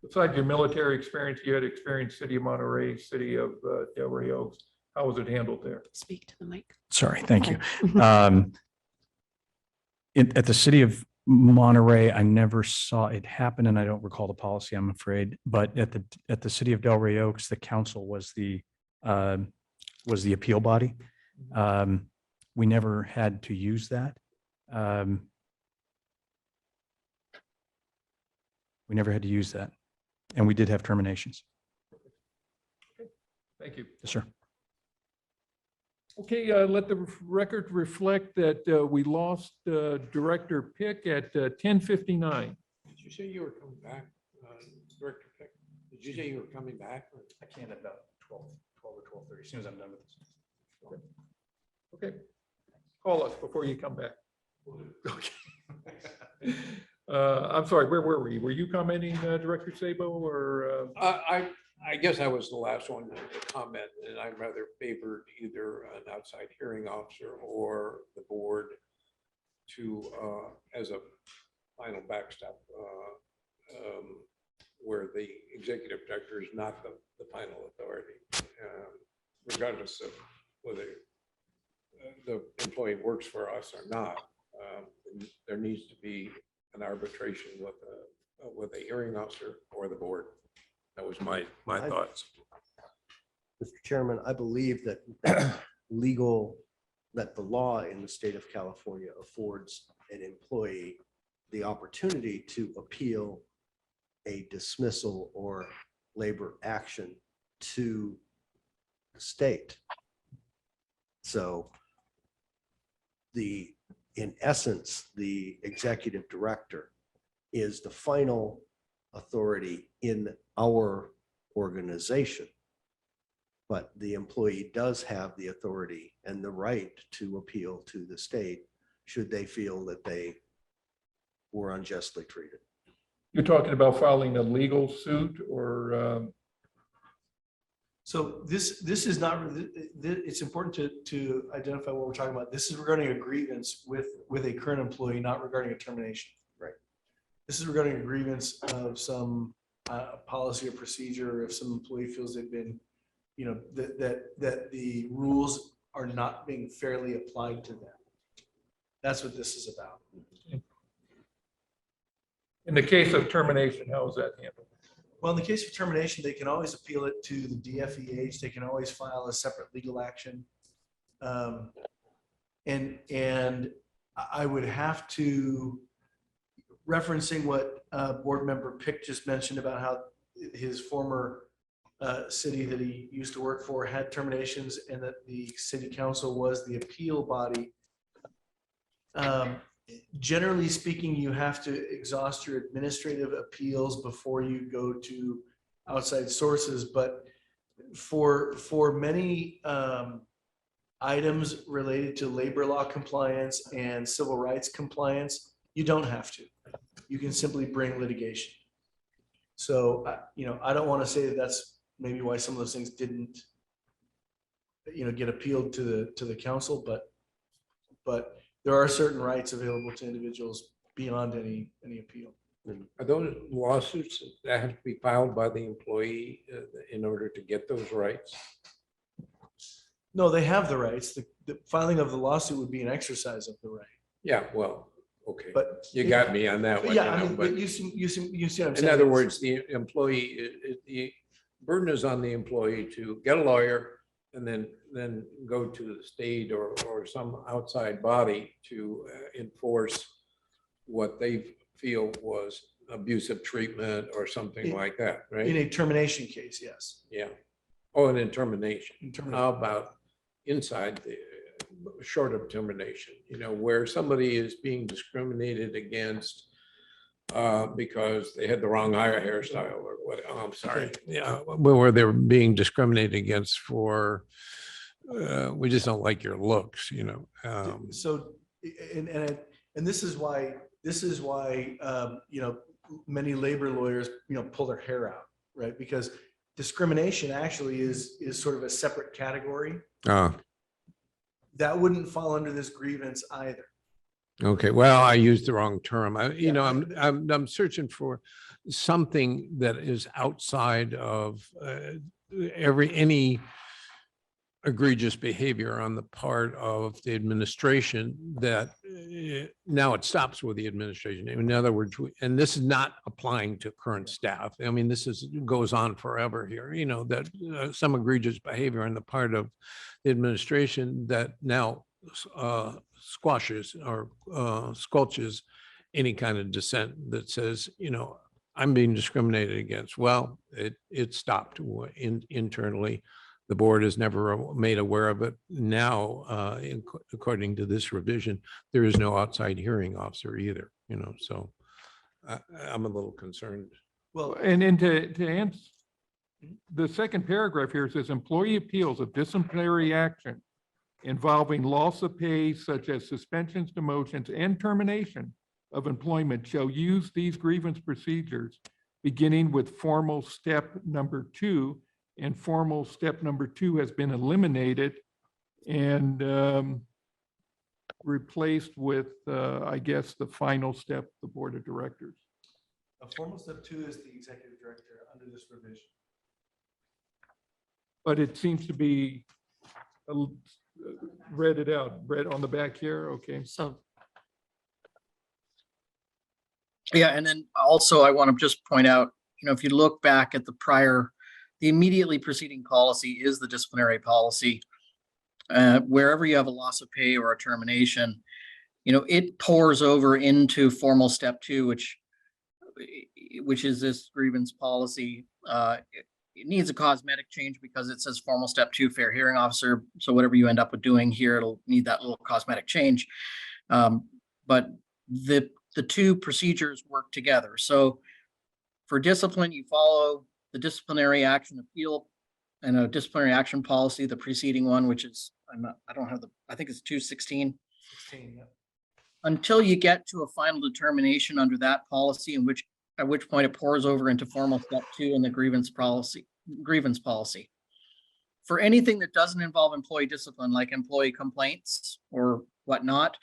[SPEAKER 1] Besides your military experience, you had experience city of Monterey, city of Delray Oaks. How was it handled there?
[SPEAKER 2] Speak to the mic.
[SPEAKER 6] Sorry, thank you. At the city of Monterey, I never saw it happen, and I don't recall the policy, I'm afraid. But at the city of Delray Oaks, the council was the appeal body. We never had to use that. We never had to use that, and we did have terminations.
[SPEAKER 1] Thank you.
[SPEAKER 6] Yes, sir.
[SPEAKER 1] Okay, let the record reflect that we lost Director Pick at 10:59.
[SPEAKER 5] Did you say you were coming back, Director Pick? Did you say you were coming back?
[SPEAKER 6] I can at about 12 or 12:30, as soon as I'm done with this.
[SPEAKER 1] Okay. Call us before you come back. Okay. I'm sorry, where were we? Were you commenting, Director Sabo, or?
[SPEAKER 5] I guess I was the last one to comment, and I rather favored either an outside hearing officer or the board to, as a final backstop, where the executive director is not the final authority, regardless of whether the employee works for us or not. There needs to be an arbitration with a hearing officer or the board. That was my thoughts.
[SPEAKER 7] Mr. Chairman, I believe that the law in the state of California affords an employee the opportunity to appeal a dismissal or labor action to the state. So in essence, the executive director is the final authority in our organization. But the employee does have the authority and the right to appeal to the state should they feel that they were unjustly treated.
[SPEAKER 1] You're talking about filing a legal suit or?
[SPEAKER 13] So this is not, it's important to identify what we're talking about. This is regarding a grievance with a current employee, not regarding a termination.
[SPEAKER 7] Right.
[SPEAKER 13] This is regarding a grievance of some policy or procedure, if some employee feels they've been, that the rules are not being fairly applied to them. That's what this is about.
[SPEAKER 1] In the case of termination, how is that handled?
[SPEAKER 13] Well, in the case of termination, they can always appeal it to the DFEH. They can always file a separate legal action. And I would have to, referencing what board member Pick just mentioned about how his former city that he used to work for had terminations and that the city council was the appeal body. Generally speaking, you have to exhaust your administrative appeals before you go to outside sources. But for many items related to labor law compliance and civil rights compliance, you don't have to. You can simply bring litigation. So, I don't want to say that that's maybe why some of those things didn't, get appealed to the council, but there are certain rights available to individuals beyond any appeal.
[SPEAKER 5] Are those lawsuits that have to be filed by the employee in order to get those rights?
[SPEAKER 13] No, they have the rights. The filing of the lawsuit would be an exercise of the right.
[SPEAKER 5] Yeah, well, okay.
[SPEAKER 13] But
[SPEAKER 5] you got me on that one.
[SPEAKER 13] Yeah, but you see what I'm saying.
[SPEAKER 5] In other words, the employee, the burden is on the employee to get a lawyer and then go to the state or some outside body to enforce what they feel was abusive treatment or something like that, right?
[SPEAKER 13] In a termination case, yes.
[SPEAKER 5] Yeah. Oh, and in termination. How about inside the short of termination, where somebody is being discriminated against because they had the wrong hairstyle or what, oh, I'm sorry. Yeah, where they were being discriminated against for, we just don't like your looks, you know.
[SPEAKER 13] So, and this is why, you know, many labor lawyers, you know, pull their hair out, right? Because discrimination actually is sort of a separate category. That wouldn't fall under this grievance either.
[SPEAKER 5] Okay, well, I used the wrong term. You know, I'm searching for something that is outside of any egregious behavior on the part of the administration that now it stops with the administration. In other words, and this is not applying to current staff. I mean, goes on forever here, you know, that some egregious behavior on the part of the administration that now squashes or squelches any kind of dissent that says, you know, I'm being discriminated against. Well, it stopped internally. The board is never made aware of it. Now, according to this revision, there is no outside hearing officer either, you know, so I'm a little concerned.
[SPEAKER 13] Well,
[SPEAKER 1] And to answer, the second paragraph here says employee appeals of disciplinary action involving loss of pay such as suspensions, demotions, and termination of employment shall use these grievance procedures beginning with formal step number 2, and formal step number 2 has been eliminated and replaced with, I guess, the final step, the board of directors.
[SPEAKER 13] a formal step 2 is the executive director under this revision.
[SPEAKER 1] But it seems to be read on the back here. Okay.
[SPEAKER 2] So
[SPEAKER 14] Yeah, and then also I want to just point out, you know, if you look back at the immediately preceding policy is the disciplinary policy. Wherever you have a loss of pay or a termination, you know, it pours over into formal step 2, which is this grievance policy. It needs a cosmetic change because it says formal step 2 fair hearing officer. So whatever you end up with doing here, it'll need that little cosmetic change. But the two procedures work together. So for discipline, you follow the disciplinary action appeal and a disciplinary action policy, the preceding one, which is, I think it's 216.
[SPEAKER 13] 16, yeah.
[SPEAKER 14] Until you get to a final determination under that policy, at which point it pours over into formal step 2 in the grievance policy. For anything that doesn't involve employee discipline, like employee complaints or whatnot,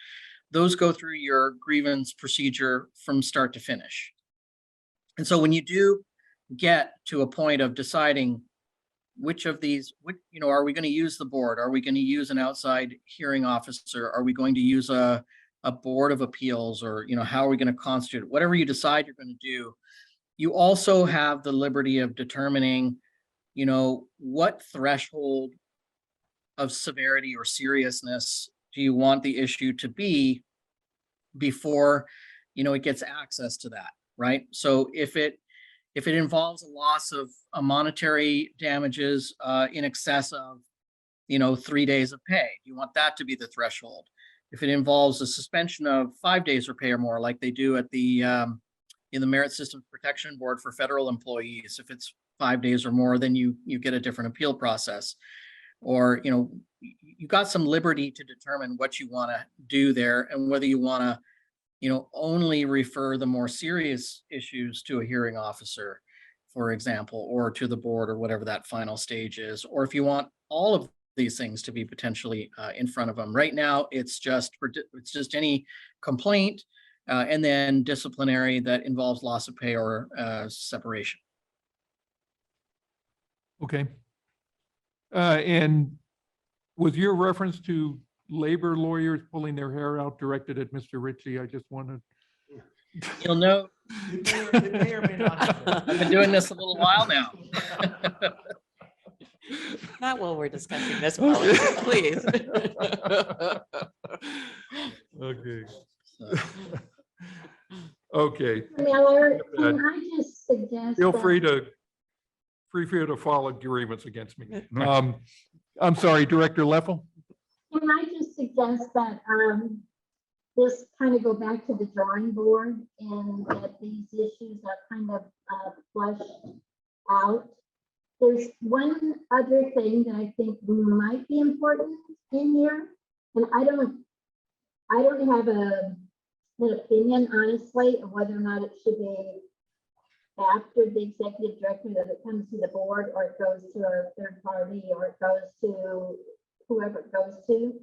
[SPEAKER 14] those go through your grievance procedure from start to finish. And so when you do get to a point of deciding which of these, you know, are we going to use the board? Are we going to use an outside hearing officer? Are we going to use a board of appeals, or, you know, how are we going to constitute it? Whatever you decide you're going to do, you also have the liberty of determining, you know, what threshold of severity or seriousness do you want the issue to be before, you know, it gets access to that, right? So if it involves a loss of monetary damages in excess of, you know, 3 days of pay, you want that to be the threshold. If it involves a suspension of 5 days of pay or more, like they do at the in the Merit Systems Protection Board for federal employees, if it's 5 days or more, then you get a different appeal process. Or, you know, you got some liberty to determine what you want to do there, and whether you want to, you know, only refer the more serious issues to a hearing officer, for example, or to the board, or whatever that final stage is, or if you want all of these things to be potentially in front of them. Right now, it's just any complaint and then disciplinary that involves loss of pay or separation.
[SPEAKER 1] Okay. And was your reference to labor lawyers pulling their hair out directed at Mr. Ritchie? I just wanted.
[SPEAKER 14] You'll know.
[SPEAKER 13] It may or may not have been.
[SPEAKER 14] I've been doing this a little while now.
[SPEAKER 2] not while we're discussing this policy, please.
[SPEAKER 1] Okay. Okay.
[SPEAKER 12] Miller, can I just suggest?
[SPEAKER 1] Feel free to file a grievance against me. I'm sorry, Director Leffel.
[SPEAKER 12] Can I just suggest that this kind of go back to the drawing board and that these issues are kind of flushed out. There's one other thing that I think might be important in here, and I don't have an opinion honestly of whether or not it should be after the executive director that it comes to the board, or it goes to a third party, or it goes to whoever it goes to,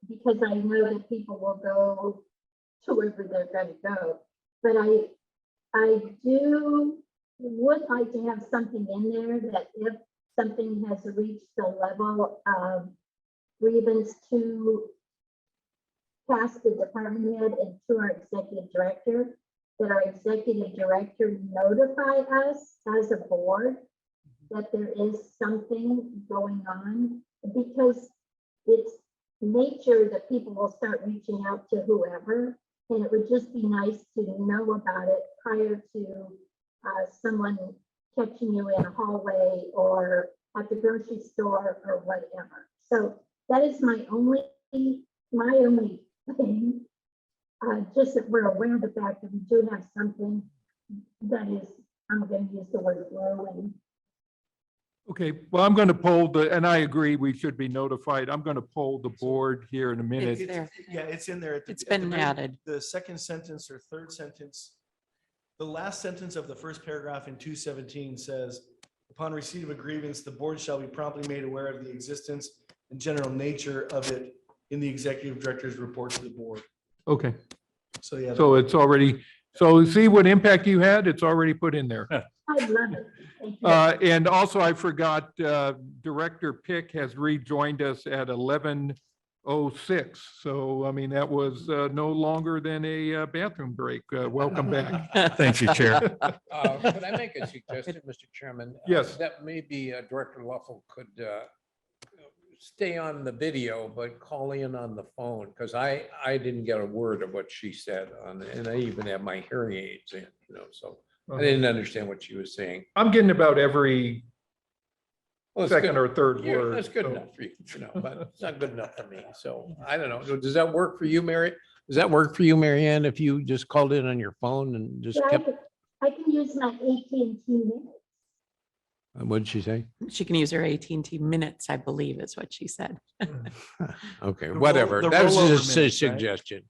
[SPEAKER 12] because I know that people will go to wherever they're going to go. But I would like to have something in there that if something has reached the level of grievance to past the department head and to our executive director, that our executive director notify us as a board that there is something going on, because it's nature that people will start reaching out to whoever, and it would just be nice to know about it prior to someone catching you in a hallway or at the grocery store or whatever. So that is my only thing. Just that we're aware of the fact that we do have something that is, I'm going to use the word growing.
[SPEAKER 1] Okay, well, I'm going to poll and I agree we should be notified. I'm going to poll the board here in a minute.
[SPEAKER 2] It's there.
[SPEAKER 13] Yeah, it's in there.
[SPEAKER 2] It's been added.
[SPEAKER 13] The second sentence or third sentence, the last sentence of the first paragraph in 217 says, upon receipt of a grievance, the board shall be promptly made aware of the existence and general nature of it in the executive director's report to the board.
[SPEAKER 1] Okay,
[SPEAKER 13] So yeah.
[SPEAKER 1] so it's already, so see what impact you had? It's already put in there.
[SPEAKER 12] I love it. Thank you.
[SPEAKER 1] And also I forgot, Director Pick has rejoined us at 11:06. So, I mean, that was no longer than a bathroom break. Welcome back.
[SPEAKER 6] Thank you, Chair.
[SPEAKER 5] Could I make a suggestion, Mr. Chairman?
[SPEAKER 1] Yes.
[SPEAKER 5] That maybe Director Luffel could stay on the video, but call in on the phone, because I didn't get a word of what she said on, and I even have my hearing aids in, so I didn't understand what she was saying.
[SPEAKER 1] I'm getting about every
[SPEAKER 5] Well, it's
[SPEAKER 1] second
[SPEAKER 5] good.
[SPEAKER 1] or third
[SPEAKER 5] Yeah,
[SPEAKER 1] word.
[SPEAKER 5] that's good
[SPEAKER 1] so-
[SPEAKER 5] enough for you, but it's not good enough for me. So I don't know. Does that work for you, Mary? Does that work for you, Mary Ann, if you just called in on your phone and just
[SPEAKER 12] Yeah,
[SPEAKER 5] kept,
[SPEAKER 12] I can use my AT&T minutes.
[SPEAKER 5] what did she say?
[SPEAKER 2] She can use her AT&T minutes, I believe is what she said.
[SPEAKER 5] Okay,
[SPEAKER 13] The
[SPEAKER 5] whatever.
[SPEAKER 13] the
[SPEAKER 5] That was
[SPEAKER 13] rollover
[SPEAKER 5] just a
[SPEAKER 13] minutes, right?
[SPEAKER 5] suggestion.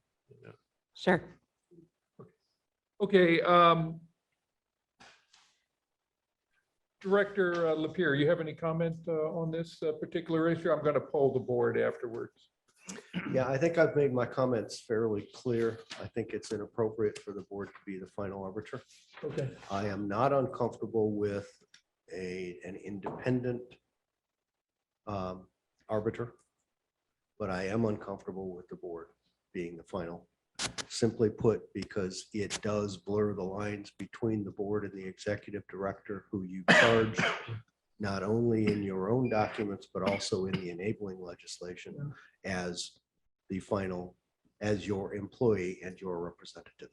[SPEAKER 2] Sure.
[SPEAKER 1] Okay, Director Lapierre, you have any comment on this particular issue? I'm going to poll the board afterwards.
[SPEAKER 7] Yeah, I think I've made my comments fairly clear. I think it's inappropriate for the board to be the final arbiter.
[SPEAKER 1] Okay.
[SPEAKER 7] I am not uncomfortable with an independent arbiter, but I am uncomfortable with the board being the final. Simply put, because it does blur the lines between the board and the executive director, who you charge not only in your own documents, but also in the enabling legislation as the final, as your employee and your representative.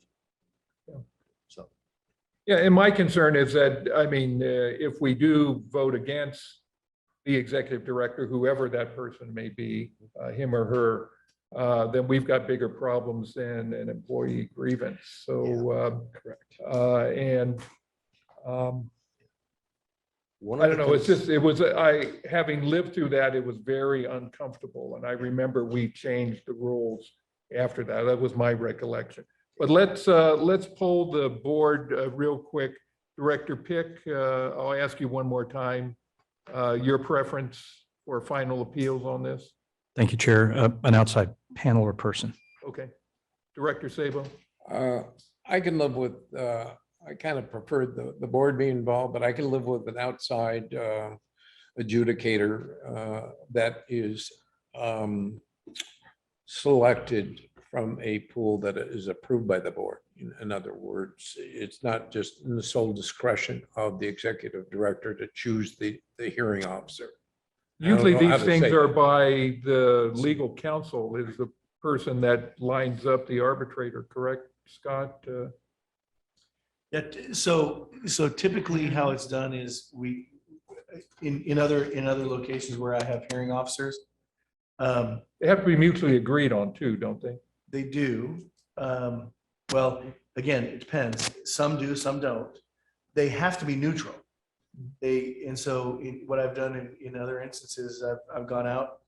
[SPEAKER 1] Yeah.
[SPEAKER 7] So.
[SPEAKER 1] Yeah, and my concern is that, I mean, if we do vote against the executive director, whoever that person may be, him or her, then we've got bigger problems than an employee grievance. So,
[SPEAKER 7] Correct.
[SPEAKER 1] I don't know, it's just, having lived through that, it was very uncomfortable. And I remember we changed the rules after that. That was my recollection. But let's poll the board real quick. Director Pick, I'll ask you one more time, your preference for final appeals on this?
[SPEAKER 6] Thank you, Chair. An outside panel or person.
[SPEAKER 1] Okay. Director Sabo?
[SPEAKER 5] I can live with, I kind of preferred the board being involved, but I can live with an outside adjudicator that is selected from a pool that is approved by the board. In other words, it's not just in the sole discretion of the executive director to choose the hearing officer. I don't
[SPEAKER 1] Usually
[SPEAKER 5] know how
[SPEAKER 1] these
[SPEAKER 5] to
[SPEAKER 1] things
[SPEAKER 5] say
[SPEAKER 1] are
[SPEAKER 5] that.
[SPEAKER 1] by the legal counsel is the person that lines up the arbitrator, correct, Scott?
[SPEAKER 13] Yeah, so typically how it's done is we, in other locations where I have hearing officers,
[SPEAKER 1] They have to be mutually agreed on too, don't they?
[SPEAKER 13] They do. Well, again, it depends. Some do, some don't. They have to be neutral. And so what I've done in other instances, I've gone out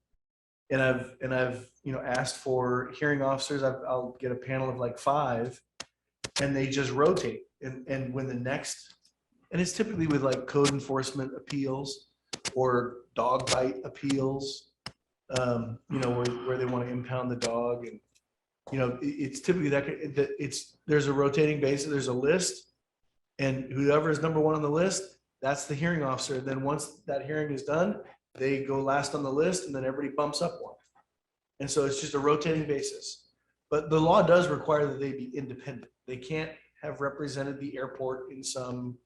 [SPEAKER 13] and I've, asked for hearing officers. I'll get a panel of like 5 and they just rotate. And when the next, and it's typically with like code enforcement appeals or dog bite appeals, where they want to impound the dog. And, it's typically there's a rotating basis, there's a list, and whoever is number 1 on the list, that's the hearing officer. Then once that hearing is done, they go last on the list and then everybody bumps up 1. And so it's just a rotating basis. But the law does require that they be independent. They can't have represented the airport in some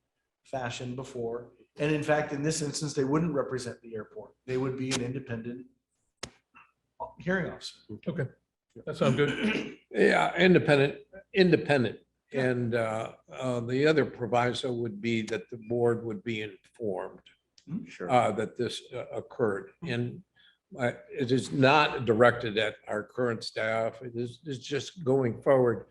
[SPEAKER 13] fashion before. And in fact, in this instance, they wouldn't represent the airport. They would be an independent hearing officer.
[SPEAKER 1] Okay, that sounds good.
[SPEAKER 5] Yeah, independent. And the other proviso would be that the board would be informed
[SPEAKER 9] Sure.
[SPEAKER 5] that this occurred. And it is not directed at our current staff. It's just going forward.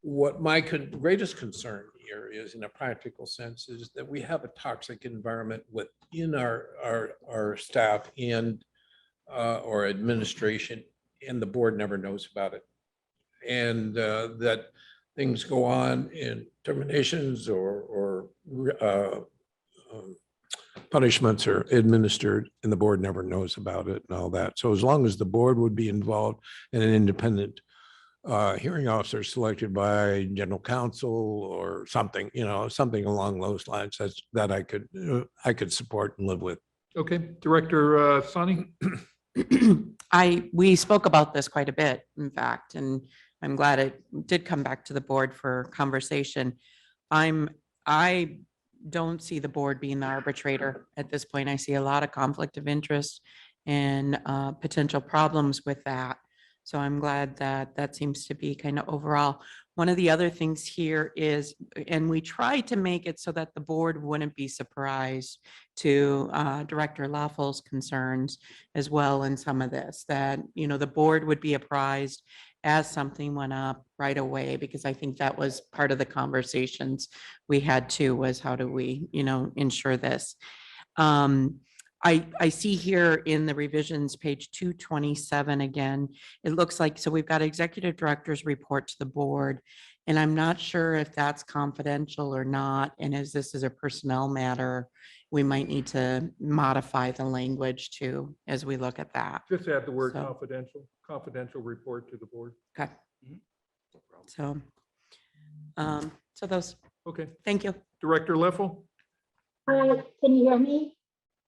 [SPEAKER 5] What my greatest concern here is, in a practical sense, is that we have a toxic environment within our staff and or administration, and the board never knows about it. And that things go on in terminations or punishments are administered and the board never knows about it and all that. So as long as the board would be involved and an independent hearing officer selected by general counsel or something, something along those lines, that I could support and live with.
[SPEAKER 1] Okay, Director Sani?
[SPEAKER 2] We spoke about this quite a bit, in fact, and I'm glad it did come back to the board for conversation. I don't see the board being the arbitrator at this point. I see a lot of conflict of interest and potential problems with that. So I'm glad that seems to be kind of overall. One of the other things here is, and we tried to make it so that the board wouldn't be surprised to Director Lawful's concerns as well in some of this, that, the board would be apprised as something went up right away, because I think that was part of the conversations we had too, was how do we, ensure this. I see here in the revisions, page 227 again, it looks like, so we've got executive director's report to the board, and I'm not sure if that's confidential or not. And as this is a personnel matter, we might need to modify the language too, as we look at that.
[SPEAKER 1] Just add the word
[SPEAKER 2] So-
[SPEAKER 1] confidential report to the board.
[SPEAKER 2] Okay. So those,
[SPEAKER 1] Okay,
[SPEAKER 2] thank you.
[SPEAKER 1] Director Leffel?
[SPEAKER 12] Can you hear me?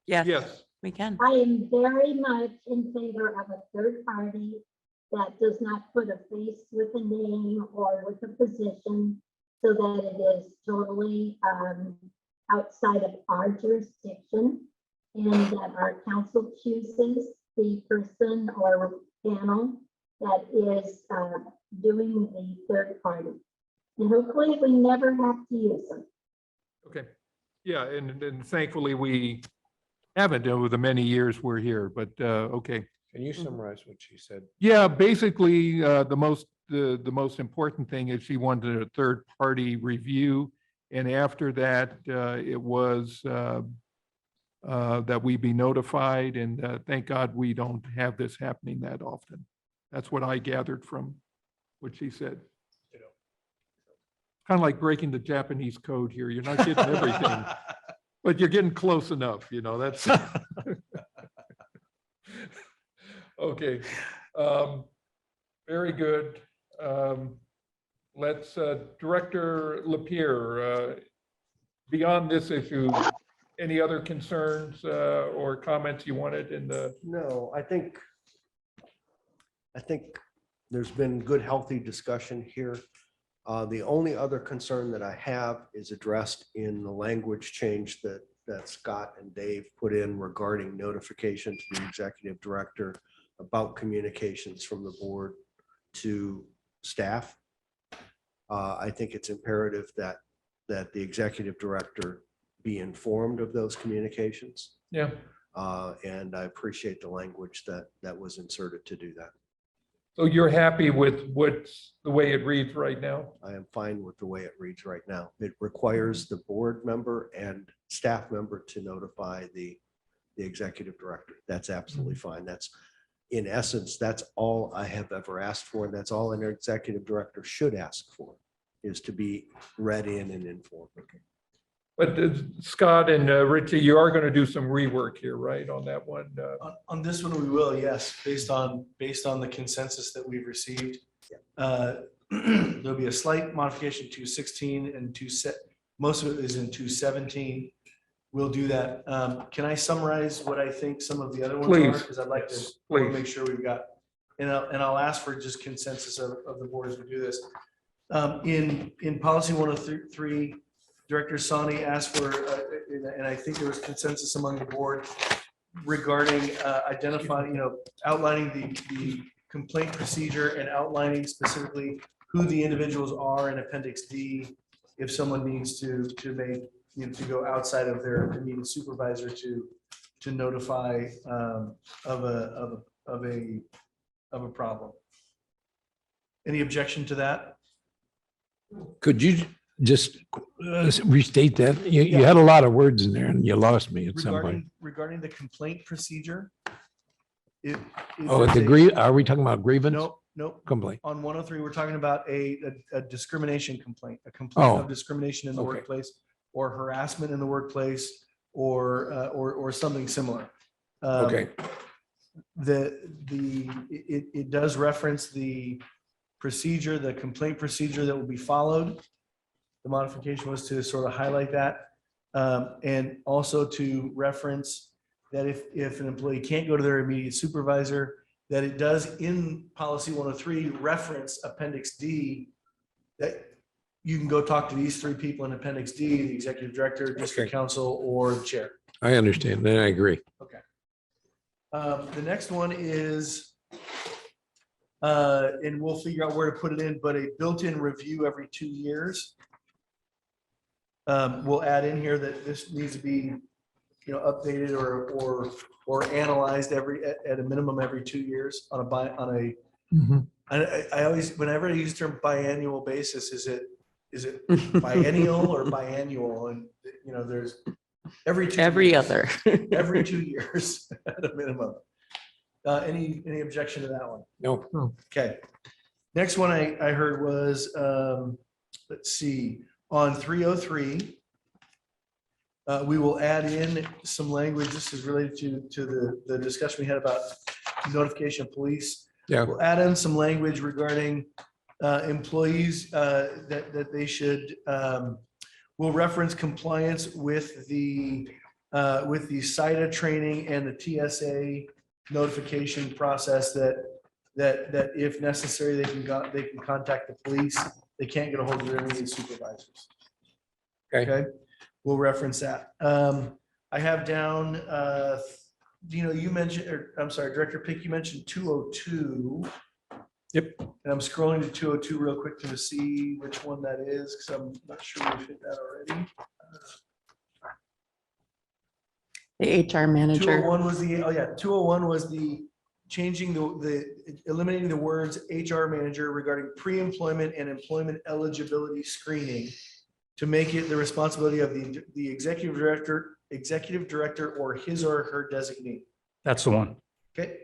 [SPEAKER 2] Yes,
[SPEAKER 1] Yes.
[SPEAKER 2] we can.
[SPEAKER 12] I am very much in favor of a third party that does not put a face with a name or with a position, so that it is totally outside of our jurisdiction, and that our council chooses the person or panel that is doing the third party. And hopefully we never have to use them.
[SPEAKER 1] Okay, yeah, and thankfully we haven't over the many years we're here, but okay.
[SPEAKER 5] Can you summarize what she said?
[SPEAKER 1] Yeah, basically, the most important thing is she wanted a third party review. And after that, it was that we be notified, and thank God we don't have this happening that often. That's what I gathered from what she said. Kind of like breaking the Japanese code here. You're not getting everything, but you're getting close enough, that's. Okay, very good. Let's, Director Lapierre, beyond this issue, any other concerns or comments you wanted in the?
[SPEAKER 7] No, I think there's been good, healthy discussion here. The only other concern that I have is addressed in the language change that Scott and Dave put in regarding notification to the executive director about communications from the board to staff. I think it's imperative that the executive director be informed of those communications.
[SPEAKER 1] Yeah.
[SPEAKER 7] And I appreciate the language that was inserted to do that.
[SPEAKER 1] So you're happy with what's the way it reads right now?
[SPEAKER 7] I am fine with the way it reads right now. It requires the board member and staff member to notify the executive director. That's absolutely fine. That's, in essence, that's all I have ever asked for. And that's all an executive director should ask for, is to be read in and informed.
[SPEAKER 1] But Scott and Richie, you are going to do some rework here, right, on that one?
[SPEAKER 13] On this one, we will, yes, based on the consensus that we've received. There'll be a slight modification to 16 and most of it is in 217. We'll do that. Can I summarize what I think some of the other ones are?
[SPEAKER 1] Please.
[SPEAKER 13] Because I'd like to
[SPEAKER 1] Please.
[SPEAKER 13] make sure we've got, and I'll ask for just consensus of the board as we do this. In policy 103, Director Sani asked for, and I think there was consensus among the board regarding identifying, outlining the complaint procedure and outlining specifically who the individuals are in Appendix D if someone needs to make, to go outside of their immediate supervisor to notify of a problem. Any objection to that?
[SPEAKER 5] Could you just restate that? You had a lot of words in there and you lost me at some point.
[SPEAKER 13] Regarding the complaint procedure.
[SPEAKER 5] Oh, are we talking about grievance?
[SPEAKER 13] Nope.
[SPEAKER 5] Complaint.
[SPEAKER 13] On 103, we're talking about a discrimination complaint, a complaint of discrimination in the
[SPEAKER 5] Okay.
[SPEAKER 13] workplace or harassment in the workplace or something similar.
[SPEAKER 5] Okay.
[SPEAKER 13] It does reference the procedure, the complaint procedure that will be followed. The modification was to sort of highlight that and also to reference that if an employee can't go to their immediate supervisor, that it does in policy 103 reference Appendix D, that you can go talk to these three people in Appendix D, the executive director, district council, or the chair.
[SPEAKER 5] I understand. Then I agree.
[SPEAKER 13] Okay. The next one is, and we'll figure out where to put it in, but a built-in review every 2 years. We'll add in here that this needs to be, updated or analyzed at a minimum every 2 years on I always, whenever I use the term biannual basis, is it biennial or biannual? And there's every 2
[SPEAKER 2] Every
[SPEAKER 13] years.
[SPEAKER 2] other.
[SPEAKER 13] Every 2 years at a minimum. Any objection to that one?
[SPEAKER 5] No.
[SPEAKER 13] Okay. Next one I heard was, let's see, on 303, we will add in some language. This is related to the discussion we had about notification of police.
[SPEAKER 5] Yeah.
[SPEAKER 13] We'll add in some language regarding employees that they should, we'll reference compliance with the CIDA training and the TSA notification process that if necessary, they can contact the police. They can't get a hold of their immediate supervisors. Okay, we'll reference that. I have down, you mentioned, or I'm sorry, Director Pick, you mentioned 202.
[SPEAKER 5] Yep.
[SPEAKER 13] And I'm scrolling to 202 real quick to see which one that is, because I'm not sure we hit that already.
[SPEAKER 2] The HR manager.
[SPEAKER 13] 201 was 201 was the changing eliminating the words HR manager regarding pre-employment and employment eligibility screening to make it the responsibility of the executive director or his or her designee.
[SPEAKER 6] That's the one.
[SPEAKER 13] Okay.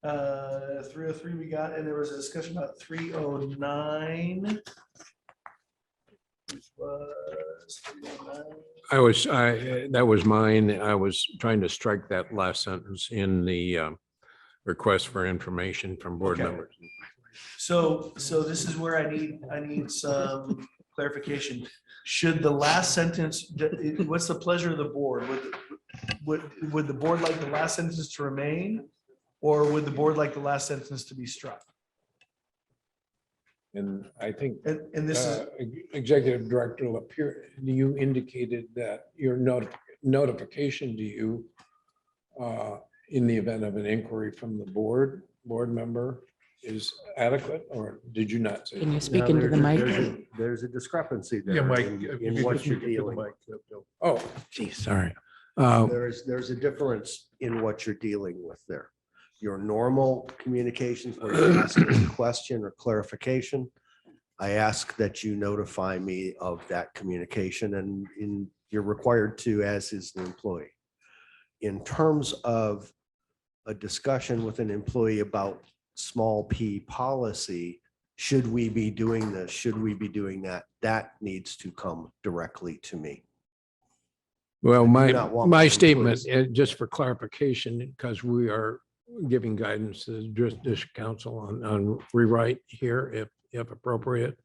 [SPEAKER 13] 303 we got, and there was a discussion about 309. Which was 309.
[SPEAKER 5] That was mine. I was trying to strike that last sentence in the request for information from board
[SPEAKER 13] Okay.
[SPEAKER 5] members.
[SPEAKER 13] So this is where I need some clarification. Should the last sentence, what's the pleasure of the board? Would the board like the last sentence to remain, or would the board like the last sentence to be struck?
[SPEAKER 5] And I think
[SPEAKER 13] And this is,
[SPEAKER 5] executive director Lapierre, you indicated that your notification to you in the event of an inquiry from the board member is adequate, or did you not say?
[SPEAKER 2] Can you
[SPEAKER 5] that?
[SPEAKER 2] speak into the mic?
[SPEAKER 7] There's a discrepancy
[SPEAKER 1] Yeah,
[SPEAKER 7] there
[SPEAKER 1] Mike.
[SPEAKER 7] in what you're dealing with.
[SPEAKER 5] Oh, geez, sorry.
[SPEAKER 7] There's a difference in what you're dealing with there. your normal communications where you're asking a question or clarification, I ask that you notify me of that communication, and you're required to, as is the employee. In terms of a discussion with an employee about small p policy, should we be doing this? Should we be doing that? That needs to come directly to me.
[SPEAKER 5] Well,
[SPEAKER 7] I do not want
[SPEAKER 5] my
[SPEAKER 7] my
[SPEAKER 5] statement,
[SPEAKER 7] employees-
[SPEAKER 5] just for clarification, because we are giving guidance to the district council on rewrite here if appropriate.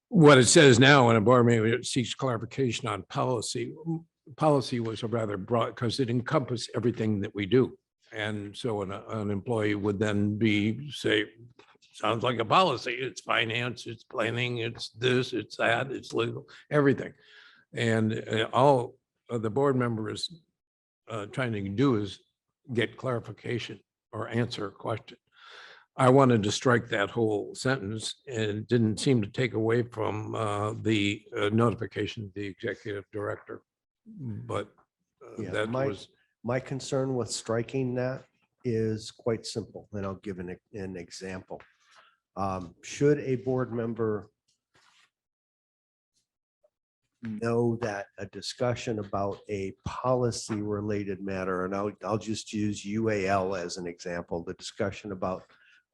[SPEAKER 5] What it says now in a board meeting, it seeks clarification on policy. Policy was a rather broad because it encompassed everything that we do. And so an employee would then say, sounds like a policy. It's finance, it's planning, it's this, it's that, it's legal, everything. And all of the board members trying to do is get clarification or answer a question. I wanted to strike that whole sentence, and it didn't seem to take away from the notification of the executive director. But
[SPEAKER 7] Yeah,
[SPEAKER 5] that was.
[SPEAKER 7] My concern with striking that is quite simple, and I'll give an example. Should a board member know that a discussion about a policy related matter, and I'll just use UAL as an example, the discussion about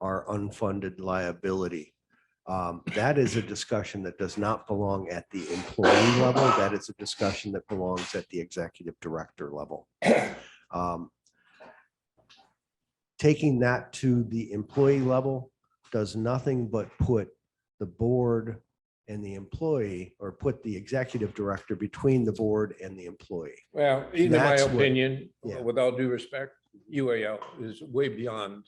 [SPEAKER 7] our unfunded liability. That is a discussion that does not belong at the employee level. That is a discussion that belongs at the executive director level. Taking that to the employee level does nothing but put the board and the employee, or put the executive director between the board and the employee.
[SPEAKER 5] Well, in my
[SPEAKER 7] That's what-
[SPEAKER 5] opinion,
[SPEAKER 7] yeah.
[SPEAKER 5] with all due respect, UAL is way beyond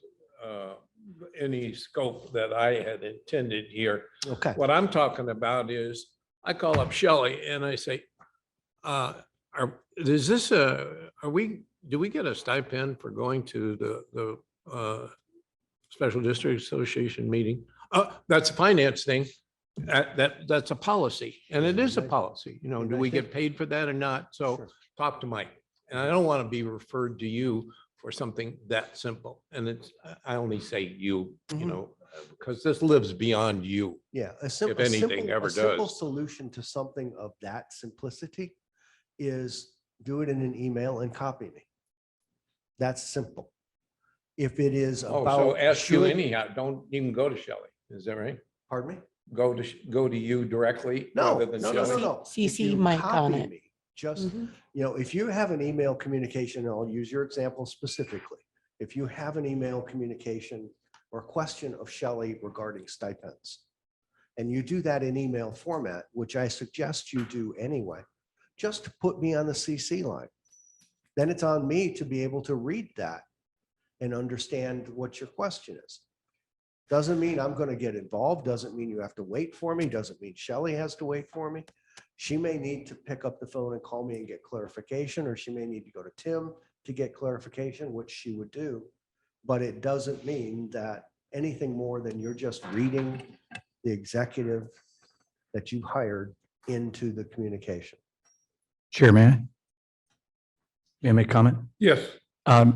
[SPEAKER 5] any scope that I had intended here.
[SPEAKER 7] Okay.
[SPEAKER 5] What I'm talking about is, I call up Shelley and I say, do we get a stipend for going to the Special District Association meeting? That's a finance thing. That's a policy, and it is a policy. You know,
[SPEAKER 7] And
[SPEAKER 5] do
[SPEAKER 7] I
[SPEAKER 5] we
[SPEAKER 7] think-
[SPEAKER 5] get paid for that or not? So
[SPEAKER 7] Sure.
[SPEAKER 5] talk to Mike. And I don't want to be referred to you for something that simple. And I only say you, you know, because this lives beyond you.
[SPEAKER 7] Yeah,
[SPEAKER 5] If anything ever
[SPEAKER 7] a simple
[SPEAKER 5] does.
[SPEAKER 7] solution to something of that simplicity is do it in an email and copy me. That's simple. If it is
[SPEAKER 5] Oh,
[SPEAKER 7] about.
[SPEAKER 5] so ask you
[SPEAKER 7] should-
[SPEAKER 5] anyhow. Don't even go to Shelley. Is that right?
[SPEAKER 7] Pardon me?
[SPEAKER 5] Go to you directly
[SPEAKER 7] No,
[SPEAKER 5] rather than
[SPEAKER 7] no, no, no,
[SPEAKER 5] Shelley?
[SPEAKER 7] no. If
[SPEAKER 2] CC
[SPEAKER 7] you
[SPEAKER 2] Mike on
[SPEAKER 7] copy
[SPEAKER 2] it.
[SPEAKER 7] me, Just,
[SPEAKER 2] Mhm.
[SPEAKER 7] if you have an email communication, and I'll use your example specifically. If you have an email communication or question of Shelley regarding stipends, and you do that in email format, which I suggest you do anyway, just put me on the CC line. Then it's on me to be able to read that and understand what your question is. Doesn't mean I'm going to get involved, doesn't mean you have to wait for me, doesn't mean Shelley has to wait for me. She may need to pick up the phone and call me and get clarification, or she may need to go to Tim to get clarification, which she would do. But it doesn't mean that anything more than you're just reading the executive that you hired into the communication.
[SPEAKER 6] Chair, may I make a comment?
[SPEAKER 1] Yes.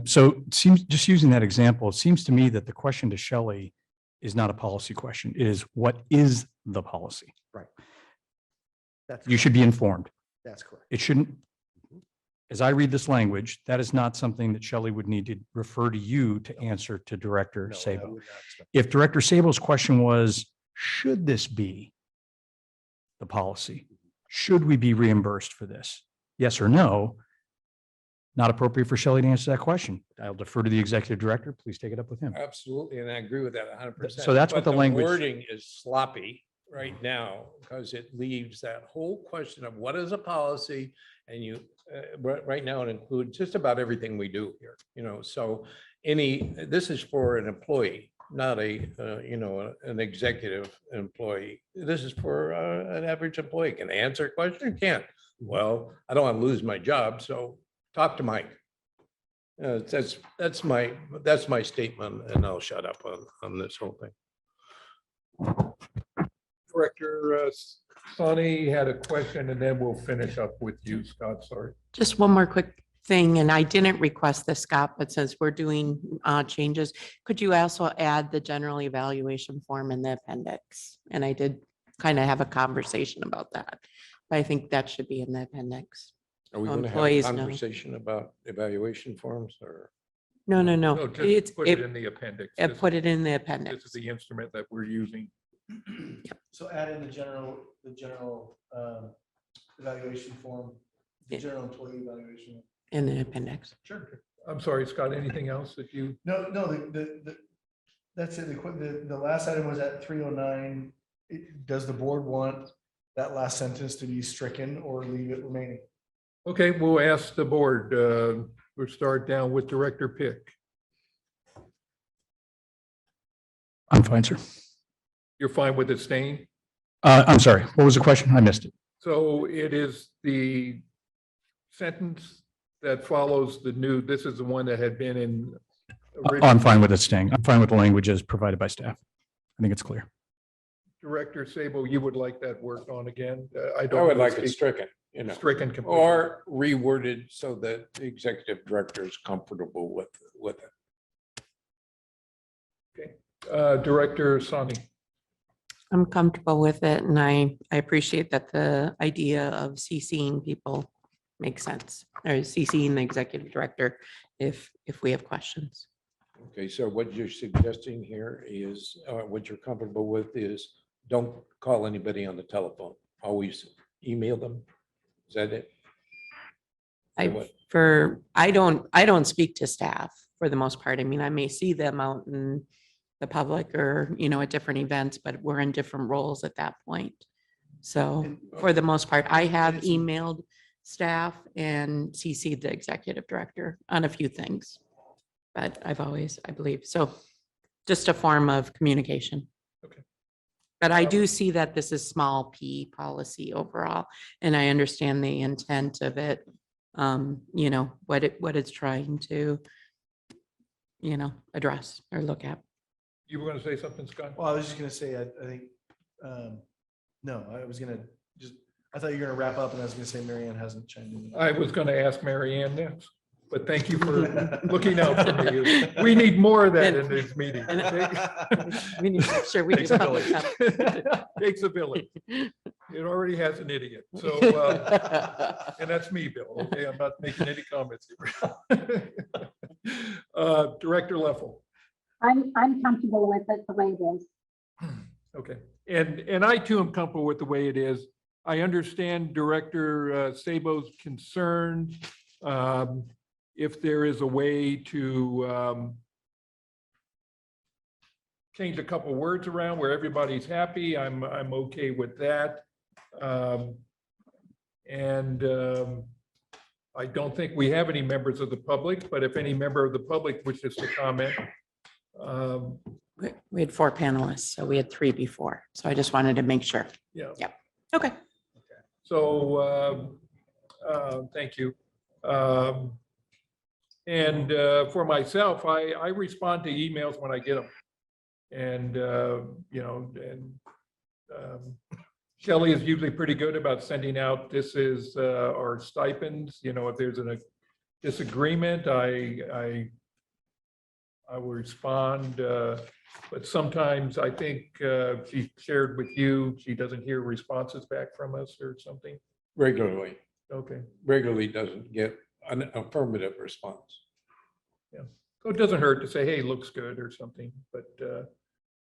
[SPEAKER 6] So it seems, just using that example, it seems to me that the question to Shelley is not a policy question. It is, what is the policy?
[SPEAKER 7] Right. That's
[SPEAKER 6] You should be informed.
[SPEAKER 7] That's correct.
[SPEAKER 6] It shouldn't, as I read this language, that is not something that Shelley would need to refer to you to answer to Director
[SPEAKER 7] No, I
[SPEAKER 6] Sabo.
[SPEAKER 7] would not expect-
[SPEAKER 6] If Director Sabo's question was, should this be the policy? Should we be reimbursed for this? Yes or no? Not appropriate for Shelley to answer that question. I'll defer to the Executive Director. Please take it up with him.
[SPEAKER 5] Absolutely, and I agree with that 100%.
[SPEAKER 6] So that's what
[SPEAKER 5] But
[SPEAKER 6] the language-
[SPEAKER 5] Wording is sloppy right now, because it leaves that whole question of what is a policy? And right now it includes just about everything we do here, so this is for an employee, not an executive employee. This is for an average employee. Can they answer a question? Can't. Well, I don't want to lose my job, so talk to Mike. That's my statement, and I'll shut up on this whole thing.
[SPEAKER 1] Director Sonny had a question, and then we'll finish up with you, Scott. Sorry.
[SPEAKER 2] Just one more quick thing, and I didn't request this, Scott, but since we're doing changes, could you also add the general evaluation form in the appendix? And I did kind of have a conversation about that, but I think that should be in the appendix.
[SPEAKER 5] Are we
[SPEAKER 2] So
[SPEAKER 5] going to have a
[SPEAKER 2] employees know.
[SPEAKER 5] conversation about evaluation forms or?
[SPEAKER 2] No, no,
[SPEAKER 1] No,
[SPEAKER 2] no.
[SPEAKER 1] just
[SPEAKER 2] It's,
[SPEAKER 1] put it in the appendix. This
[SPEAKER 2] put
[SPEAKER 1] is-
[SPEAKER 2] it in the
[SPEAKER 1] This is
[SPEAKER 2] appendix.
[SPEAKER 1] the instrument that we're using.
[SPEAKER 13] So add in the general evaluation form, the
[SPEAKER 2] Yeah.
[SPEAKER 13] general employee evaluation.
[SPEAKER 2] In the appendix.
[SPEAKER 13] Sure.
[SPEAKER 1] I'm sorry, Scott, anything else that you?
[SPEAKER 13] No, that's it. The last item was at 309. Does the board want that last sentence to be stricken or leave it remaining?
[SPEAKER 1] Okay, we'll ask the board. We'll start down with Director Pick.
[SPEAKER 6] I'm fine, sir.
[SPEAKER 1] You're fine with it staying?
[SPEAKER 6] I'm sorry. What was the question? I missed it.
[SPEAKER 1] So it is the sentence that follows the new, this is the one that had been in.
[SPEAKER 6] I'm fine with it staying. I'm fine with the language as provided by staff. I think it's clear.
[SPEAKER 1] Director Sabo, you would like that worked on again? I
[SPEAKER 5] I
[SPEAKER 1] don't.
[SPEAKER 5] would
[SPEAKER 1] know,
[SPEAKER 5] like it
[SPEAKER 1] speak-
[SPEAKER 5] stricken, you know,
[SPEAKER 1] Stricken completely.
[SPEAKER 5] or reworded so that the executive director is comfortable with it.
[SPEAKER 1] Director Sani.
[SPEAKER 2] I'm comfortable with it, and I appreciate that the idea of CCing people makes sense, or CCing the executive director if we have questions.
[SPEAKER 5] Okay, so what you're suggesting here is, what you're comfortable with is don't call anybody on the telephone. Always email them. Is that it?
[SPEAKER 2] I don't speak to staff for the most part. I mean, I may see them out in the public or, at different events, but we're in different roles at that point. So for the most part, I have emailed staff and CC'd the executive director on a few things. But I've always, I believe, so just a form of communication.
[SPEAKER 1] Okay.
[SPEAKER 2] But I do see that this is small p policy overall, and I understand the intent of it. What it's trying to, address or look at.
[SPEAKER 1] You were going to say something, Scott?
[SPEAKER 13] Well, I was just gonna say, I think, no, I thought you were gonna wrap up and I was gonna say Mary Ann hasn't chimed in.
[SPEAKER 1] I was going to ask Mary Ann next, but thank you for looking out for me. We need more of that in this meeting. okay?
[SPEAKER 2] We need to make sure we
[SPEAKER 1] Takes
[SPEAKER 2] do
[SPEAKER 1] a
[SPEAKER 2] public
[SPEAKER 1] village.
[SPEAKER 2] comment.
[SPEAKER 1] Takes a village. It already has an idiot. So, and that's me, Bill. Okay, I'm not making any comments here. Director Leffel.
[SPEAKER 12] I'm comfortable with it the way it is.
[SPEAKER 1] Okay, and I too am comfortable with the way it is. I understand Director Sabo's concern. If there is a way to change a couple words around where everybody's happy, I'm okay with that. I don't think we have any members of the public, but if any member of the public wishes to comment.
[SPEAKER 2] We had 4 panelists, so we had 3 before. So I just wanted to make sure.
[SPEAKER 1] Yeah.
[SPEAKER 2] Yep. Okay.
[SPEAKER 1] So, thank you. And for myself, I respond to emails when I get them. And, Shelley is usually pretty good about sending out, this is our stipends, if there's a disagreement, I will respond, but sometimes I think she shared with you, she doesn't hear responses back from us or something.
[SPEAKER 5] Regularly.
[SPEAKER 1] Okay.
[SPEAKER 5] Regularly doesn't get an affirmative response.
[SPEAKER 1] Yeah. So it doesn't hurt to say, hey, looks good or something, but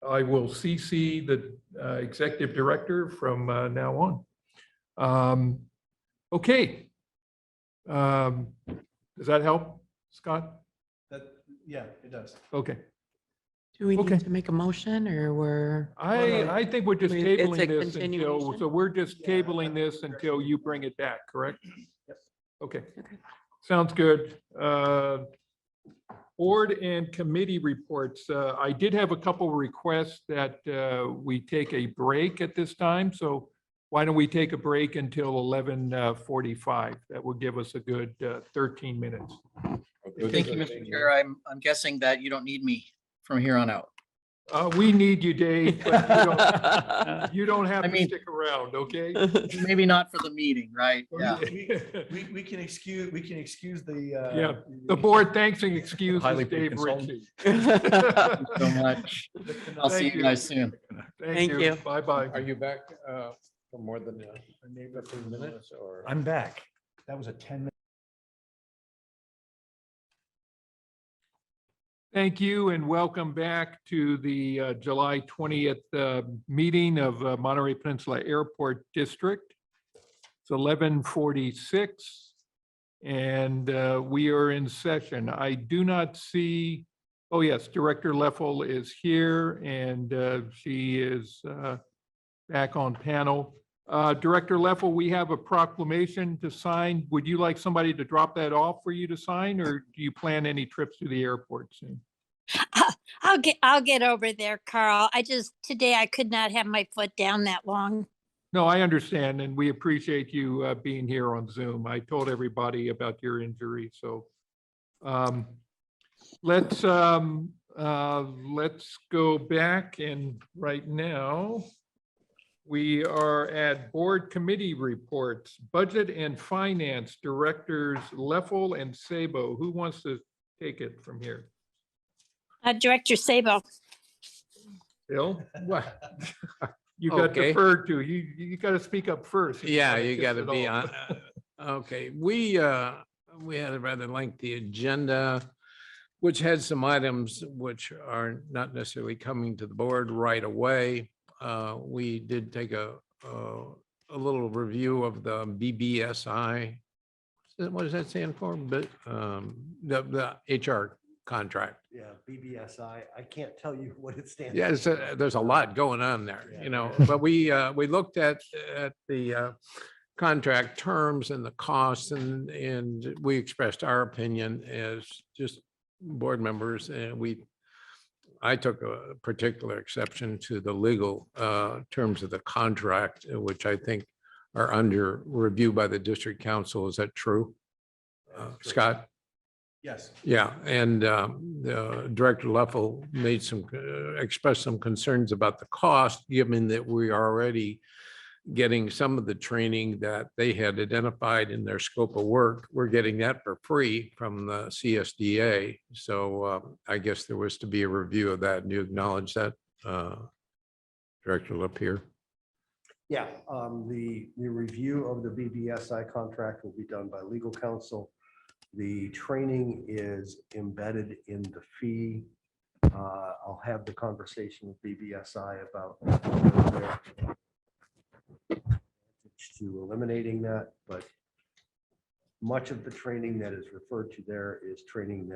[SPEAKER 1] I will CC the executive director from now on. Okay. Does that help, Scott?
[SPEAKER 13] Yeah, it does.
[SPEAKER 1] Okay.
[SPEAKER 2] Do we
[SPEAKER 1] Okay.
[SPEAKER 2] need to make a motion or we're?
[SPEAKER 1] I think we're just
[SPEAKER 2] It's a
[SPEAKER 1] tabling this until,
[SPEAKER 2] continuation?
[SPEAKER 1] so we're just tabling this until you bring it back, correct?
[SPEAKER 13] Yep.
[SPEAKER 1] Okay,
[SPEAKER 2] Okay.
[SPEAKER 1] sounds good. Board and committee reports. I did have a couple requests that we take a break at this time, so why don't we take a break until 11:45? That will give us a good 13 minutes.
[SPEAKER 14] Thank you, Mr. Chair. I'm guessing that you don't need me from here on out.
[SPEAKER 1] We need you, Dave, but you don't have
[SPEAKER 14] I
[SPEAKER 1] to
[SPEAKER 14] mean-
[SPEAKER 1] stick around, okay?
[SPEAKER 14] Maybe not for the meeting, right? Yeah.
[SPEAKER 13] We can excuse the.
[SPEAKER 1] Yeah, the board thanks and excuses
[SPEAKER 6] Highly paid
[SPEAKER 1] Dave
[SPEAKER 6] consultant.
[SPEAKER 1] Ritchie.
[SPEAKER 14] Thank you so much. I'll see
[SPEAKER 1] Thank
[SPEAKER 14] you
[SPEAKER 1] you.
[SPEAKER 14] guys soon.
[SPEAKER 2] Thank you.
[SPEAKER 1] Bye-bye.
[SPEAKER 5] Are you back for more than 15 minutes or?
[SPEAKER 6] I'm back. That was a 10-minute.
[SPEAKER 1] Thank you and welcome back to the July 20th meeting of Monterey Peninsula Airport District. It's 11:46 and we are in session. I do not see, oh yes, Director Leffel is here and she is back on panel. Director Leffel, we have a proclamation to sign. Would you like somebody to drop that off for you to sign, or do you plan any trips to the airport soon?
[SPEAKER 12] I'll get over there, Carl. Today I could not have my foot down that long.
[SPEAKER 1] No, I understand, and we appreciate you being here on Zoom. I told everybody about your injury, so let's go back, and right now we are at board committee reports, budget and finance directors Leffel and Sabo. Who wants to take it from here?
[SPEAKER 12] Director Sabo.
[SPEAKER 1] Bill? You got
[SPEAKER 5] Okay.
[SPEAKER 1] deferred to. You got to speak up first. if
[SPEAKER 5] Yeah,
[SPEAKER 1] wanna
[SPEAKER 5] you
[SPEAKER 1] kiss
[SPEAKER 5] got to
[SPEAKER 1] it
[SPEAKER 5] be
[SPEAKER 1] off.
[SPEAKER 5] on. Okay, we had a rather lengthy agenda, which had some items which are not necessarily coming to the board right away. We did take a little review of the BBSI. What does that stand for? But the HR contract.
[SPEAKER 7] Yeah, BBSI, I can't tell you what it stands.
[SPEAKER 5] Yeah,
[SPEAKER 7] for.
[SPEAKER 5] there's a lot going on there, you know, but we looked at the contract terms and the costs and we expressed our opinion as just board members, and I took a particular exception to the legal terms of the contract, which I think are under review by the district council. Is that true? Scott?
[SPEAKER 13] Yes.
[SPEAKER 5] Yeah, and Director Leffel expressed some concerns about the cost, given that we are already getting some of the training that they had identified in their scope of work. We're getting that for free from the CSDA. So I guess there was to be a review of that. And you acknowledge that, Director Lapierre?
[SPEAKER 7] Yeah, the review of the BBSI contract will be done by legal counsel. The training is embedded in the fee. I'll have the conversation with BBSI about to eliminating that, but much of the training that is referred to there is training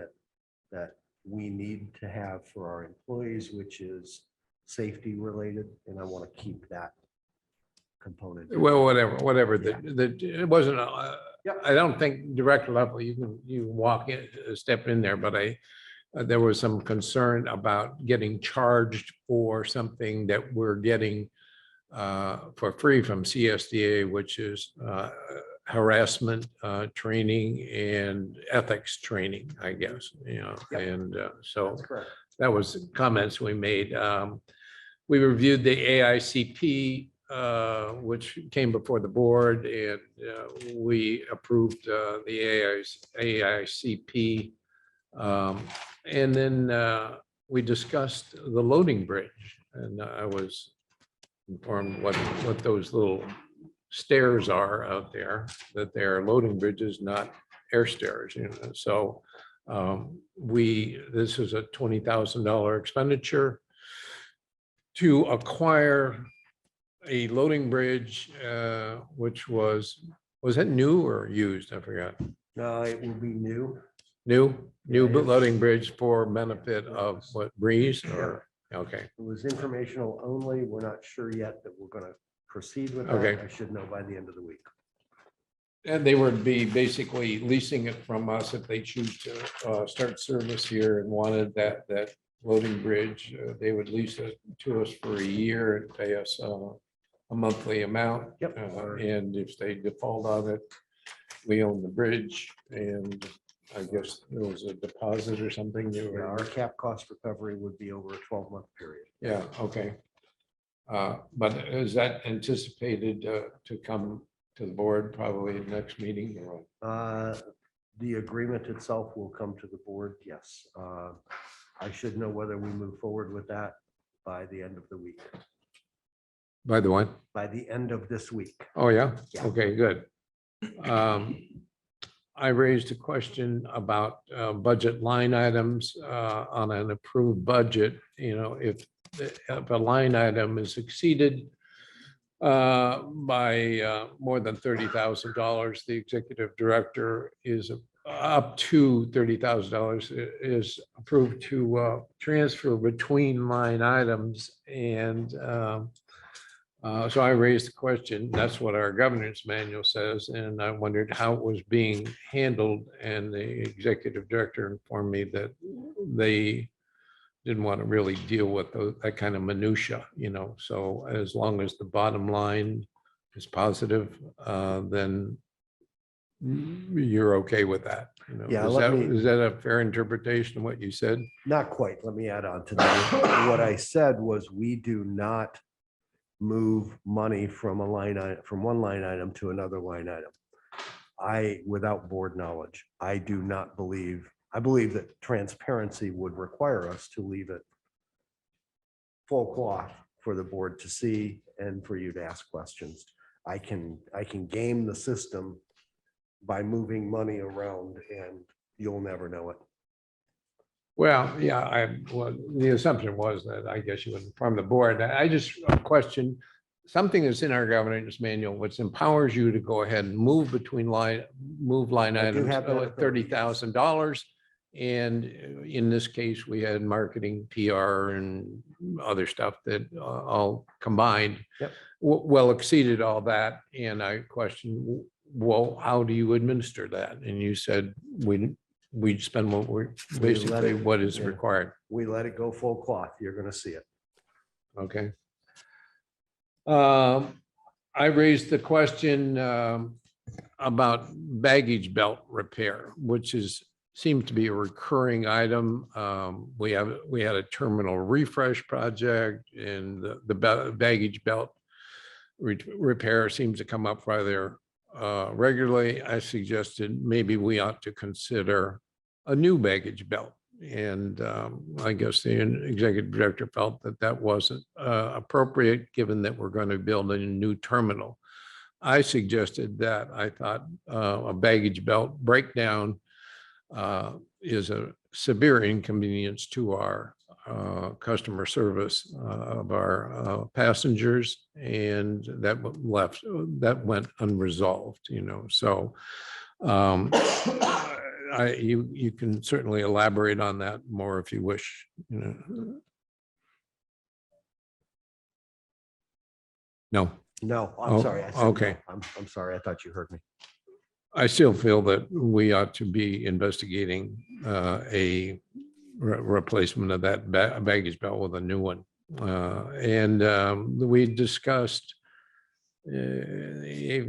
[SPEAKER 7] that we need to have for our employees, which is safety related, and I want to keep that component.
[SPEAKER 5] Well, whatever.
[SPEAKER 7] Yeah.
[SPEAKER 5] It wasn't,
[SPEAKER 7] Yep.
[SPEAKER 5] I don't think Director Leffel, you can walk in, step in there, but there was some concern about getting charged for something that we're getting for free from CSDA, which is harassment training and ethics training, I guess, you know,
[SPEAKER 7] Yep.
[SPEAKER 5] and so
[SPEAKER 7] That's correct.
[SPEAKER 5] that was comments we made. We reviewed the AICP, which came before the board, and we approved the AICP. And then we discussed the loading bridge, and I was informed what those little stairs are out there, that they are loading bridges, not air stairs, you know. So this is a $20,000 expenditure to acquire a loading bridge, which was it new or used? I forgot.
[SPEAKER 7] No, it will be new.
[SPEAKER 5] New
[SPEAKER 7] Yeah, it's-
[SPEAKER 5] loading bridge for benefit of what, Breeze or, okay.
[SPEAKER 7] It was informational only. We're not sure yet that we're going to proceed with
[SPEAKER 5] Okay.
[SPEAKER 7] that. I should know by the end of the week.
[SPEAKER 5] And they would be basically leasing it from us if they choose to start service here and wanted that loading bridge. They would lease it to us for a year and pay us a monthly amount.
[SPEAKER 7] Yep.
[SPEAKER 5] And if they default on it, we own the bridge, and I guess there was a deposit or something. You
[SPEAKER 7] Yeah, our
[SPEAKER 5] were,
[SPEAKER 7] cap cost recovery would be over a 12-month period.
[SPEAKER 5] yeah, okay. But is that anticipated to come to the board probably at next meeting or what?
[SPEAKER 7] The agreement itself will come to the board, yes. I should know whether we move forward with that by the end of the week,
[SPEAKER 5] By the way?
[SPEAKER 7] by the end of this week.
[SPEAKER 5] Oh, yeah?
[SPEAKER 7] Yeah.
[SPEAKER 5] Okay, good. I raised a question about budget line items on an approved budget. You know, if a line item is exceeded by more than $30,000, the executive director is up to $30,000 is approved to transfer between line items. And so I raised the question, that's what our governance manual says, and I wondered how it was being handled. And the executive director informed me that they didn't want to really deal with that kind of minutia, you know. So as long as the bottom line is positive, then you're okay with that. You know,
[SPEAKER 7] Yeah,
[SPEAKER 5] is that a fair interpretation of what you said?
[SPEAKER 7] Not quite. Let me add on to that. What I said was we do not move money from a line item, from one line item to another line item. Without board knowledge, I believe that transparency would require us to leave it full cloth for the board to see and for you to ask questions. I can game the system by moving money around and you'll never know it.
[SPEAKER 5] Well, yeah, well, the assumption was that I guess you would inform the board. I just question something that's in our governance manual, which empowers you to go ahead and move between line
[SPEAKER 7] I do
[SPEAKER 5] items
[SPEAKER 7] have that
[SPEAKER 5] at
[SPEAKER 7] authority, yes.
[SPEAKER 5] $30,000. And in this case, we had marketing, PR, and other stuff that all combined
[SPEAKER 7] Yep.
[SPEAKER 5] well exceeded all that. And I questioned, well, how do you administer that? And you said we spend what we're basically what is
[SPEAKER 7] yeah.
[SPEAKER 5] required.
[SPEAKER 7] We let it go full cloth. You're going to see it.
[SPEAKER 5] Okay. I raised the question about baggage belt repair, which seemed to be a recurring item. We had a terminal refresh project, and the baggage belt repair seems to come up rather regularly. I suggested maybe we ought to consider a new baggage belt. And I guess the executive director felt that that wasn't appropriate, given that we're going to build a new terminal. I suggested that I thought a baggage belt breakdown is a severe inconvenience to our customer service of our passengers, and that went unresolved, you know. So you can certainly elaborate on that more if you wish, you know. No.
[SPEAKER 7] No, I'm
[SPEAKER 5] Oh,
[SPEAKER 7] sorry. I said
[SPEAKER 5] okay.
[SPEAKER 7] no. I'm sorry. I thought you heard me.
[SPEAKER 5] I still feel that we ought to be investigating a replacement of that baggage belt with a new one. And we discussed aviation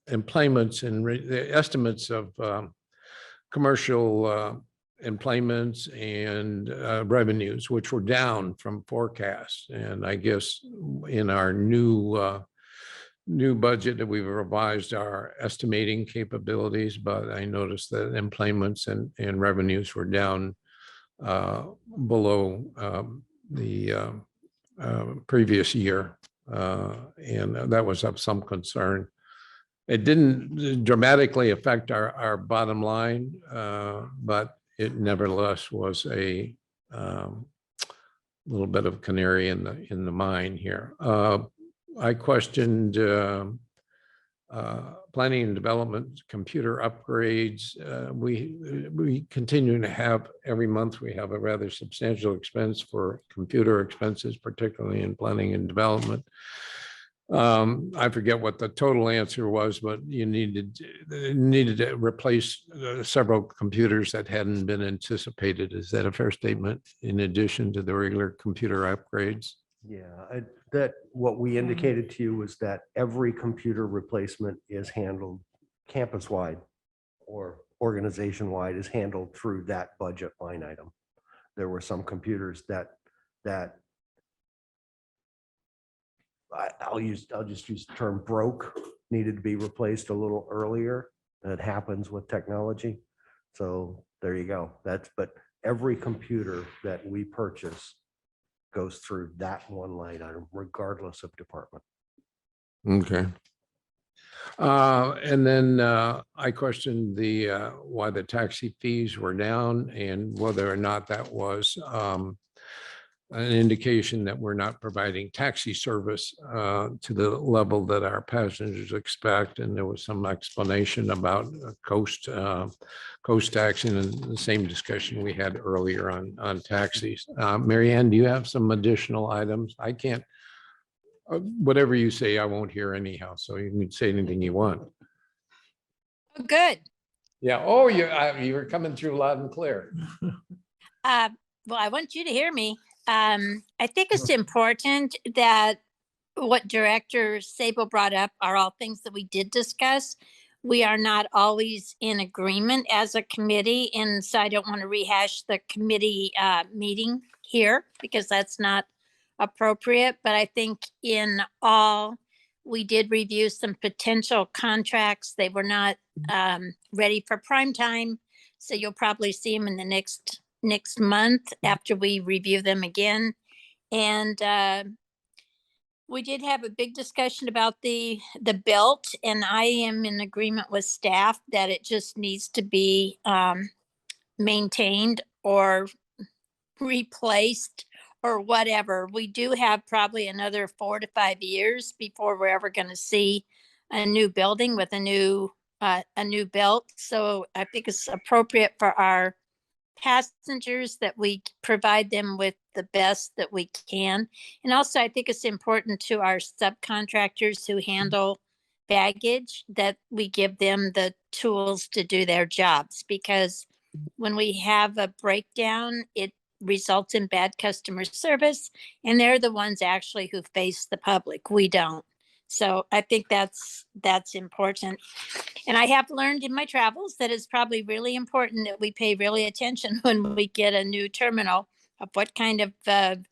[SPEAKER 5] employments and the estimates of commercial employments and revenues, which were down from forecasts. And I guess in our new budget that we've revised our estimating capabilities, but I noticed that employments and revenues were down below the previous year. And that was of some concern. It didn't dramatically affect our bottom line, but it nevertheless was a little bit of canary in the mine here. I questioned planning and development, computer upgrades. We continue to have, every month, we have a rather substantial expense for computer expenses, particularly in planning and development. I forget what the total answer was, but you needed to replace several computers that hadn't been anticipated. Is that a fair statement, in addition to the regular computer upgrades?
[SPEAKER 7] Yeah, that what we indicated to you was that every computer replacement is handled campus-wide or organization-wide is handled through that budget line item. There were some computers that I'll just use the term broke, needed to be replaced a little earlier. That happens with technology. So there you go. But every computer that we purchase goes through that one line item, regardless of department.
[SPEAKER 5] Okay. And then I questioned why the taxi fees were down and whether or not that was an indication that we're not providing taxi service to the level that our passengers expect. And there was some explanation about coast taxing and the same discussion we had earlier on taxis. Mary Ann, do you have some additional items? I can't, whatever you say, I won't hear anyhow. So you can say anything you want.
[SPEAKER 12] Oh, good.
[SPEAKER 5] Yeah. Oh, you were coming through loud and clear.
[SPEAKER 12] Well, I want you to hear me. I think it's important that what Director Sabo brought up are all things that we did discuss. We are not always in agreement as a committee, and so I don't want to rehash the committee meeting here because that's not appropriate. But I think in all, we did review some potential contracts. They were not ready for prime time, so you'll probably see them in the next month after we review them again. And we did have a big discussion about the belt, and I am in agreement with staff that it just needs to be maintained or replaced or whatever. We do have probably another 4 to 5 years before we're ever going to see a new building with a new belt. So I think it's appropriate for our passengers that we provide them with the best that we can. And also, I think it's important to our subcontractors who handle baggage that we give them the tools to do their jobs, because when we have a breakdown, it results in bad customer service, and they're the ones actually who face the public. We don't. So I think that's important. And I have learned in my travels that it's probably really important that we pay really attention when we get a new terminal of what kind of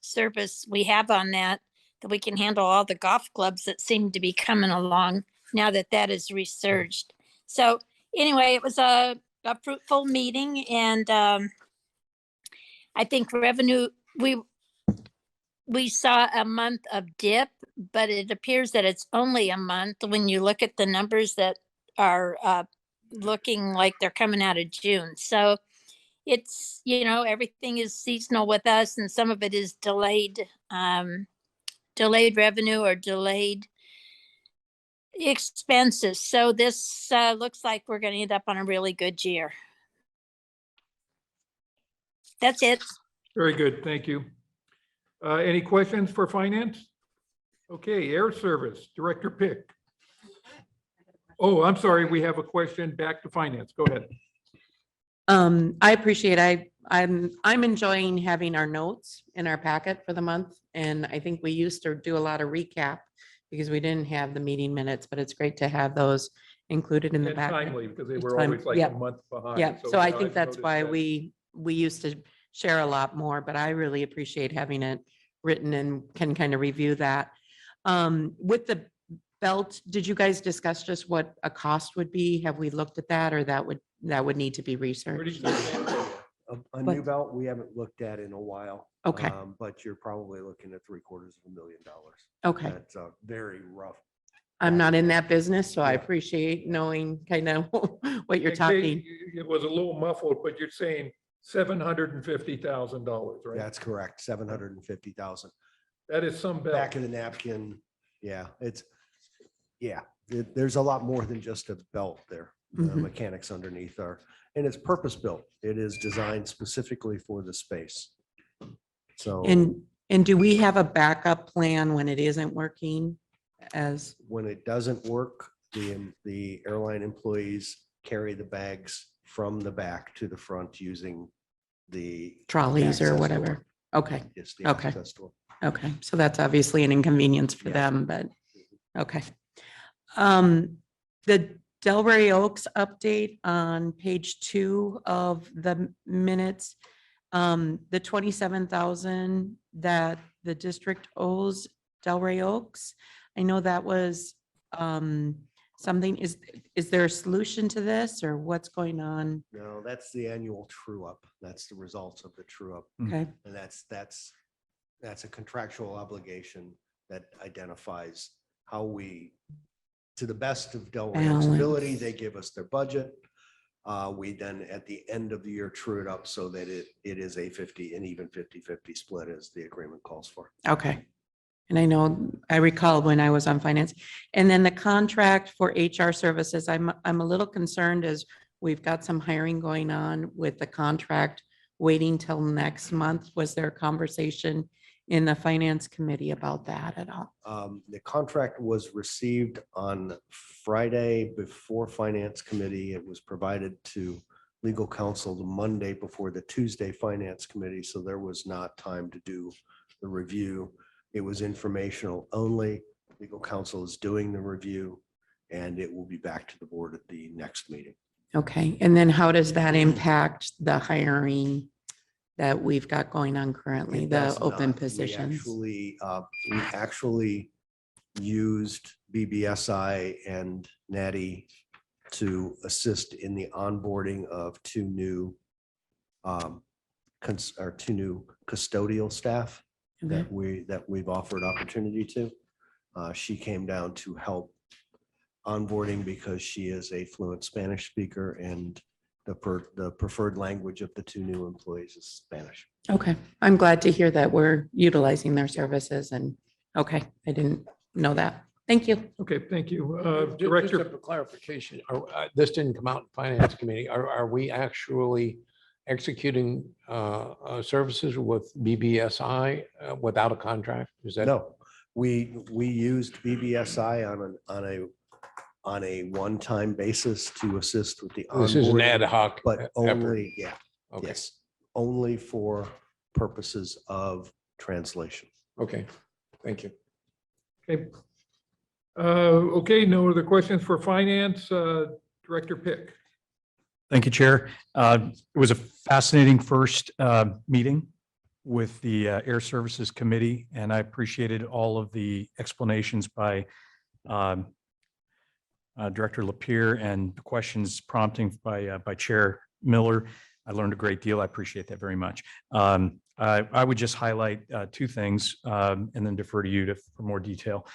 [SPEAKER 12] service we have on that we can handle all the golf clubs that seem to be coming along now that is resurged. So anyway, it was a fruitful meeting, and I think revenue, we saw a month of dip, but it appears that it's only a month when you look at the numbers that are looking like they're coming out of June. So it's, everything is seasonal with us, and some of it is delayed revenue or delayed expenses. So this looks like we're going to end up on a really good year. That's it.
[SPEAKER 1] Very good. Thank you. Any questions for finance? Okay, Air Service, Director Pick. Oh, I'm sorry. We have a question back to finance. Go ahead.
[SPEAKER 2] I appreciate, I'm enjoying having our notes in our packet for the month. And I think we used to do a lot of recap because we didn't have the meeting minutes, but it's great to have those included in the
[SPEAKER 1] And
[SPEAKER 2] back.
[SPEAKER 1] timely, because they were
[SPEAKER 2] Time-
[SPEAKER 1] always like a
[SPEAKER 2] yep.
[SPEAKER 1] month behind.
[SPEAKER 2] Yeah, so I
[SPEAKER 1] yeah,
[SPEAKER 2] think
[SPEAKER 1] I've
[SPEAKER 2] that's
[SPEAKER 1] noticed
[SPEAKER 2] why
[SPEAKER 1] that.
[SPEAKER 2] we used to share a lot more, but I really appreciate having it written and can kind of review that. With the belt, did you guys discuss just what a cost would be? Have we looked at that, or that would need to be
[SPEAKER 1] Pretty
[SPEAKER 2] researched?
[SPEAKER 1] substantial.
[SPEAKER 7] A new belt we haven't looked at in a while.
[SPEAKER 2] Okay.
[SPEAKER 7] But you're probably looking at $750,000.
[SPEAKER 2] Okay.
[SPEAKER 7] That's a very rough.
[SPEAKER 2] I'm not in that business, so I
[SPEAKER 7] Yeah.
[SPEAKER 2] appreciate knowing kind of what you're
[SPEAKER 1] Okay,
[SPEAKER 2] talking.
[SPEAKER 1] It was a little muffled, but you're saying $750,000, right?
[SPEAKER 7] That's correct, 750,000.
[SPEAKER 1] That is some belt.
[SPEAKER 7] Back of the napkin, yeah, there's a lot more than just a belt there. The
[SPEAKER 2] Mhm.
[SPEAKER 7] mechanics underneath and it's purpose built. It is designed specifically for the space. So
[SPEAKER 2] And do we have a backup plan when it isn't working? As
[SPEAKER 7] when it doesn't work, the airline employees carry the bags from the back to the front using the
[SPEAKER 2] trolleys
[SPEAKER 7] access
[SPEAKER 2] or
[SPEAKER 7] door.
[SPEAKER 2] whatever? Okay,
[SPEAKER 7] It's the
[SPEAKER 2] Okay.
[SPEAKER 7] access door.
[SPEAKER 2] okay. So that's obviously an inconvenience for
[SPEAKER 7] Yeah.
[SPEAKER 2] them, but okay. The Delray Oaks update on page 2 of the minutes. The 27,000 that the district owes Delray Oaks. I know that was something, is there a solution to this or what's going on?
[SPEAKER 7] No, that's the annual true up. That's the results of the true up.
[SPEAKER 2] Okay,
[SPEAKER 7] And that's a contractual obligation that identifies how we, to the best of Delray Oaks' ability,
[SPEAKER 2] Balance.
[SPEAKER 7] they give us their budget. We then at the end of the year true it up so that it is a 50, an even 50-50 split as the agreement calls for.
[SPEAKER 2] okay. And I know, I recall when I was on finance. And then the contract for HR services, I'm a little concerned as we've got some hiring going on with the contract waiting till next month. Was there a conversation in the finance committee about that at all?
[SPEAKER 7] The contract was received on Friday before finance committee. It was provided to legal counsel the Monday before the Tuesday finance committee. So there was not time to do the review. It was informational only. Legal counsel is doing the review and it will be back to the board at the next meeting.
[SPEAKER 2] Okay, and then how does that impact the hiring that we've got going on currently,
[SPEAKER 7] It
[SPEAKER 2] the
[SPEAKER 7] does
[SPEAKER 2] open
[SPEAKER 7] not.
[SPEAKER 2] positions?
[SPEAKER 7] We actually used BBSI and Natty to assist in the onboarding of two new custodial staff that we've offered opportunity to. She came down to help onboarding because she is a fluent Spanish speaker and the preferred language of the two new employees is Spanish.
[SPEAKER 2] Okay, I'm glad to hear that we're utilizing their services and, okay, I didn't know that. Thank you.
[SPEAKER 1] Okay, thank you.
[SPEAKER 5] Just
[SPEAKER 1] Director,
[SPEAKER 5] for clarification, this didn't come out in finance committee. Are we actually executing services with BBSI without a contract? Is that?
[SPEAKER 7] No, we used BBSI on a one-time basis to assist with the
[SPEAKER 5] This is an ad
[SPEAKER 7] onboarding,
[SPEAKER 5] hoc.
[SPEAKER 7] but
[SPEAKER 5] effort.
[SPEAKER 7] only, yeah,
[SPEAKER 5] Okay.
[SPEAKER 7] yes, only for purposes of translation.
[SPEAKER 5] Okay, thank you.
[SPEAKER 1] okay. Okay, no other questions for finance. Director Pick.
[SPEAKER 6] Thank you, Chair. It was a fascinating first meeting with the Air Services Committee, and I appreciated all of the explanations by Director Lapierre and the questions prompting by Chair Miller. I learned a great deal. I appreciate that very much. I would just highlight two things and then defer to you for more detail.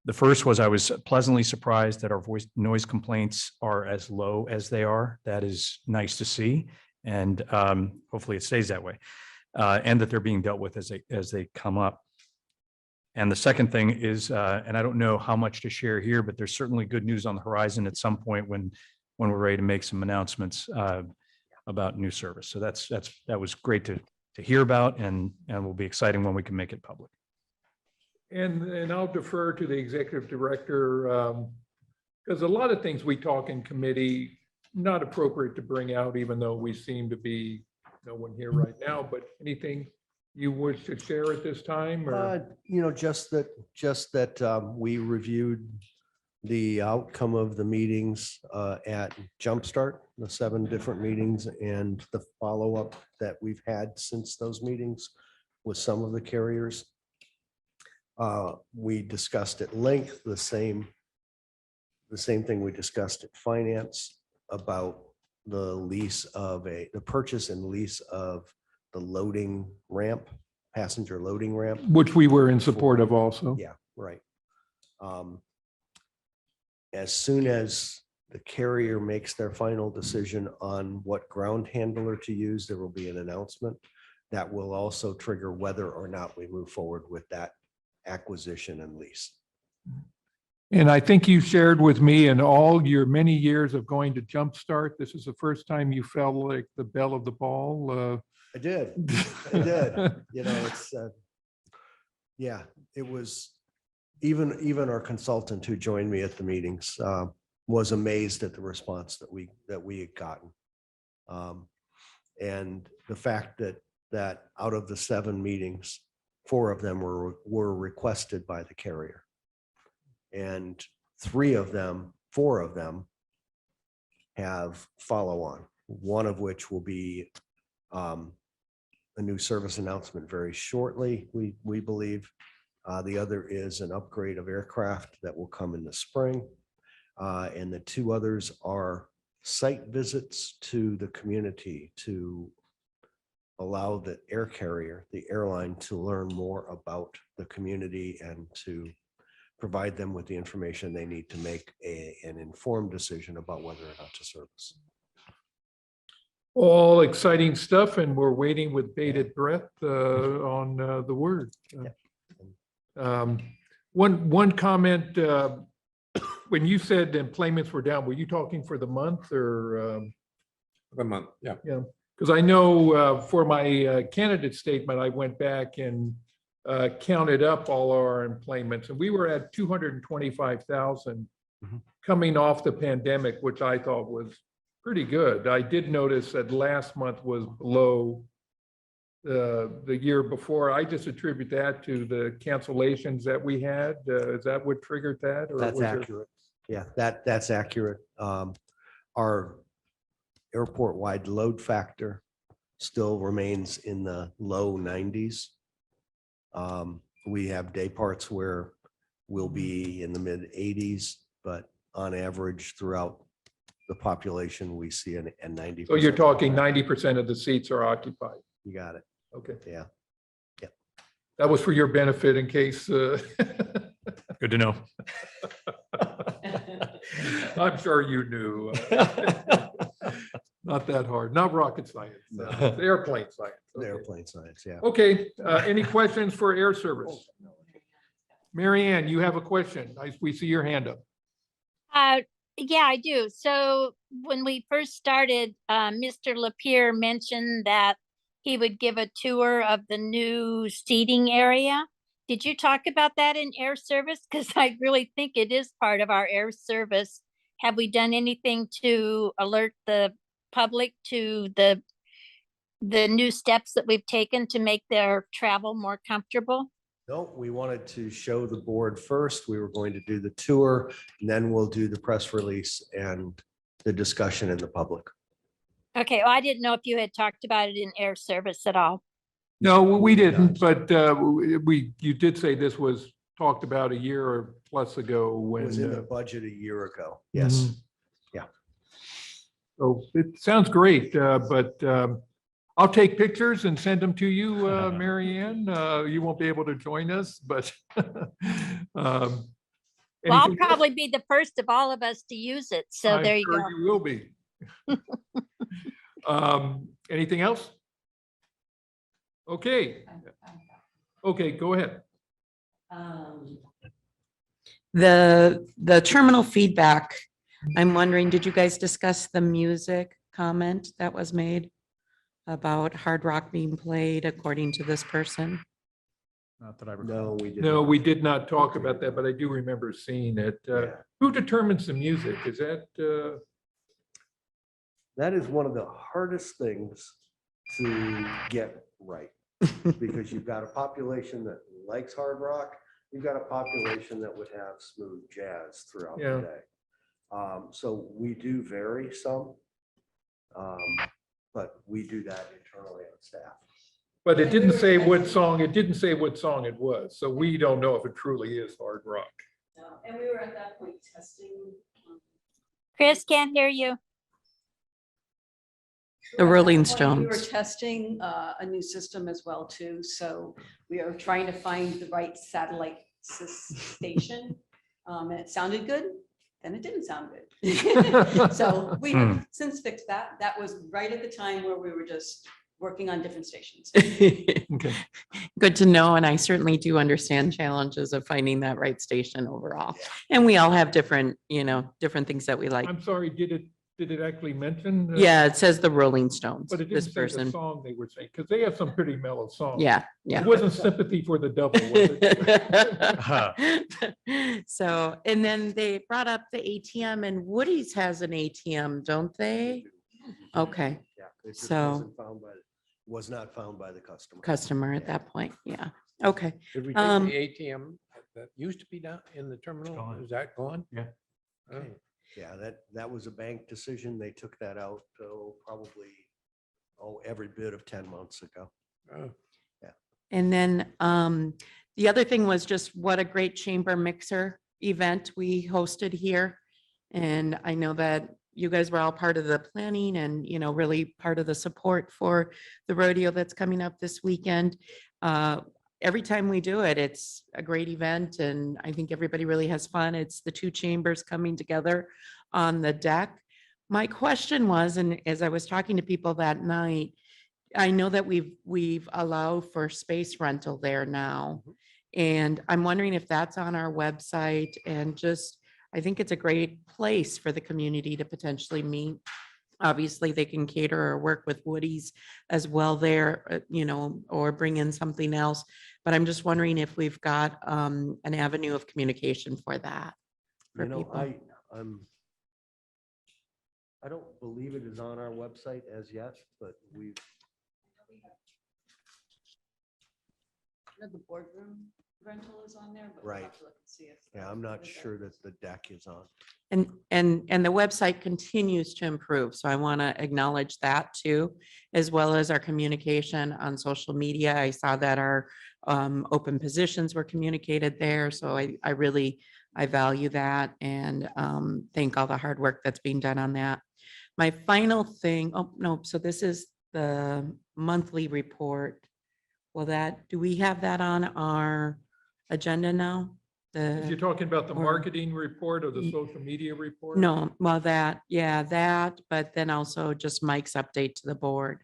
[SPEAKER 6] The first was I was pleasantly surprised that our voice noise complaints are as low as they are. That is nice to see, and hopefully it stays that way, and that they're being dealt with as they come up. And the second thing is, and I don't know how much to share here, but there's certainly good news on the horizon at some point when we're ready to make some announcements about new service. So that was great to hear about, and will be exciting when we can make it public.
[SPEAKER 1] And I'll defer to the executive director because a lot of things we talk in committee, not appropriate to bring out, even though we seem to be no one here right now, but anything you wish to share at this time? Or?
[SPEAKER 7] Just that we reviewed the outcome of the meetings at Jumpstart, the 7 different meetings, and the follow-up that we've had since those meetings with some of the carriers. We discussed at length the same thing we discussed at finance about the purchase and lease of the loading ramp, passenger loading ramp.
[SPEAKER 1] Which we were in support of also.
[SPEAKER 7] Yeah, right. As soon as the carrier makes their final decision on what ground handler to use, there will be an announcement that will also trigger whether or not we move forward with that acquisition and lease.
[SPEAKER 1] And I think you shared with me in all your many years of going to Jumpstart, this is the first time you felt like the belle of the ball.
[SPEAKER 7] I did. It's yeah, it was even our consultant who joined me at the meetings was amazed at the response that we had gotten. And the fact that out of the 7 meetings, 4 of them were requested by the carrier. And 4 of them have follow-on, one of which will be a new service announcement very shortly, we believe. The other is an upgrade of aircraft that will come in the spring. And the two others are site visits to the community to allow the air carrier, the airline, to learn more about the community and to provide them with the information they need to make an informed decision about whether or not to service.
[SPEAKER 1] All exciting stuff, and we're waiting with bated breath on the word. One comment, when you said employments were down, were you talking for the month or?
[SPEAKER 5] The month, yeah.
[SPEAKER 1] Yeah, because I know for my candidate statement, I went back and counted up all our employments, and we were at 225,000 coming off the pandemic, which I thought was pretty good. I did notice that last month was below the year before. I just attribute that to the cancellations that we had. Is that what triggered that? Or
[SPEAKER 7] That's
[SPEAKER 1] was there-
[SPEAKER 7] accurate. Yeah, that's accurate. Our airport-wide load factor still remains in the low 90s. We have day parts where we'll be in the mid 80s, but on average throughout the population, we see a 90%.
[SPEAKER 1] So you're talking 90% of the seats are occupied.
[SPEAKER 7] You got it.
[SPEAKER 1] Okay.
[SPEAKER 7] Yeah.
[SPEAKER 1] That was for your benefit in case.
[SPEAKER 6] Good to know.
[SPEAKER 1] I'm sure you knew. Not that hard, not rocket science, airplane science.
[SPEAKER 7] The
[SPEAKER 1] Okay.
[SPEAKER 7] airplane science, yeah.
[SPEAKER 1] Okay, any questions for air service? Mary Ann, you have a question. We see your hand up.
[SPEAKER 12] Yeah, I do. So when we first started, Mr. Lapierre mentioned that he would give a tour of the new seating area. Did you talk about that in air service? Because I really think it is part of our air service. Have we done anything to alert the public to the new steps that we've taken to make their travel more comfortable?
[SPEAKER 7] No, we wanted to show the board first. We were going to do the tour, and then we'll do the press release and the discussion in the public.
[SPEAKER 12] Okay, well, I didn't know if you had talked about it in air service at all.
[SPEAKER 1] No, we didn't, but you did say this was talked about a year or plus ago
[SPEAKER 7] It
[SPEAKER 1] when.
[SPEAKER 7] was in the budget a year ago. Yes.
[SPEAKER 1] Mhm. So it sounds great, but I'll take pictures and send them to you, Mary Ann. You won't be able to join us, but.
[SPEAKER 12] Well, I'll
[SPEAKER 1] anything else?
[SPEAKER 12] probably be the first of all of us to use it. So
[SPEAKER 1] I'm
[SPEAKER 12] there you
[SPEAKER 1] sure
[SPEAKER 12] go.
[SPEAKER 1] You will be. Anything else? Okay. Okay, go ahead.
[SPEAKER 2] The terminal feedback, I'm wondering, did you guys discuss the music comment that was made about Hard Rock being played according to this person?
[SPEAKER 6] Not that I recall.
[SPEAKER 7] No, we didn't.
[SPEAKER 1] No, we did not talk about that, but I do remember seeing it.
[SPEAKER 7] Yeah.
[SPEAKER 1] Who determines the music? Is that,
[SPEAKER 7] That is one of the hardest things to get right, because you've got a population that likes hard rock. You've got a population that would have smooth jazz throughout
[SPEAKER 1] Yeah.
[SPEAKER 7] the day. So we do vary some, but we do that internally on staff.
[SPEAKER 1] but it didn't say what song, it didn't say what song it was. So we don't know if it truly is hard rock.
[SPEAKER 11] No, and we were at that point testing.
[SPEAKER 12] Chris, can't hear you.
[SPEAKER 2] The Rolling
[SPEAKER 11] We were
[SPEAKER 2] Stones.
[SPEAKER 11] testing a new system as well too, so we are trying to find the right satellite station. And it sounded good, then it didn't sound good. So we have since fixed that. That was right at the time where we were just working on different stations.
[SPEAKER 1] Okay.
[SPEAKER 2] Good to know, and I certainly do understand challenges of finding that right station overall. And we all have different, different things that we like.
[SPEAKER 1] I'm sorry, did it actually mention?
[SPEAKER 2] Yeah, it says the Rolling Stones,
[SPEAKER 1] But it
[SPEAKER 2] this
[SPEAKER 1] didn't say the
[SPEAKER 2] person.
[SPEAKER 1] song they were saying, because they have some pretty mellow songs.
[SPEAKER 2] Yeah, yeah.
[SPEAKER 1] It wasn't Sympathy for the Devil, was it?
[SPEAKER 2] So, and then they brought up the ATM, and Woody's has an ATM, don't they? Okay,
[SPEAKER 7] Yeah, it just
[SPEAKER 2] So-
[SPEAKER 7] was not found by the customer.
[SPEAKER 2] customer at that point, yeah, okay.
[SPEAKER 5] Did we
[SPEAKER 2] Um,
[SPEAKER 5] take the ATM that used to be down in the terminal?
[SPEAKER 6] gone.
[SPEAKER 5] Is that gone?
[SPEAKER 6] Yeah.
[SPEAKER 5] Oh.
[SPEAKER 7] Yeah, that was a bank decision. They took that out, probably, every bit of 10 months ago.
[SPEAKER 2] And then the other thing was just what a great chamber mixer event we hosted here. And I know that you guys were all part of the planning and, you know, really part of the support for the rodeo that's coming up this weekend. Every time we do it, it's a great event and I think everybody really has fun. It's the two chambers coming together on the deck. My question was, and as I was talking to people that night, I know that we've allowed for space rental there now. And I'm wondering if that's on our website and just, I think it's a great place for the community to potentially meet. Obviously, they can cater or work with Woody's as well there, you know, or bring in something else. But I'm just wondering if we've got an avenue of communication for that. For
[SPEAKER 7] You know,
[SPEAKER 2] people.
[SPEAKER 7] I don't believe it is on our website as yet, but we've,
[SPEAKER 11] The boardroom rental is on there, but we'll
[SPEAKER 7] Right.
[SPEAKER 11] have to look and see if.
[SPEAKER 7] yeah, I'm not sure that the deck is on.
[SPEAKER 2] And the website continues to improve. So I want to acknowledge that too, as well as our communication on social media. I saw that our open positions were communicated there. So I value that and thank all the hard work that's being done on that. My final thing, oh, no, so this is the monthly report. Do we have that on our agenda now?
[SPEAKER 1] If you're talking about the
[SPEAKER 2] or-
[SPEAKER 1] marketing report or the social media report?
[SPEAKER 2] No, well, that, but then also just Mike's update to the board.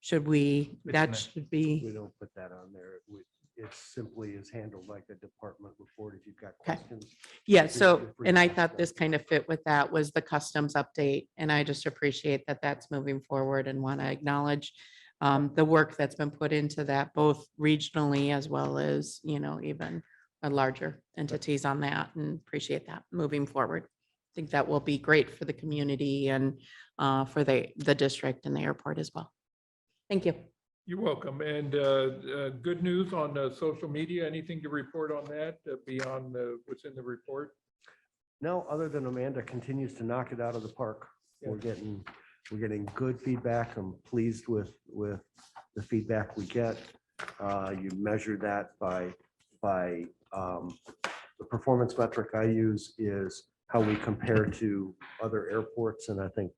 [SPEAKER 2] Should we,
[SPEAKER 1] It's
[SPEAKER 2] that
[SPEAKER 1] next.
[SPEAKER 2] should be,
[SPEAKER 7] We don't put that on there. It simply is handled like a department report. If you've got
[SPEAKER 2] Okay.
[SPEAKER 7] questions.
[SPEAKER 2] yeah,
[SPEAKER 7] feel
[SPEAKER 2] so,
[SPEAKER 7] free
[SPEAKER 2] and
[SPEAKER 7] to
[SPEAKER 2] I
[SPEAKER 7] ask
[SPEAKER 2] thought
[SPEAKER 7] them.
[SPEAKER 2] this kind of fit with that was the customs update. And I just appreciate that that's moving forward and want to acknowledge the work that's been put into that, both regionally as well as, you know, even larger entities on that, and appreciate that moving forward. I think that will be great for the community and for the district and the airport as well. Thank you.
[SPEAKER 1] You're welcome. And good news on social media. Anything to report on that beyond what's in the report?
[SPEAKER 7] No, other than Amanda continues to knock it out of the park.
[SPEAKER 1] Yeah.
[SPEAKER 7] We're getting good feedback. I'm pleased with the feedback we get. You measure that by the performance metric I use is how we compare to other airports. And I think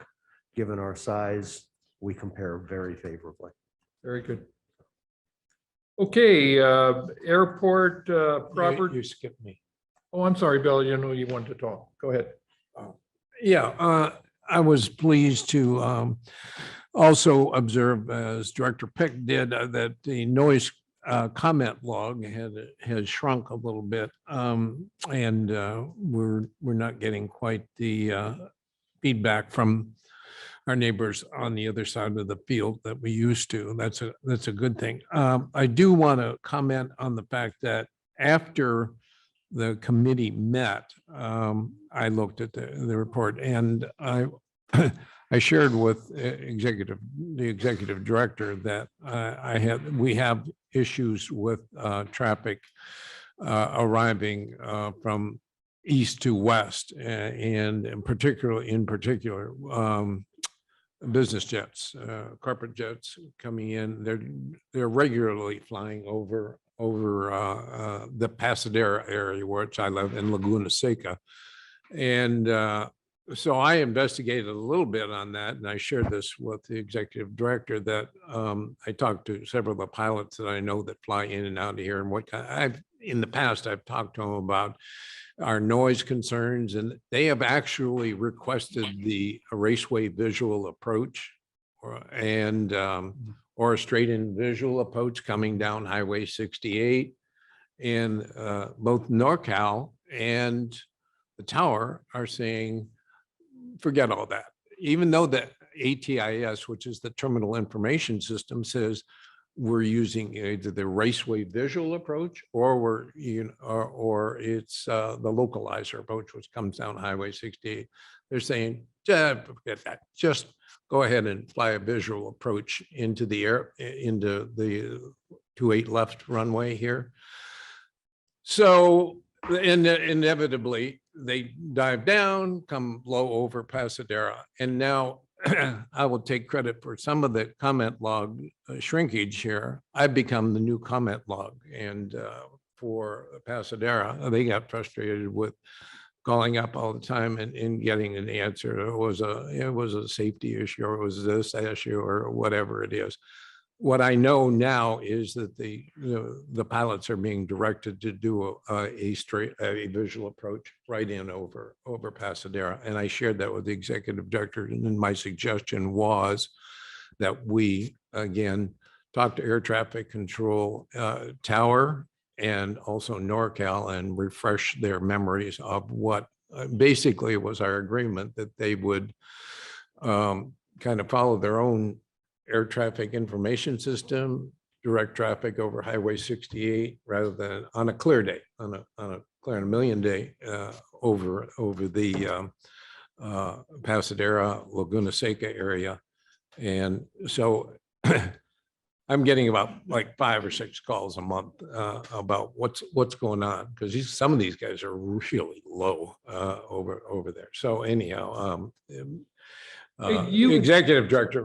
[SPEAKER 7] given our size, we compare very favorably.
[SPEAKER 1] Very good. Okay, airport property.
[SPEAKER 5] You skipped me.
[SPEAKER 1] Oh, I'm sorry, Bill. You know you wanted to talk. Go ahead.
[SPEAKER 5] Yeah, I was pleased to also observe, as Director Pick did, that the noise comment log has shrunk a little bit. And we're not getting quite the feedback from our neighbors on the other side of the field that we used to. That's a good thing. I do want to comment on the fact that after the committee met, I looked at the report and I shared with the executive director that we have issues with traffic arriving from east to west, and in particular, business jets, corporate jets coming in. They're regularly flying over the Pasadena area, which I live in, Laguna Seca. And so I investigated a little bit on that, and I shared this with the executive director that I talked to several of the pilots that I know that fly in and out of here, and in the past, I've talked to them about our noise concerns, and they have actually requested the raceway visual approach or a straight-in visual approach coming down Highway 68. And both NorCal and the tower are saying, forget all that. Even though the ATIS, which is the Terminal Information System, says we're using either the raceway visual approach or it's the localizer approach, which comes down Highway 68. They're saying, just forget that. Just go ahead and fly a visual approach into the 28 left runway here. So inevitably, they dive down, come low over Pasadena. And now I will take credit for some of the comment log shrinkage here. I've become the new comment log. And for Pasadena, they got frustrated with calling up all the time and getting an answer. It was a safety issue, or it was this issue, or whatever it is. What I know now is that the pilots are being directed to do a visual approach right in over Pasadena. And I shared that with the executive director. And then my suggestion was that we, again, talk to air traffic control tower and also NorCal and refresh their memories of what basically was our agreement, that they would kind of follow their own air traffic information system, direct traffic over Highway 68, rather than on a clear day, on a clear and a million day over the Pasadena, Laguna Seca area. And so I'm getting about like 5 or 6 calls a month about what's going on, because some of these guys are really low over there. So anyhow, executive director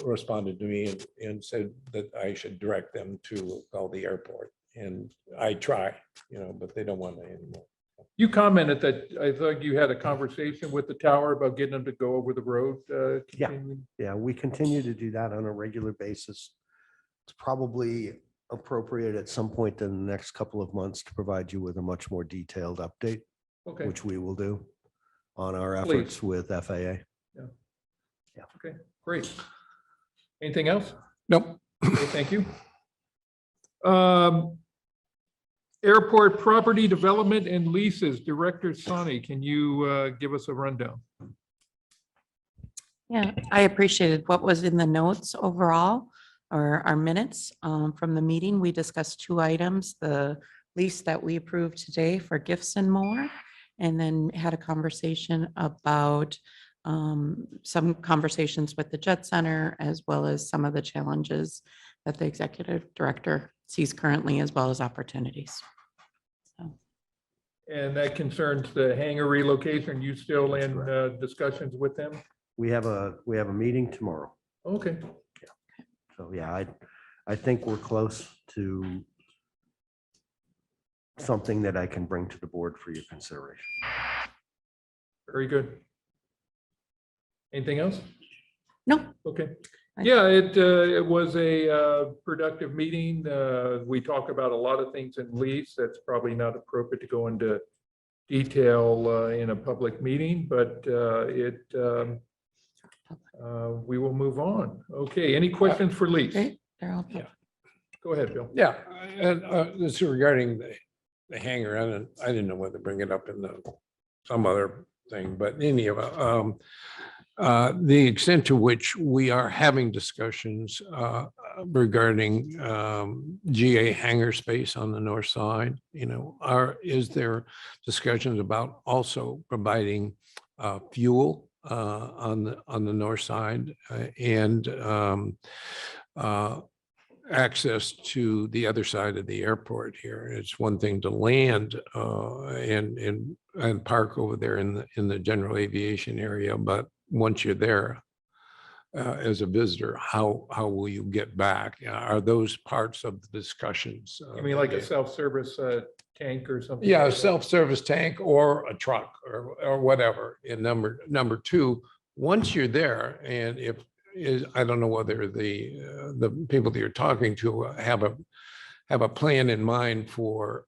[SPEAKER 5] responded to me and said that I should direct them to call the airport, and I try, but they don't want to anymore.
[SPEAKER 1] You commented that I thought you had a conversation with the tower about getting them to go over the road.
[SPEAKER 7] Yeah, we continue to do that on a regular basis. It's probably appropriate at some point in the next couple of months to provide you with a much more detailed update,
[SPEAKER 1] Okay.
[SPEAKER 7] which we will do on our
[SPEAKER 1] Please.
[SPEAKER 7] efforts with FAA.
[SPEAKER 1] Yeah. Okay, great. Anything else?
[SPEAKER 5] Nope.
[SPEAKER 1] Okay, thank you. Airport property development and leases, Director Sani, can you give us a rundown?
[SPEAKER 2] Yeah, I appreciated what was in the notes overall, or our minutes from the meeting. We discussed 2 items, the lease that we approved today for Gifts and More, and then had a conversation about some conversations with the Jet Center, as well as some of the challenges that the executive director sees currently, as well as opportunities.
[SPEAKER 1] And that concerns the hangar relocation. You still in discussions with them?
[SPEAKER 7] We have a meeting tomorrow.
[SPEAKER 1] Okay.
[SPEAKER 7] So yeah, I think we're close to something that I can bring to the board for your consideration.
[SPEAKER 1] Very good. Anything else?
[SPEAKER 2] No.
[SPEAKER 1] Okay. Yeah, it was a productive meeting. We talked about a lot of things in lease. That's probably not appropriate to go into detail in a public meeting, but we will move on. Okay, any questions for lease?
[SPEAKER 2] Okay, they're all
[SPEAKER 5] Yeah.
[SPEAKER 1] Go ahead, Bill.
[SPEAKER 5] Yeah, and this is regarding the hangar. I didn't know whether to bring it up in some other thing, but anyhow, the extent to which we are having discussions regarding GA hangar space on the north side, is there discussions about also providing fuel on the north side and access to the other side of the airport here. It's one thing to land and park over there in the general aviation area, but once you're there as a visitor, how will you get back? Are those parts of the discussions?
[SPEAKER 1] You mean like a self-service tank or something?
[SPEAKER 5] Yeah, a
[SPEAKER 1] like that?
[SPEAKER 5] self-service tank or a truck or whatever. And number 2, once you're there, and I don't know whether the people that you're talking to have a plan in mind for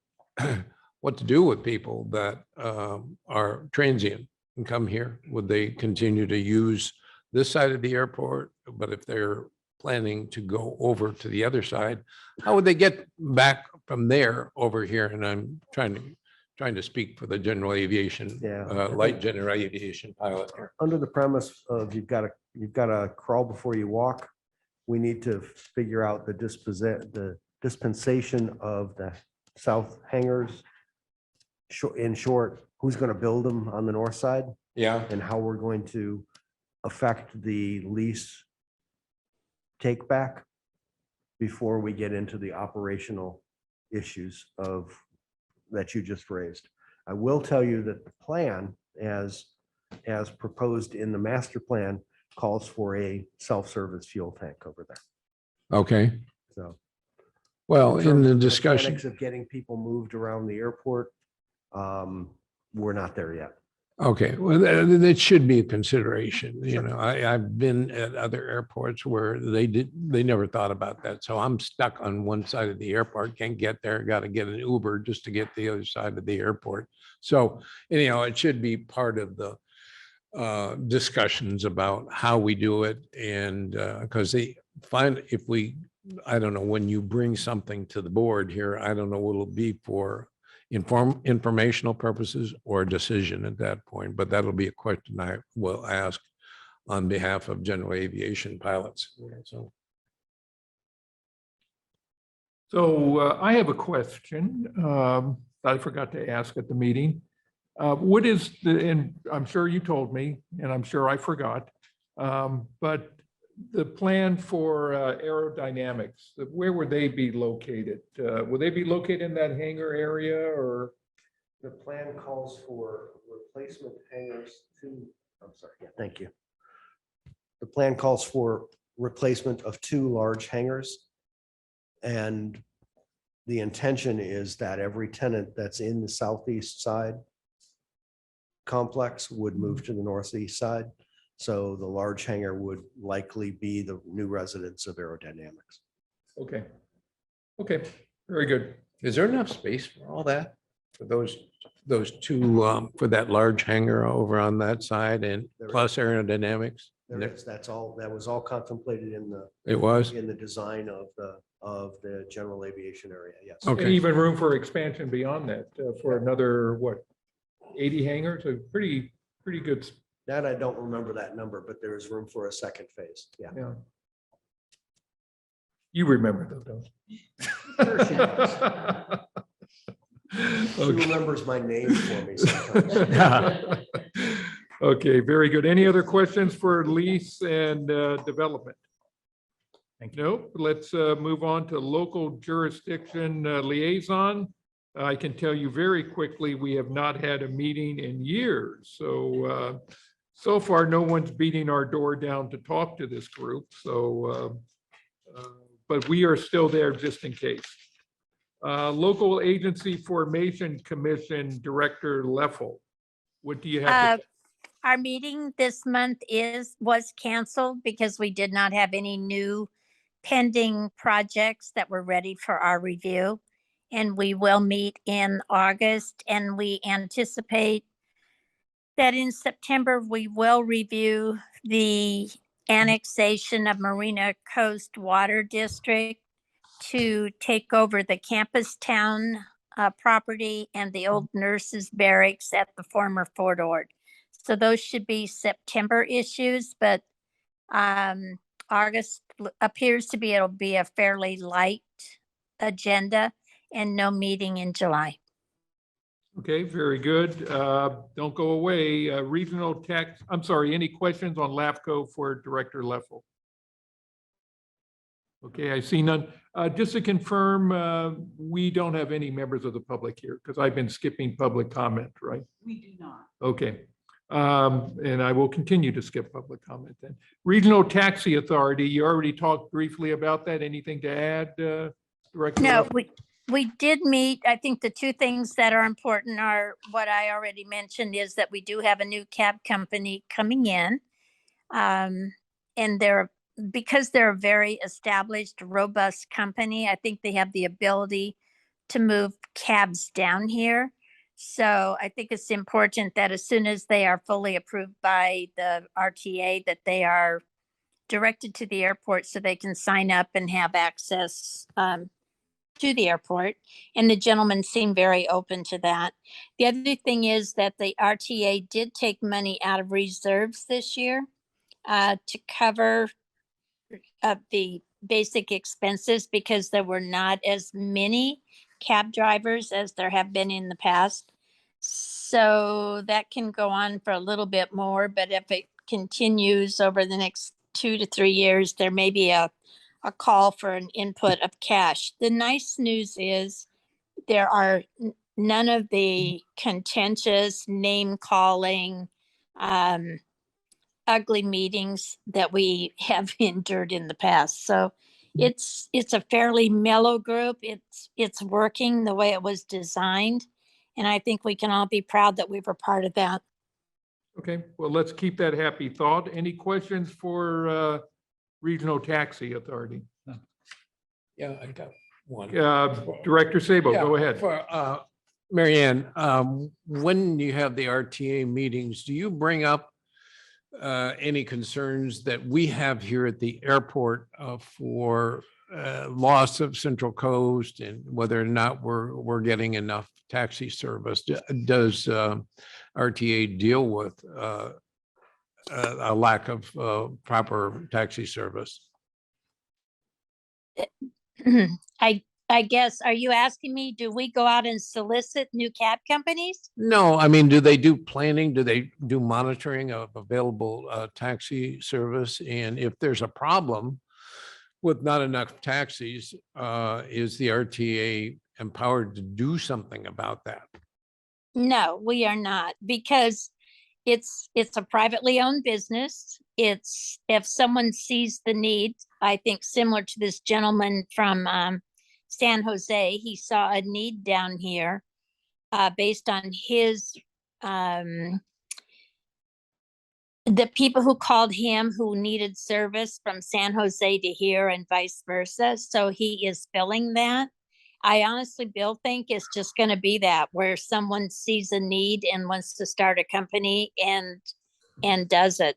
[SPEAKER 5] what to do with people that are transient and come here. Would they continue to use this side of the airport? But if they're planning to go over to the other side, how would they get back from there over here? And I'm trying to speak for the general aviation, light general aviation pilot here.
[SPEAKER 7] Under the premise of you've got to crawl before you walk, we need to figure out the dispensation of the south hangars. In short, who's going to build them on the north side?
[SPEAKER 5] Yeah.
[SPEAKER 7] And how we're going to affect the lease take back before we get into the operational issues that you just raised. I will tell you that the plan as proposed in the master plan calls for a self-service fuel tank over there.
[SPEAKER 5] Okay,
[SPEAKER 7] So
[SPEAKER 5] well, in
[SPEAKER 7] terms
[SPEAKER 5] the
[SPEAKER 7] of
[SPEAKER 5] discussion,
[SPEAKER 7] mechanics of getting people moved around the airport, we're not there yet.
[SPEAKER 5] okay, well, that should be a consideration. You know, I've been at other airports where they never thought about that. So I'm stuck on one side of the airport, can't get there, got to get an Uber just to get the other side of the airport. So, anyhow, it should be part of the discussions about how we do it. And because they find if we, I don't know, when you bring something to the board here, I don't know what it'll be for informational purposes or decision at that point, but that'll be a question I will ask on behalf of general aviation pilots.
[SPEAKER 1] So I have a question that I forgot to ask at the meeting. What is and I'm sure you told me, and I'm sure I forgot, but the plan for aerodynamics, where would they be located? Would they be located in that hangar area, or?
[SPEAKER 7] The plan calls for replacement hangars I'm sorry, yeah, thank you. The plan calls for replacement of 2 large hangars. And the intention is that every tenant that's in the southeast side complex would move to the northeast side. So the large hangar would likely be the new residence of aerodynamics.
[SPEAKER 1] Okay. Okay, very good.
[SPEAKER 5] Is there enough space for all that? For those 2, for that large hangar over on that side and plus aerodynamics?
[SPEAKER 7] That's all, that was all contemplated in the design of the general aviation area, yes.
[SPEAKER 1] And even room for expansion beyond that for another, what, 80 hangars? A pretty good.
[SPEAKER 7] That I don't remember that number, but there is room for a second phase. Yeah.
[SPEAKER 1] Yeah. You remember though, don't you?
[SPEAKER 7] Sure she does. She remembers my name for me sometimes.
[SPEAKER 1] Okay, very good. Any other questions for lease and development?
[SPEAKER 6] Thank you.
[SPEAKER 1] Nope. Let's move on to local jurisdiction liaison. I can tell you very quickly, we have not had a meeting in years. So, so far, no one's beating our door down to talk to this group. So, but we are still there just in case. Local Agency Formation Commission Director Leffel, what do you have?
[SPEAKER 12] Our meeting this month was canceled because we did not have any new pending projects that were ready for our review. And we will meet in August, and we anticipate that in September, we will review the annexation of Marina Coast Water District to take over the campus town property and the old nurses barracks at the former Fort Ord. So those should be September issues, but August appears to be, it'll be a fairly light agenda and no meeting in July.
[SPEAKER 1] Okay, very good. Don't go away. Regional tax, I'm sorry, any questions on LAFCO for Director Leffel? Okay, I see none. Just to confirm, we don't have any members of the public here because I've been skipping public comment, right?
[SPEAKER 10] We do not.
[SPEAKER 1] Okay. And I will continue to skip public comment then. Regional Taxi Authority, you already talked briefly about that. Anything to add, Director?
[SPEAKER 12] No,
[SPEAKER 1] Leffel?
[SPEAKER 12] we did meet. I think the 2 things that are important are what I already mentioned is that we do have a new cab company coming in. And because they're a very established, robust company, I think they have the ability to move cabs down here. So I think it's important that as soon as they are fully approved by the RTA, that they are directed to the airport so they can sign up and have access to the airport. And the gentleman seemed very open to that. The other thing is that the RTA did take money out of reserves this year to cover the basic expenses because there were not as many cab drivers as there have been in the past. So that can go on for a little bit more, but if it continues over the next 2 to 3 years, there may be a call for an input of cash. The nice news is there are none of the contentious name calling, ugly meetings that we have endured in the past. So it's a fairly mellow group. It's working the way it was designed. And I think we can all be proud that we were part of that.
[SPEAKER 1] Okay, well, let's keep that happy thought. Any questions for Regional Taxi Authority?
[SPEAKER 5] Yeah, I got one.
[SPEAKER 1] Director Sabo, go
[SPEAKER 5] Yeah,
[SPEAKER 1] ahead.
[SPEAKER 5] For Mary Ann, when you have the RTA meetings, do you bring up any concerns that we have here at the airport for loss of Central Coast and whether or not we're getting enough taxi service? Does RTA deal with a lack of proper taxi service?
[SPEAKER 12] I guess, are you asking me, do we go out and solicit new cab companies?
[SPEAKER 5] No, I mean, do they do planning? Do they do monitoring of available taxi service? And if there's a problem with not enough taxis, is the RTA empowered to do something about that?
[SPEAKER 12] No, we are not, because it's a privately owned business. It's, if someone sees the need, I think similar to this gentleman from San Jose, he saw a need down here based on his the people who called him who needed service from San Jose to here and vice versa. So he is filling that. I honestly, Bill, think it's just going to be that where someone sees a need and wants to start a company and does it.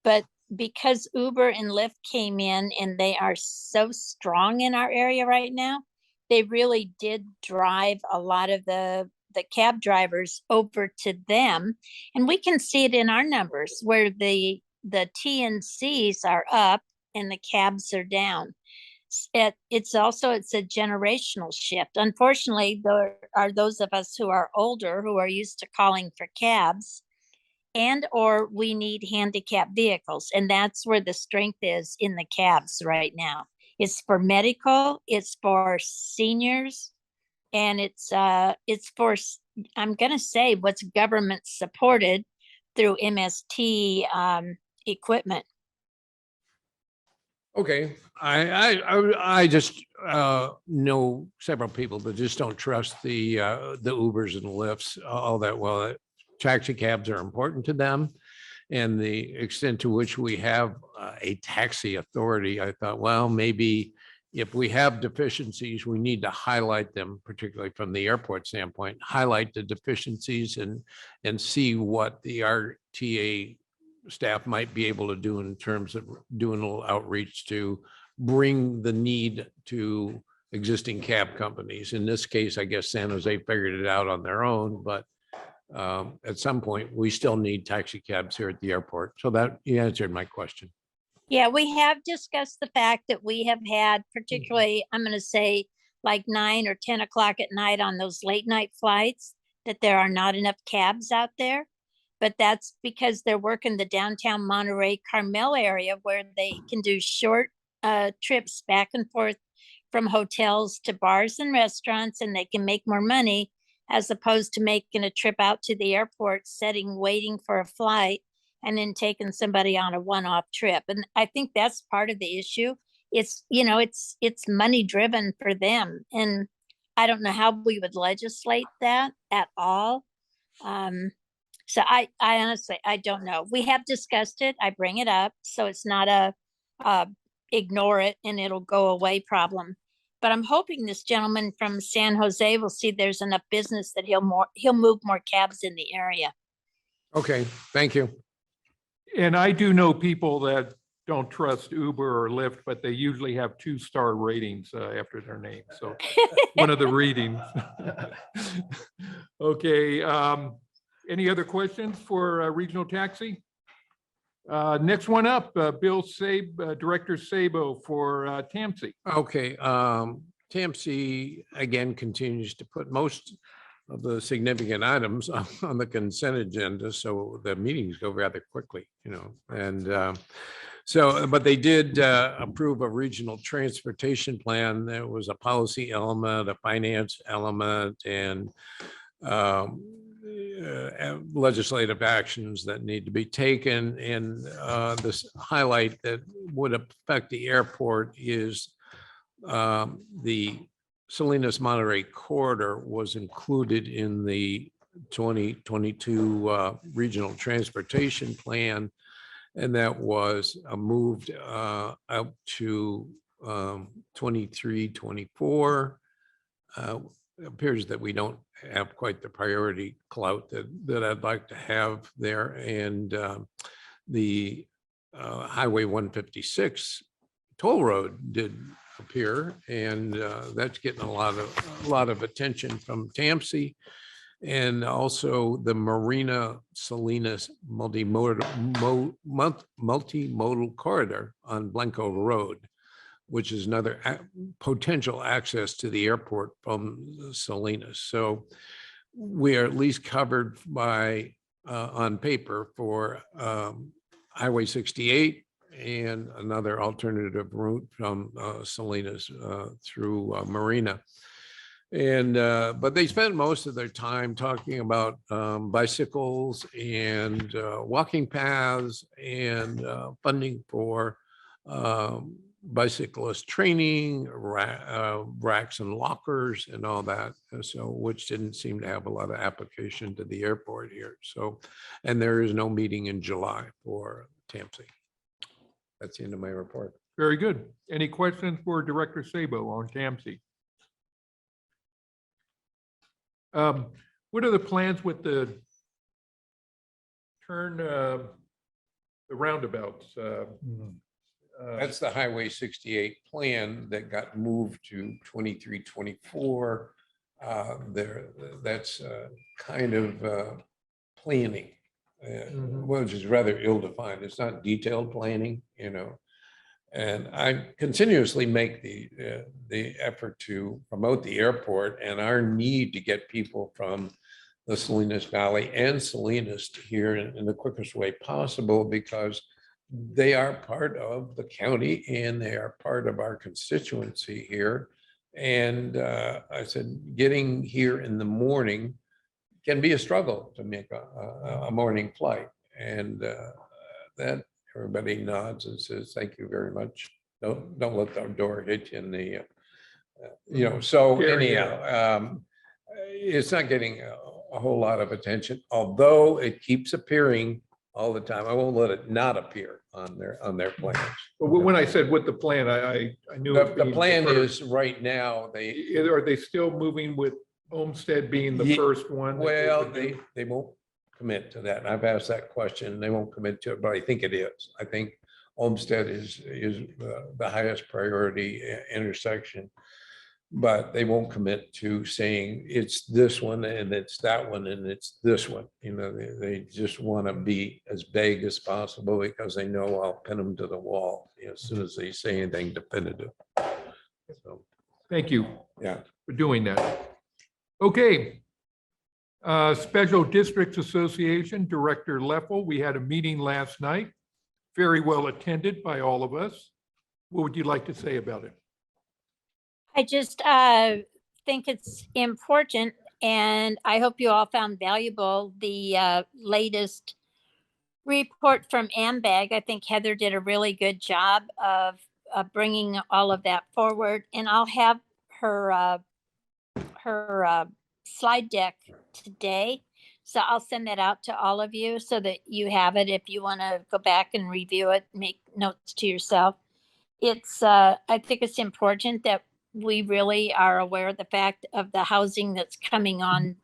[SPEAKER 12] But because Uber and Lyft came in and they are so strong in our area right now, they really did drive a lot of the cab drivers over to them. And we can see it in our numbers where the TNCs are up and the cabs are down. It's a generational shift. Unfortunately, there are those of us who are older who are used to calling for cabs, and or we need handicap vehicles. And that's where the strength is in the cabs right now. It's for medical, it's for seniors, and it's for, I'm gonna say, what's government supported through MST equipment.
[SPEAKER 5] Okay, I just know several people that just don't trust the Ubers and Lyfts all that well. Taxi cabs are important to them, and the extent to which we have a taxi authority, I thought, well, maybe if we have deficiencies, we need to highlight them, particularly from the airport standpoint, highlight the deficiencies and see what the RTA staff might be able to do in terms of doing a little outreach to bring the need to existing cab companies. In this case, I guess San Jose figured it out on their own, but at some point, we still need taxi cabs here at the airport. So that you answered my question.
[SPEAKER 12] Yeah, we have discussed the fact that we have had, particularly, I'm going to say like 9 or 10 o'clock at night on those late night flights, that there are not enough cabs out there. But that's because they're working the downtown Monterey Carmel area where they can do short trips back and forth from hotels to bars and restaurants, and they can make more money as opposed to making a trip out to the airport, waiting for a flight, and then taking somebody on a one-off trip. And I think that's part of the issue. It's, it's money driven for them. And I don't know how we would legislate that at all. So I honestly, I don't know. We have discussed it. I bring it up. So it's not a ignore it and it'll go away problem. But I'm hoping this gentleman from San Jose will see there's enough business that he'll move more cabs in the area.
[SPEAKER 5] Okay, thank you.
[SPEAKER 1] And I do know people that don't trust Uber or Lyft, but they usually have 2-star ratings after their name. So one of the readings. Okay. Any other questions for Regional Taxi? Next one up, Director Sabo for TAMC.
[SPEAKER 5] Okay, TAMC again continues to put most of the significant items on the consent agenda, so the meetings go rather quickly, and but they did approve a regional transportation plan. There was a policy element, a finance element, and legislative actions that need to be taken. And this highlight that would affect the airport is the Salinas Monterey corridor was included in the 2022 regional transportation plan. And that was moved out to 23, 24. Appears that we don't have quite the priority clout that I'd like to have there. And the Highway 156 toll road did appear, and that's getting a lot of attention from TAMSI. And also the Marina Salinas multimodal corridor on Blanco Road, which is another potential access to the airport from Salinas. So we are at least covered by, on paper, for Highway 68 and another alternative route from Salinas through Marina. And but they spend most of their time talking about bicycles and walking paths and funding for bicyclist training, racks and lockers and all that. So, which didn't seem to have a lot of application to the airport here. So, and there is no meeting in July for TAMSI. That's the end of my report.
[SPEAKER 1] Very good. Any questions for Director Sabo on TAMSI? What are the plans with the the roundabouts?
[SPEAKER 5] That's the Highway 68 plan that got moved to 23, 24. That's kind of planning, which is rather ill-defined. It's not detailed planning, you know. And I continuously make the effort to promote the airport and our need to get people from the Salinas Valley and Salinas to here in the quickest way possible, because they are part of the county and they are part of our constituency here. And I said, getting here in the morning can be a struggle to make a morning flight. And that everybody nods and says, thank you very much. Don't let the door hit you in the, you know, so anyhow, it's not getting a whole lot of attention, although it keeps appearing all the time. I won't let it not appear on their plans.
[SPEAKER 1] But when I said with the plan, I knew.
[SPEAKER 5] The plan is right now,
[SPEAKER 1] Are they still moving with Olmsted being the first one?
[SPEAKER 5] Well, they won't commit to that. And I've asked that question. They won't commit to it, but I think it is. I think Olmsted is the highest priority intersection, but they won't commit to saying it's this one and it's that one and it's this one. You know, they just want to be as vague as possible because they know I'll pin them to the wall, you know, as soon as they say anything definitive. So,
[SPEAKER 1] thank you.
[SPEAKER 5] Yeah,
[SPEAKER 1] for doing that. Okay. Special Districts Association Director Leffel, we had a meeting last night, very well attended by all of us. What would you like to say about it?
[SPEAKER 12] I just think it's important, and I hope you all found valuable the latest report from MPAD. I think Heather did a really good job of bringing all of that forward, and I'll have her slide deck today. So I'll send that out to all of you so that you have it if you want to go back and review it, make notes to yourself. It's I think it's important that we really are aware of the fact of the housing that's coming on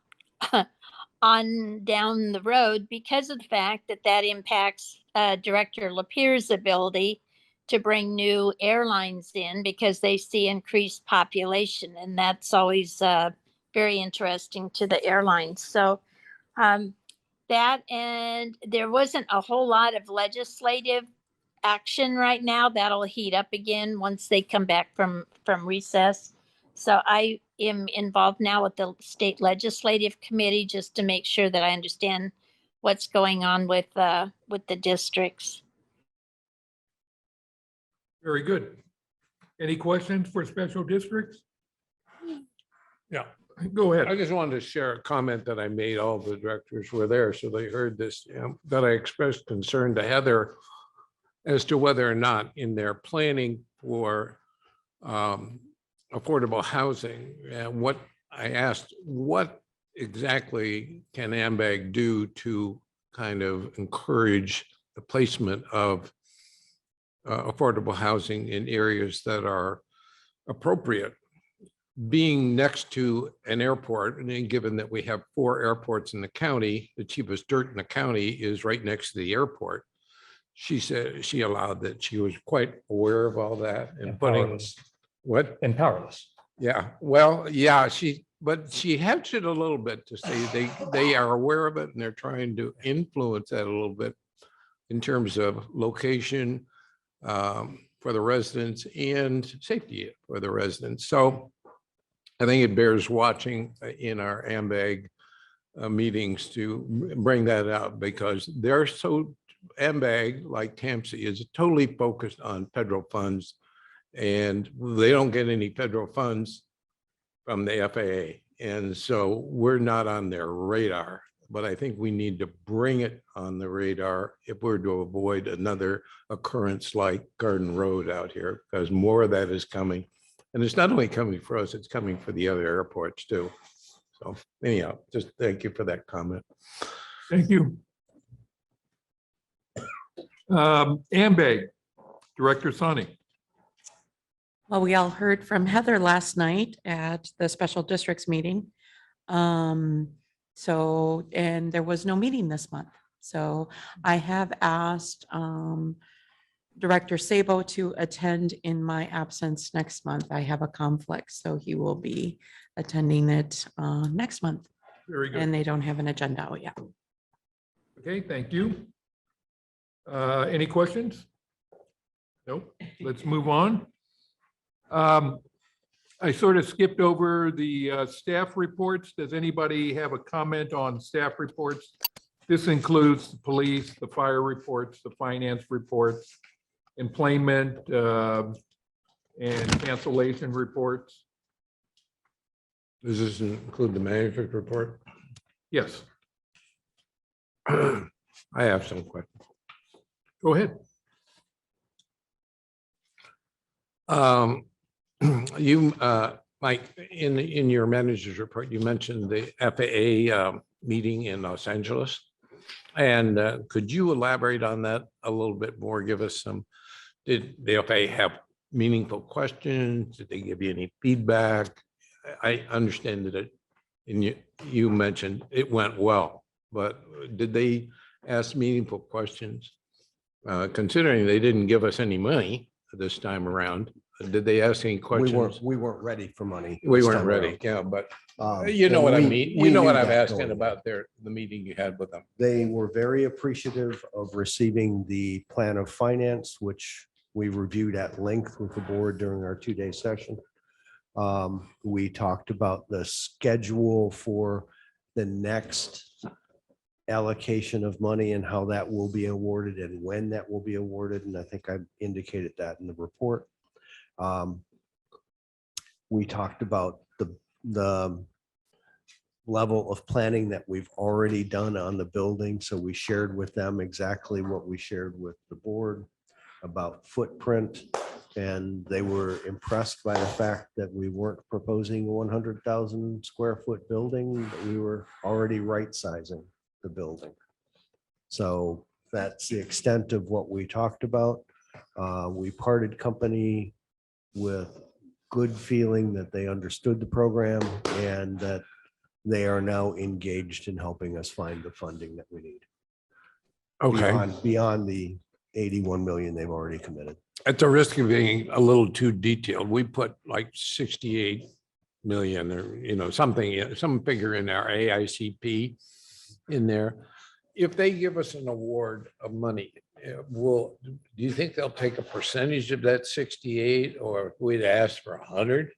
[SPEAKER 12] on down the road, because of the fact that that impacts Director Lapierre's ability to bring new airlines in, because they see increased population, and that's always very interesting to the airlines. So that, and there wasn't a whole lot of legislative action right now. That'll heat up again once they come back from recess. So I am involved now with the state legislative committee just to make sure that I understand what's going on with the districts.
[SPEAKER 1] Very good. Any questions for special districts?
[SPEAKER 5] Yeah.
[SPEAKER 1] Go
[SPEAKER 5] I
[SPEAKER 1] ahead.
[SPEAKER 5] just wanted to share a comment that I made. All the directors were there, so they heard this, that I expressed concern to Heather as to whether or not in their planning for affordable housing, and what I asked, what exactly can AMBAG do to kind of encourage the placement of affordable housing in areas that are appropriate? Being next to an airport, and then given that we have 4 airports in the county, the cheapest dirt in the county is right next to the airport. She said she allowed that, she was quite aware of all that and
[SPEAKER 6] And
[SPEAKER 5] putting
[SPEAKER 6] powerless.
[SPEAKER 5] what?
[SPEAKER 6] And powerless.
[SPEAKER 5] Yeah, well, yeah, but she hedged it a little bit to say they are aware of it and they're trying to influence that a little bit in terms of location for the residents and safety for the residents. So I think it bears watching in our AMBAG meetings to bring that out, because they're so, AMBAG, like TAMSI, is totally focused on federal funds, and they don't get any federal funds from the FAA. And so we're not on their radar, but I think we need to bring it on the radar if we're to avoid another occurrence like Garden Road out here, because more of that is coming. And it's not only coming for us, it's coming for the other airports too. So anyhow, just thank you for that comment.
[SPEAKER 1] Thank you. AMBAG, Director Sonny.
[SPEAKER 2] Well, we all heard from Heather last night at the special districts meeting. So, and there was no meeting this month. So I have asked Director Sabo to attend in my absence next month. I have a conflict, so he will be attending it next month.
[SPEAKER 1] Very good.
[SPEAKER 2] And they don't have an agenda out yet.
[SPEAKER 1] Okay, thank you. Any questions? Nope. Let's move on. I sort of skipped over the staff reports. Does anybody have a comment on staff reports? This includes the police, the fire reports, the finance reports, employment and cancellation reports.
[SPEAKER 5] Does this include the management report?
[SPEAKER 1] Yes,
[SPEAKER 5] I have some questions.
[SPEAKER 1] go ahead.
[SPEAKER 5] You, Mike, in your manager's report, you mentioned the FAA meeting in Los Angeles. And could you elaborate on that a little bit more? Give us some, did the FAA have meaningful questions? Did they give you any feedback? I understand that and you mentioned it went well, but did they ask meaningful questions? Considering they didn't give us any money this time around, did they ask any questions?
[SPEAKER 7] We weren't ready for money.
[SPEAKER 5] We
[SPEAKER 7] this
[SPEAKER 5] weren't
[SPEAKER 7] time
[SPEAKER 5] ready,
[SPEAKER 7] around.
[SPEAKER 5] yeah, but you know
[SPEAKER 7] and
[SPEAKER 5] what I
[SPEAKER 7] we-
[SPEAKER 5] mean.
[SPEAKER 7] we
[SPEAKER 5] You know
[SPEAKER 7] knew
[SPEAKER 5] what I'm
[SPEAKER 7] that
[SPEAKER 5] asking
[SPEAKER 7] going in.
[SPEAKER 5] about the meeting you had with them.
[SPEAKER 7] They were very appreciative of receiving the plan of finance, which we reviewed at length with the board during our 2-day session. We talked about the schedule for the next allocation of money and how that will be awarded and when that will be awarded. And I think I indicated that in the report. We talked about the level of planning that we've already done on the building. So we shared with them exactly what we shared with the board about footprint. And they were impressed by the fact that we weren't proposing a 100,000 square foot building, but we were already right sizing the building. So that's the extent of what we talked about. We parted company with good feeling that they understood the program and that they are now engaged in helping us find the funding that we need.
[SPEAKER 5] Okay.
[SPEAKER 7] Beyond the 81 million they've already committed.
[SPEAKER 5] At the risk of being a little too detailed, we put like 68 million or, something, some figure in our AICP in there. If they give us an award of money, do you think they'll take a percentage of that 68, or if we'd ask for 100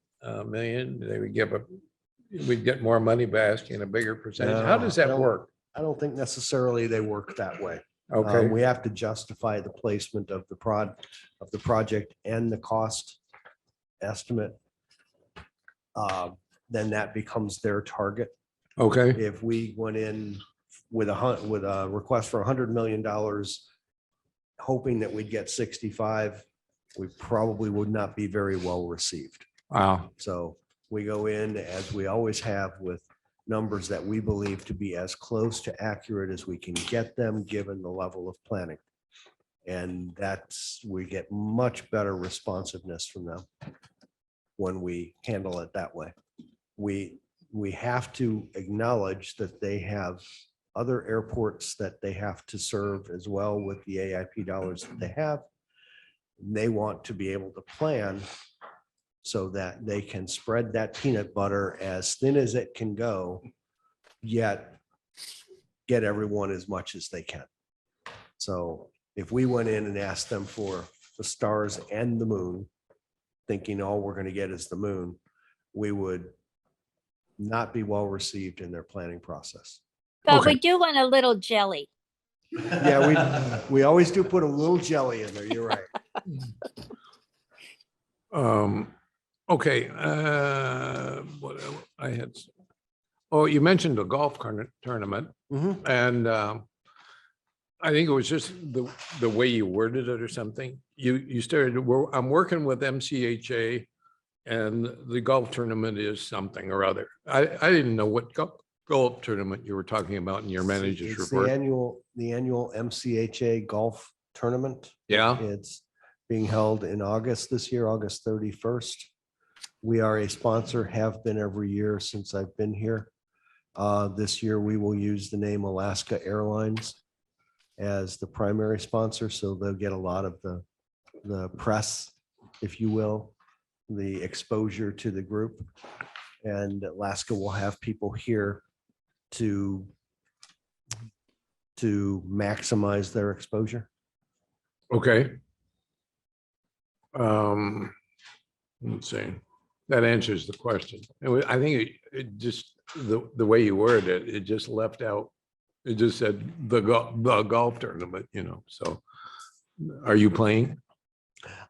[SPEAKER 5] million, they would we'd get more money by asking a bigger percentage? How does that work?
[SPEAKER 7] I don't think necessarily they work that way.
[SPEAKER 5] Okay.
[SPEAKER 7] We have to justify the placement of the project and the cost estimate then that becomes their target.
[SPEAKER 5] Okay,
[SPEAKER 7] If we went in with a request for $100 million, hoping that we'd get 65, we probably would not be very well received.
[SPEAKER 5] wow,
[SPEAKER 7] So we go in, as we always have, with numbers that we believe to be as close to accurate as we can get them, given the level of planning. And we get much better responsiveness from them when we handle it that way. We have to acknowledge that they have other airports that they have to serve as well with the AIP dollars that they have. They want to be able to plan so that they can spread that peanut butter as thin as it can go, yet get everyone as much as they can. So if we went in and asked them for the stars and the moon, thinking all we're going to get is the moon, we would not be well received in their planning process.
[SPEAKER 12] But
[SPEAKER 5] Okay.
[SPEAKER 12] we do want a little jelly.
[SPEAKER 7] Yeah, we always do put a little jelly in there. You're right.
[SPEAKER 5] Okay, what I had, oh, you mentioned a golf tournament,
[SPEAKER 7] Mhm.
[SPEAKER 5] and I think it was just the way you worded it or something. You started, I'm working with MCHA, and the golf tournament is something or other. I didn't know what golf tournament you were talking about in your manager's
[SPEAKER 7] It's the
[SPEAKER 5] report.
[SPEAKER 7] annual MCHA golf tournament.
[SPEAKER 5] Yeah,
[SPEAKER 7] It's being held in August this year, August 31st. We are a sponsor, have been every year since I've been here. This year, we will use the name Alaska Airlines as the primary sponsor, so they'll get a lot of the press, if you will, the exposure to the group. And Alaska will have people here to maximize their exposure.
[SPEAKER 5] okay. Let's see, that answers the question. I think it just, the way you worded it, it just left out, it just said the golf tournament, so are you playing?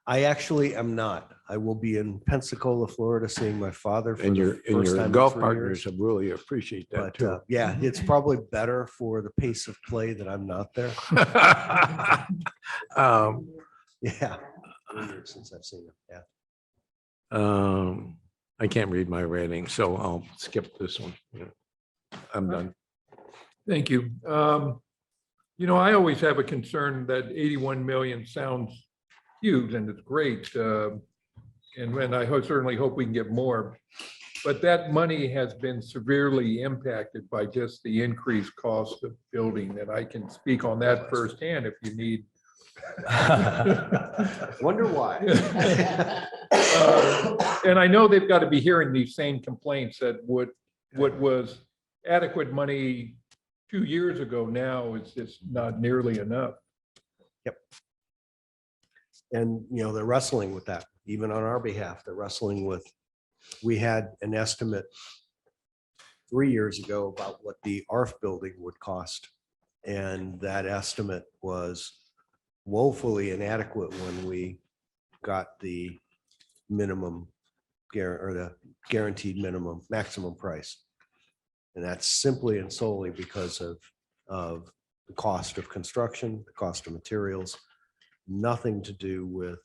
[SPEAKER 7] I actually am not. I will be in Pensacola, Florida, seeing my father.
[SPEAKER 5] And your golf partners have really appreciate that
[SPEAKER 7] But
[SPEAKER 5] too.
[SPEAKER 7] yeah, it's probably better for the pace of play that I'm not there. Yeah. Since I've seen it, yeah.
[SPEAKER 5] I can't read my writing, so I'll skip this one. I'm done.
[SPEAKER 1] Thank you. I always have a concern that 81 million sounds huge and it's great. And I certainly hope we can get more. But that money has been severely impacted by just the increased cost of building. And I can speak on that firsthand if you need.
[SPEAKER 7] Wonder why.
[SPEAKER 1] And I know they've got to be hearing these same complaints that what was adequate money 2 years ago now is just not nearly enough.
[SPEAKER 7] Yep. And, they're wrestling with that, even on our behalf. They're wrestling with, we had an estimate 3 years ago about what the ARF building would cost. And that estimate was woefully inadequate when we got the minimum or the guaranteed maximum price. And that's simply and solely because of the cost of construction, the cost of materials, nothing to do with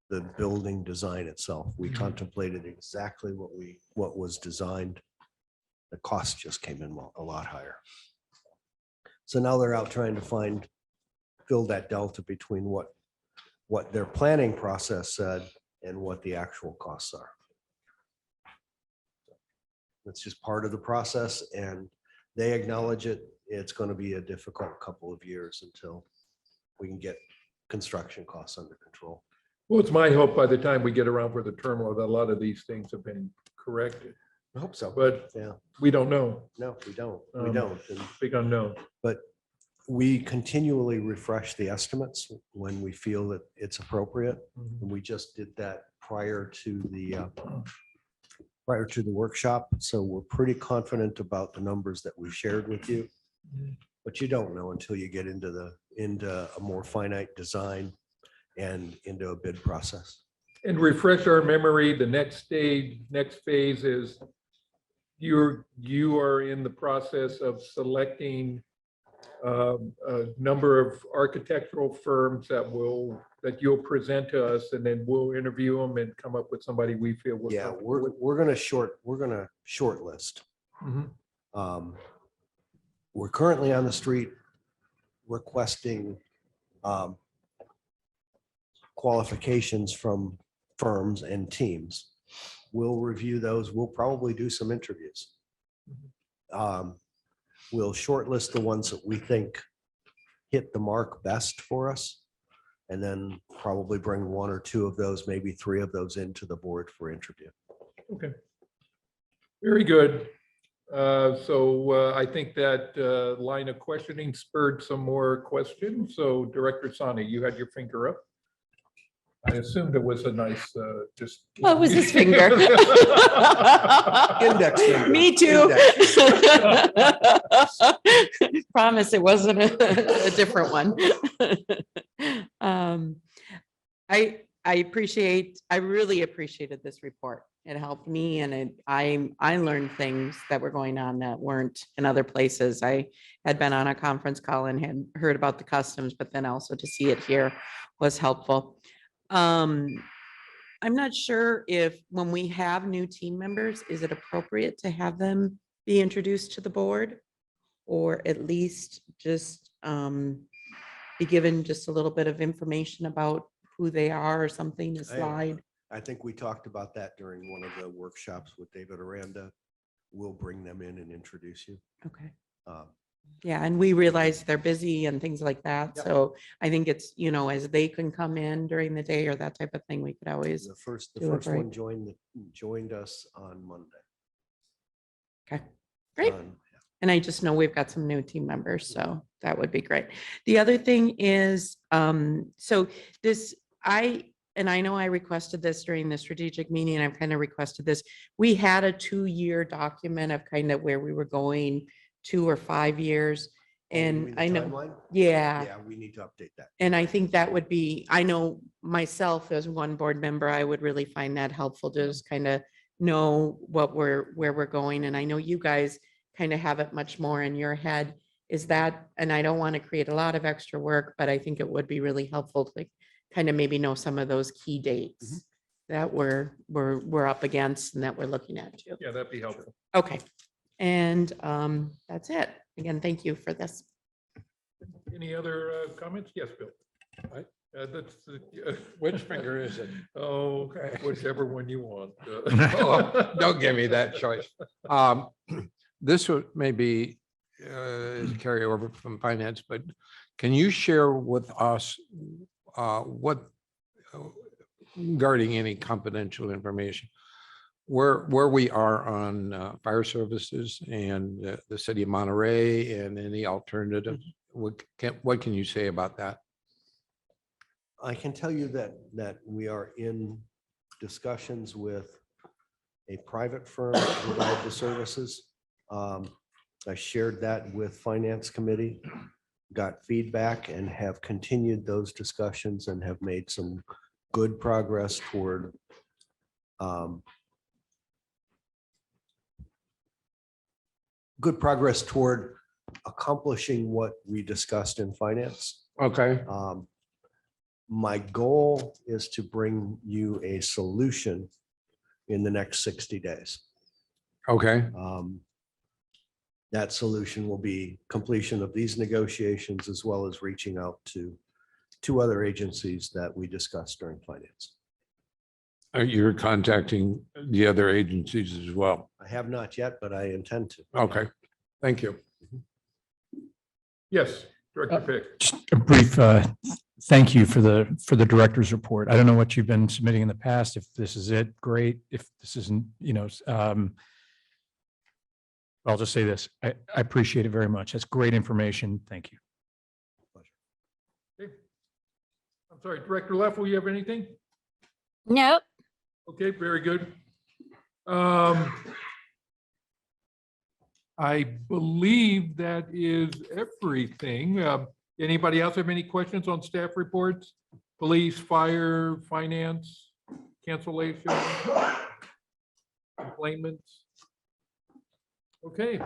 [SPEAKER 7] the building design itself. We contemplated exactly what was designed. The cost just came in a lot higher. So now they're out trying to fill that delta between what their planning process said and what the actual costs are. It's just part of the process, and they acknowledge it. It's going to be a difficult couple of years until we can get construction costs under control.
[SPEAKER 1] Well, it's my hope by the time we get around for the terminal that a lot of these things have been corrected.
[SPEAKER 7] I hope so.
[SPEAKER 1] But
[SPEAKER 7] yeah,
[SPEAKER 1] we don't know.
[SPEAKER 7] No, we don't. And,
[SPEAKER 1] Big unknown.
[SPEAKER 7] but we continually refresh the estimates when we feel that it's appropriate. And we just did that prior to the workshop. So we're pretty confident about the numbers that we shared with you. But you don't know until you get into a more finite design and into a bid process.
[SPEAKER 1] And refresh our memory, the next stage, next phase is you are in the process of selecting a number of architectural firms that you'll present to us, and then we'll interview them and come up with somebody we feel we're
[SPEAKER 7] Yeah,
[SPEAKER 1] comfortable with.
[SPEAKER 7] we're gonna shortlist.
[SPEAKER 1] Mhm.
[SPEAKER 7] We're currently on the street requesting qualifications from firms and teams. We'll review those. We'll probably do some interviews. We'll shortlist the ones that we think hit the mark best for us, and then probably bring one or two of those, maybe three of those into the board for interview.
[SPEAKER 1] Okay. Very good. So I think that line of questioning spurred some more questions. So Director Sani, you had your finger up. I assumed it was a nice, just.
[SPEAKER 2] Oh, it was his finger.
[SPEAKER 7] Index finger.
[SPEAKER 2] Me too.
[SPEAKER 7] Index.
[SPEAKER 2] Promise it wasn't a different one. I really appreciated this report. It helped me, and I learned things that were going on that weren't in other places. I had been on a conference call and had heard about the customs, but then also to see it here was helpful. I'm not sure if when we have new team members, is it appropriate to have them be introduced to the board? Or at least just be given just a little bit of information about who they are or something, a slide?
[SPEAKER 7] I think we talked about that during one of the workshops with David Aranda. We'll bring them in and introduce you.
[SPEAKER 2] Okay. Yeah, and we realize they're busy and things like that.
[SPEAKER 7] Yep.
[SPEAKER 2] So I think it's, as they can come in during the day or that type of thing, we could always.
[SPEAKER 7] The first
[SPEAKER 2] do a
[SPEAKER 7] one
[SPEAKER 2] break.
[SPEAKER 7] joined us on Monday.
[SPEAKER 2] Okay, great. And I just know we've got some new team members, so that would be great. The other thing is, so this, I know I requested this during the strategic meeting, I've kind of requested this. We had a 2-year document of kind of where we were going, 2 or 5 years.
[SPEAKER 7] You
[SPEAKER 2] And
[SPEAKER 7] mean the
[SPEAKER 2] I know,
[SPEAKER 7] timeline?
[SPEAKER 2] yeah.
[SPEAKER 7] Yeah, we need to update that.
[SPEAKER 2] And I think that would be, I know myself as one board member, I would really find that helpful to just kind of know where we're going. And I know you guys kind of have it much more in your head. Is that, and I don't want to create a lot of extra work, but I think it would be really helpful to kind of maybe know some of those key dates that we're up against and that we're looking at too.
[SPEAKER 1] Yeah, that'd be helpful.
[SPEAKER 2] Okay. And that's it. Again, thank you for this.
[SPEAKER 1] Any other comments? Yes, Bill. That's
[SPEAKER 5] Which finger is it?
[SPEAKER 1] Oh, whichever one you want.
[SPEAKER 5] Oh, don't give me that choice. This may be carry over from finance, but can you share with us what regarding any confidential information, where we are on fire services and the city of Monterey and any alternatives? What can you say about that?
[SPEAKER 7] I can tell you that we are in discussions with a private firm to provide the services. I shared that with Finance Committee, got feedback, and have continued those discussions and have made some good progress toward accomplishing what we discussed in finance.
[SPEAKER 5] Okay.
[SPEAKER 7] My goal is to bring you a solution in the next 60 days.
[SPEAKER 5] Okay.
[SPEAKER 7] That solution will be completion of these negotiations, as well as reaching out to 2 other agencies that we discussed during finance.
[SPEAKER 5] You're contacting the other agencies as well.
[SPEAKER 7] I have not yet, but I intend to.
[SPEAKER 5] Okay. Thank you.
[SPEAKER 1] Yes, Director Fick.
[SPEAKER 6] Just a brief thank you for the director's report. I don't know what you've been submitting in the past. If this is it, great. If this isn't, I'll just say this. I appreciate it very much. That's great information. Thank you.
[SPEAKER 1] Okay. I'm sorry, Director Leffel, you have anything?
[SPEAKER 12] Nope.
[SPEAKER 1] Okay, very good. I believe that is everything. Anybody else have any questions on staff reports? Police, fire, finance? cancellation, complaints? Okay.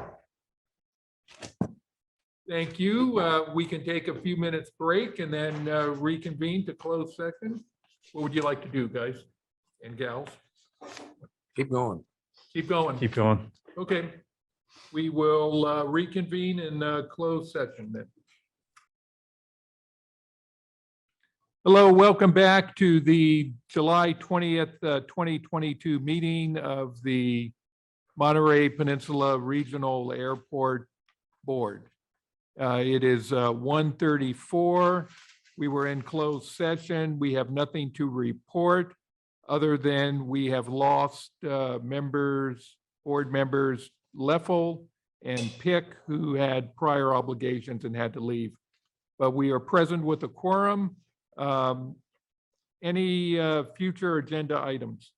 [SPEAKER 1] Thank you. We can take a few minutes break and then reconvene to close session. What would you like to do, guys and gals?
[SPEAKER 5] Keep going.
[SPEAKER 1] Keep going.
[SPEAKER 6] Keep going.
[SPEAKER 1] Okay. We will reconvene in closed session then. Hello, welcome back to the July 20th, 2022 meeting of the Monterey Peninsula Regional Airport Board. It is 1:34. We were in closed session. We have nothing to report other than we have lost board members Leffel and Pick, who had prior obligations and had to leave. But we are present with a quorum. Any future agenda items?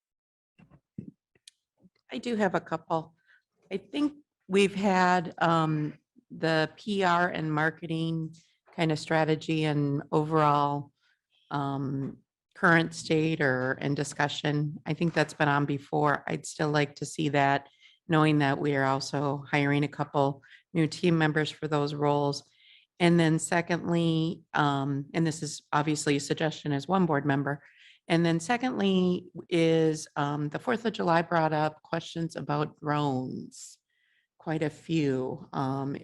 [SPEAKER 2] I do have a couple. I think we've had the PR and marketing kind of strategy and overall current state and discussion. I think that's been on before. I'd still like to see that, knowing that we are also hiring a couple new team members for those roles. And then secondly, and this is obviously a suggestion as one board member. And then secondly is the 4th of July brought up questions about drones. Quite a few,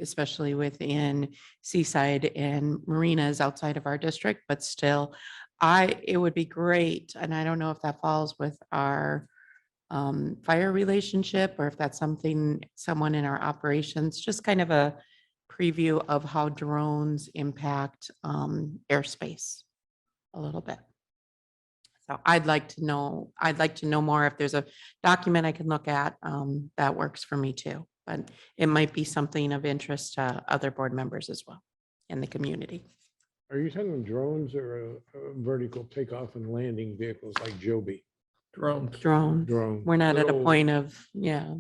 [SPEAKER 2] especially within Seaside and marinas outside of our district, but still, it would be great. And I don't know if that falls with our fire relationship or if that's something someone in our operations, just kind of a preview of how drones impact airspace a little bit. So I'd like to know more. If there's a document I can look at, that works for me too. But it might be something of interest to other board members as well in the community.
[SPEAKER 15] Are you talking drones or vertical takeoff and landing vehicles like Joby?
[SPEAKER 1] Drones.
[SPEAKER 2] Drone. We're not at a
[SPEAKER 1] Little-
[SPEAKER 2] point of, yeah.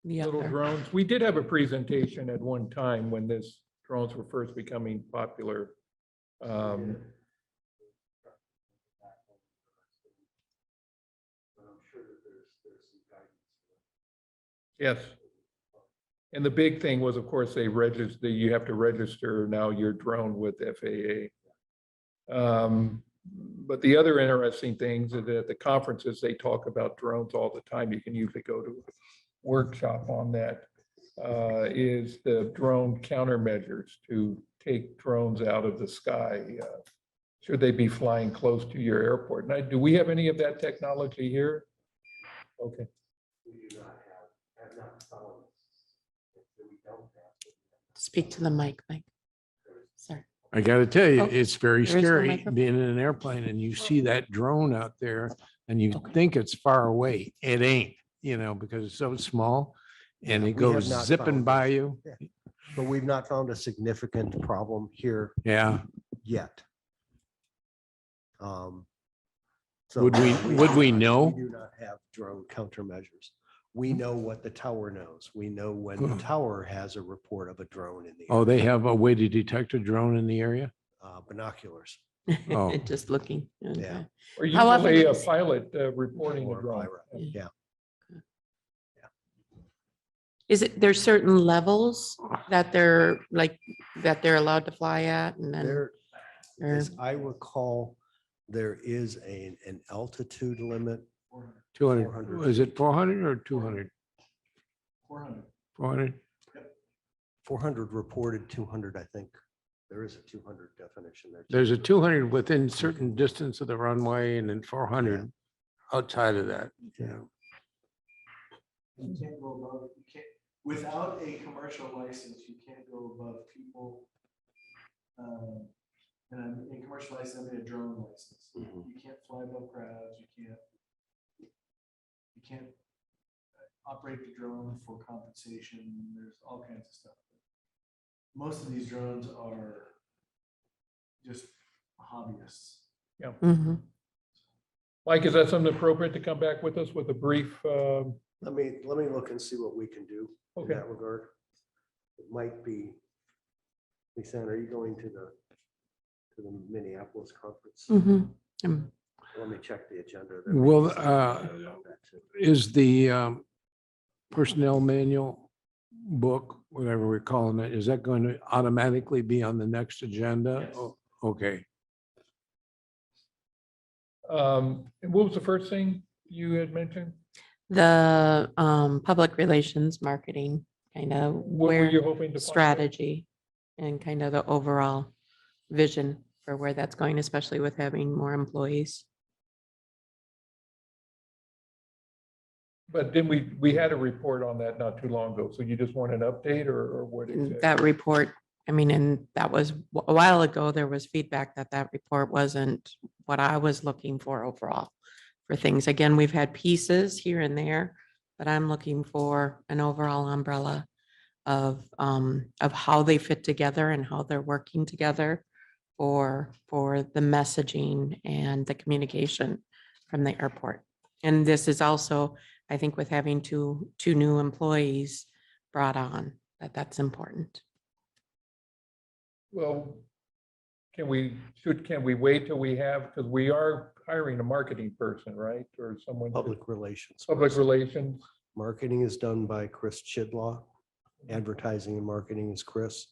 [SPEAKER 2] The
[SPEAKER 1] Little
[SPEAKER 2] other.
[SPEAKER 1] drones. We did have a presentation at one time when this drones were first becoming popular. Yes. And the big thing was, of course, you have to register now your drone with FAA. But the other interesting things is that at the conferences, they talk about drones all the time. You can usually go to a workshop on that. Is the drone countermeasures to take drones out of the sky. Should they be flying close to your airport? Now, do we have any of that technology here? Okay.
[SPEAKER 2] Speak to the mic, Mike. Sorry.
[SPEAKER 5] I got to tell you,
[SPEAKER 2] Oh,
[SPEAKER 5] it's very
[SPEAKER 2] there is no
[SPEAKER 5] scary
[SPEAKER 2] microphone.
[SPEAKER 5] being in an airplane and you see that drone out there and you think it's far away. It ain't, because it's so small and it
[SPEAKER 7] We have
[SPEAKER 5] goes
[SPEAKER 7] not
[SPEAKER 5] zipping
[SPEAKER 7] found
[SPEAKER 5] by
[SPEAKER 7] this.
[SPEAKER 5] you.
[SPEAKER 7] Yeah. But we've not found a significant problem here
[SPEAKER 5] Yeah.
[SPEAKER 7] yet.
[SPEAKER 5] Would we know?
[SPEAKER 7] We do not have drone countermeasures. We know what the tower knows. We know when the tower has a report of a drone in the
[SPEAKER 5] Oh, they have a way to detect a drone in the area?
[SPEAKER 7] binoculars.
[SPEAKER 5] Oh.
[SPEAKER 2] Just looking. Okay.
[SPEAKER 7] Yeah.
[SPEAKER 1] Or
[SPEAKER 2] How often
[SPEAKER 1] usually a
[SPEAKER 2] does-
[SPEAKER 1] pilot reporting a
[SPEAKER 7] Or
[SPEAKER 1] drone.
[SPEAKER 7] Lyra. Yeah.
[SPEAKER 2] There's certain levels that they're allowed to fly at and then.
[SPEAKER 7] There,
[SPEAKER 2] or-
[SPEAKER 7] as I recall, there is an altitude limit.
[SPEAKER 5] 200.
[SPEAKER 7] 400.
[SPEAKER 5] Is it 400 or 200?
[SPEAKER 13] 400.
[SPEAKER 5] 400?
[SPEAKER 7] 400 reported, 200, I think. There is a 200 definition there.
[SPEAKER 5] There's a 200 within certain distance of the runway and then 400 outside of that.
[SPEAKER 7] Yeah.
[SPEAKER 13] You can't go above, without a commercial license, you can't go above people. And in commercial license, I mean a drone license. You can't fly above crowds, you can't operate the drone for compensation. There's all kinds of stuff. Most of these drones are just hobbyists.
[SPEAKER 1] Yeah.
[SPEAKER 2] Mhm.
[SPEAKER 1] Mike, is that something appropriate to come back with us with a brief?
[SPEAKER 7] Let me look and see what we can do in
[SPEAKER 1] Okay.
[SPEAKER 7] that regard. It might be, Lisa, are you going to the Minneapolis conference?
[SPEAKER 2] Mhm.
[SPEAKER 7] Let me check the agenda.
[SPEAKER 15] Well, is the personnel manual book, whatever we're calling it, is that going to automatically be on the next agenda?
[SPEAKER 3] Yes.
[SPEAKER 15] Oh, okay.
[SPEAKER 1] And what was the first thing you had mentioned?
[SPEAKER 2] The public relations marketing, kind of
[SPEAKER 1] What were
[SPEAKER 2] where
[SPEAKER 1] you hoping to find out?
[SPEAKER 2] strategy and kind of the overall vision for where that's going, especially with having more employees.
[SPEAKER 1] But then we had a report on that not too long ago. So you just want an update or what?
[SPEAKER 2] And
[SPEAKER 1] exactly?
[SPEAKER 2] that report, I mean, and that was a while ago, there was feedback that that report wasn't what I was looking for overall for things. Again, we've had pieces here and there, but I'm looking for an overall umbrella of how they fit together and how they're working together for the messaging and the communication from the airport. And this is also, I think, with having two new employees brought on, that's important.
[SPEAKER 1] Well, can we wait till we have, because we are hiring a marketing person, right? Or someone.
[SPEAKER 7] Public relations.
[SPEAKER 1] Public relations.
[SPEAKER 7] Marketing is done by Chris Chidlaw. Advertising and marketing is Chris.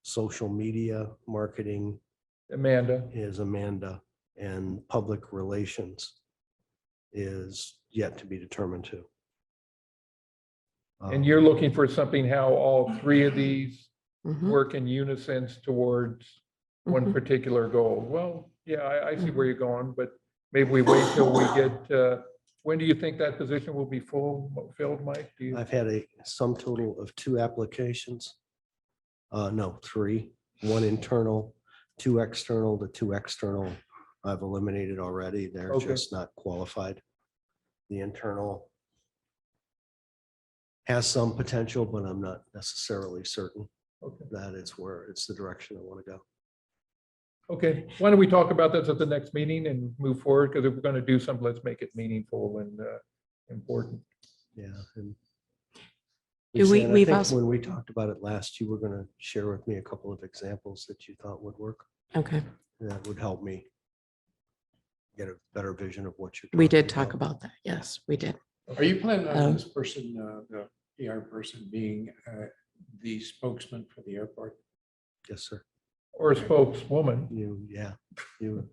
[SPEAKER 7] Social media marketing
[SPEAKER 1] Amanda.
[SPEAKER 7] is Amanda. And public relations is yet to be determined too.
[SPEAKER 1] And you're looking for something how all three of these
[SPEAKER 2] Mhm.
[SPEAKER 1] work in unison towards one
[SPEAKER 2] Mhm.
[SPEAKER 1] particular goal. Well, yeah, I see where you're going, but maybe we wait till we get, when do you think that position will be filled, Mike? Do you?
[SPEAKER 7] I've had a sum total of 2 applications. No, 3, 1 internal, 2 external. The 2 external I've eliminated already. They're
[SPEAKER 1] Okay.
[SPEAKER 7] just not qualified. The internal has some potential, but I'm not necessarily certain
[SPEAKER 1] Okay.
[SPEAKER 7] that it's the direction I want to go.
[SPEAKER 1] Okay, why don't we talk about this at the next meeting and move forward? Because if we're going to do something, let's make it meaningful and important.
[SPEAKER 7] Yeah. And
[SPEAKER 2] Do
[SPEAKER 7] Lisa,
[SPEAKER 2] we-
[SPEAKER 7] and I
[SPEAKER 2] we've
[SPEAKER 7] think
[SPEAKER 2] also-
[SPEAKER 7] when we talked about it last, you were going to share with me a couple of examples that you thought would work.
[SPEAKER 2] Okay,
[SPEAKER 7] That would help me get a better vision of what you're.
[SPEAKER 2] we did
[SPEAKER 7] talking
[SPEAKER 2] talk about that. Yes, we did.
[SPEAKER 15] Are you planning
[SPEAKER 2] Um,
[SPEAKER 15] on this person, the PR person being the spokesman for the airport?
[SPEAKER 7] Yes, sir.
[SPEAKER 1] Or a spokeswoman.
[SPEAKER 7] The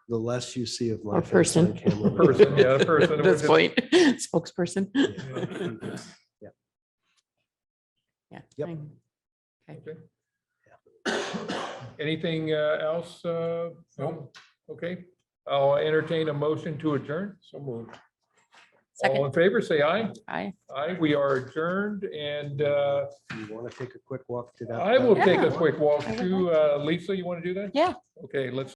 [SPEAKER 7] less you see of my
[SPEAKER 2] Or
[SPEAKER 7] face on
[SPEAKER 2] person.
[SPEAKER 7] camera.
[SPEAKER 1] Person, yeah, a person.
[SPEAKER 2] At this point, spokesperson.
[SPEAKER 7] Yeah.
[SPEAKER 2] Yeah.
[SPEAKER 7] Yep.
[SPEAKER 2] fine.
[SPEAKER 1] Okay. Anything else?
[SPEAKER 15] No.
[SPEAKER 1] Okay, I'll entertain a motion to adjourn.
[SPEAKER 15] So moved.
[SPEAKER 1] All
[SPEAKER 2] Second.
[SPEAKER 1] in favor, say aye.
[SPEAKER 2] Aye.
[SPEAKER 1] Aye, we are adjourned and
[SPEAKER 7] You want to take a quick walk to that?
[SPEAKER 1] I will take a
[SPEAKER 2] Yeah.
[SPEAKER 1] quick walk
[SPEAKER 2] I would
[SPEAKER 1] to, Lisa, you want to do that?
[SPEAKER 2] Yeah.
[SPEAKER 1] Okay, let's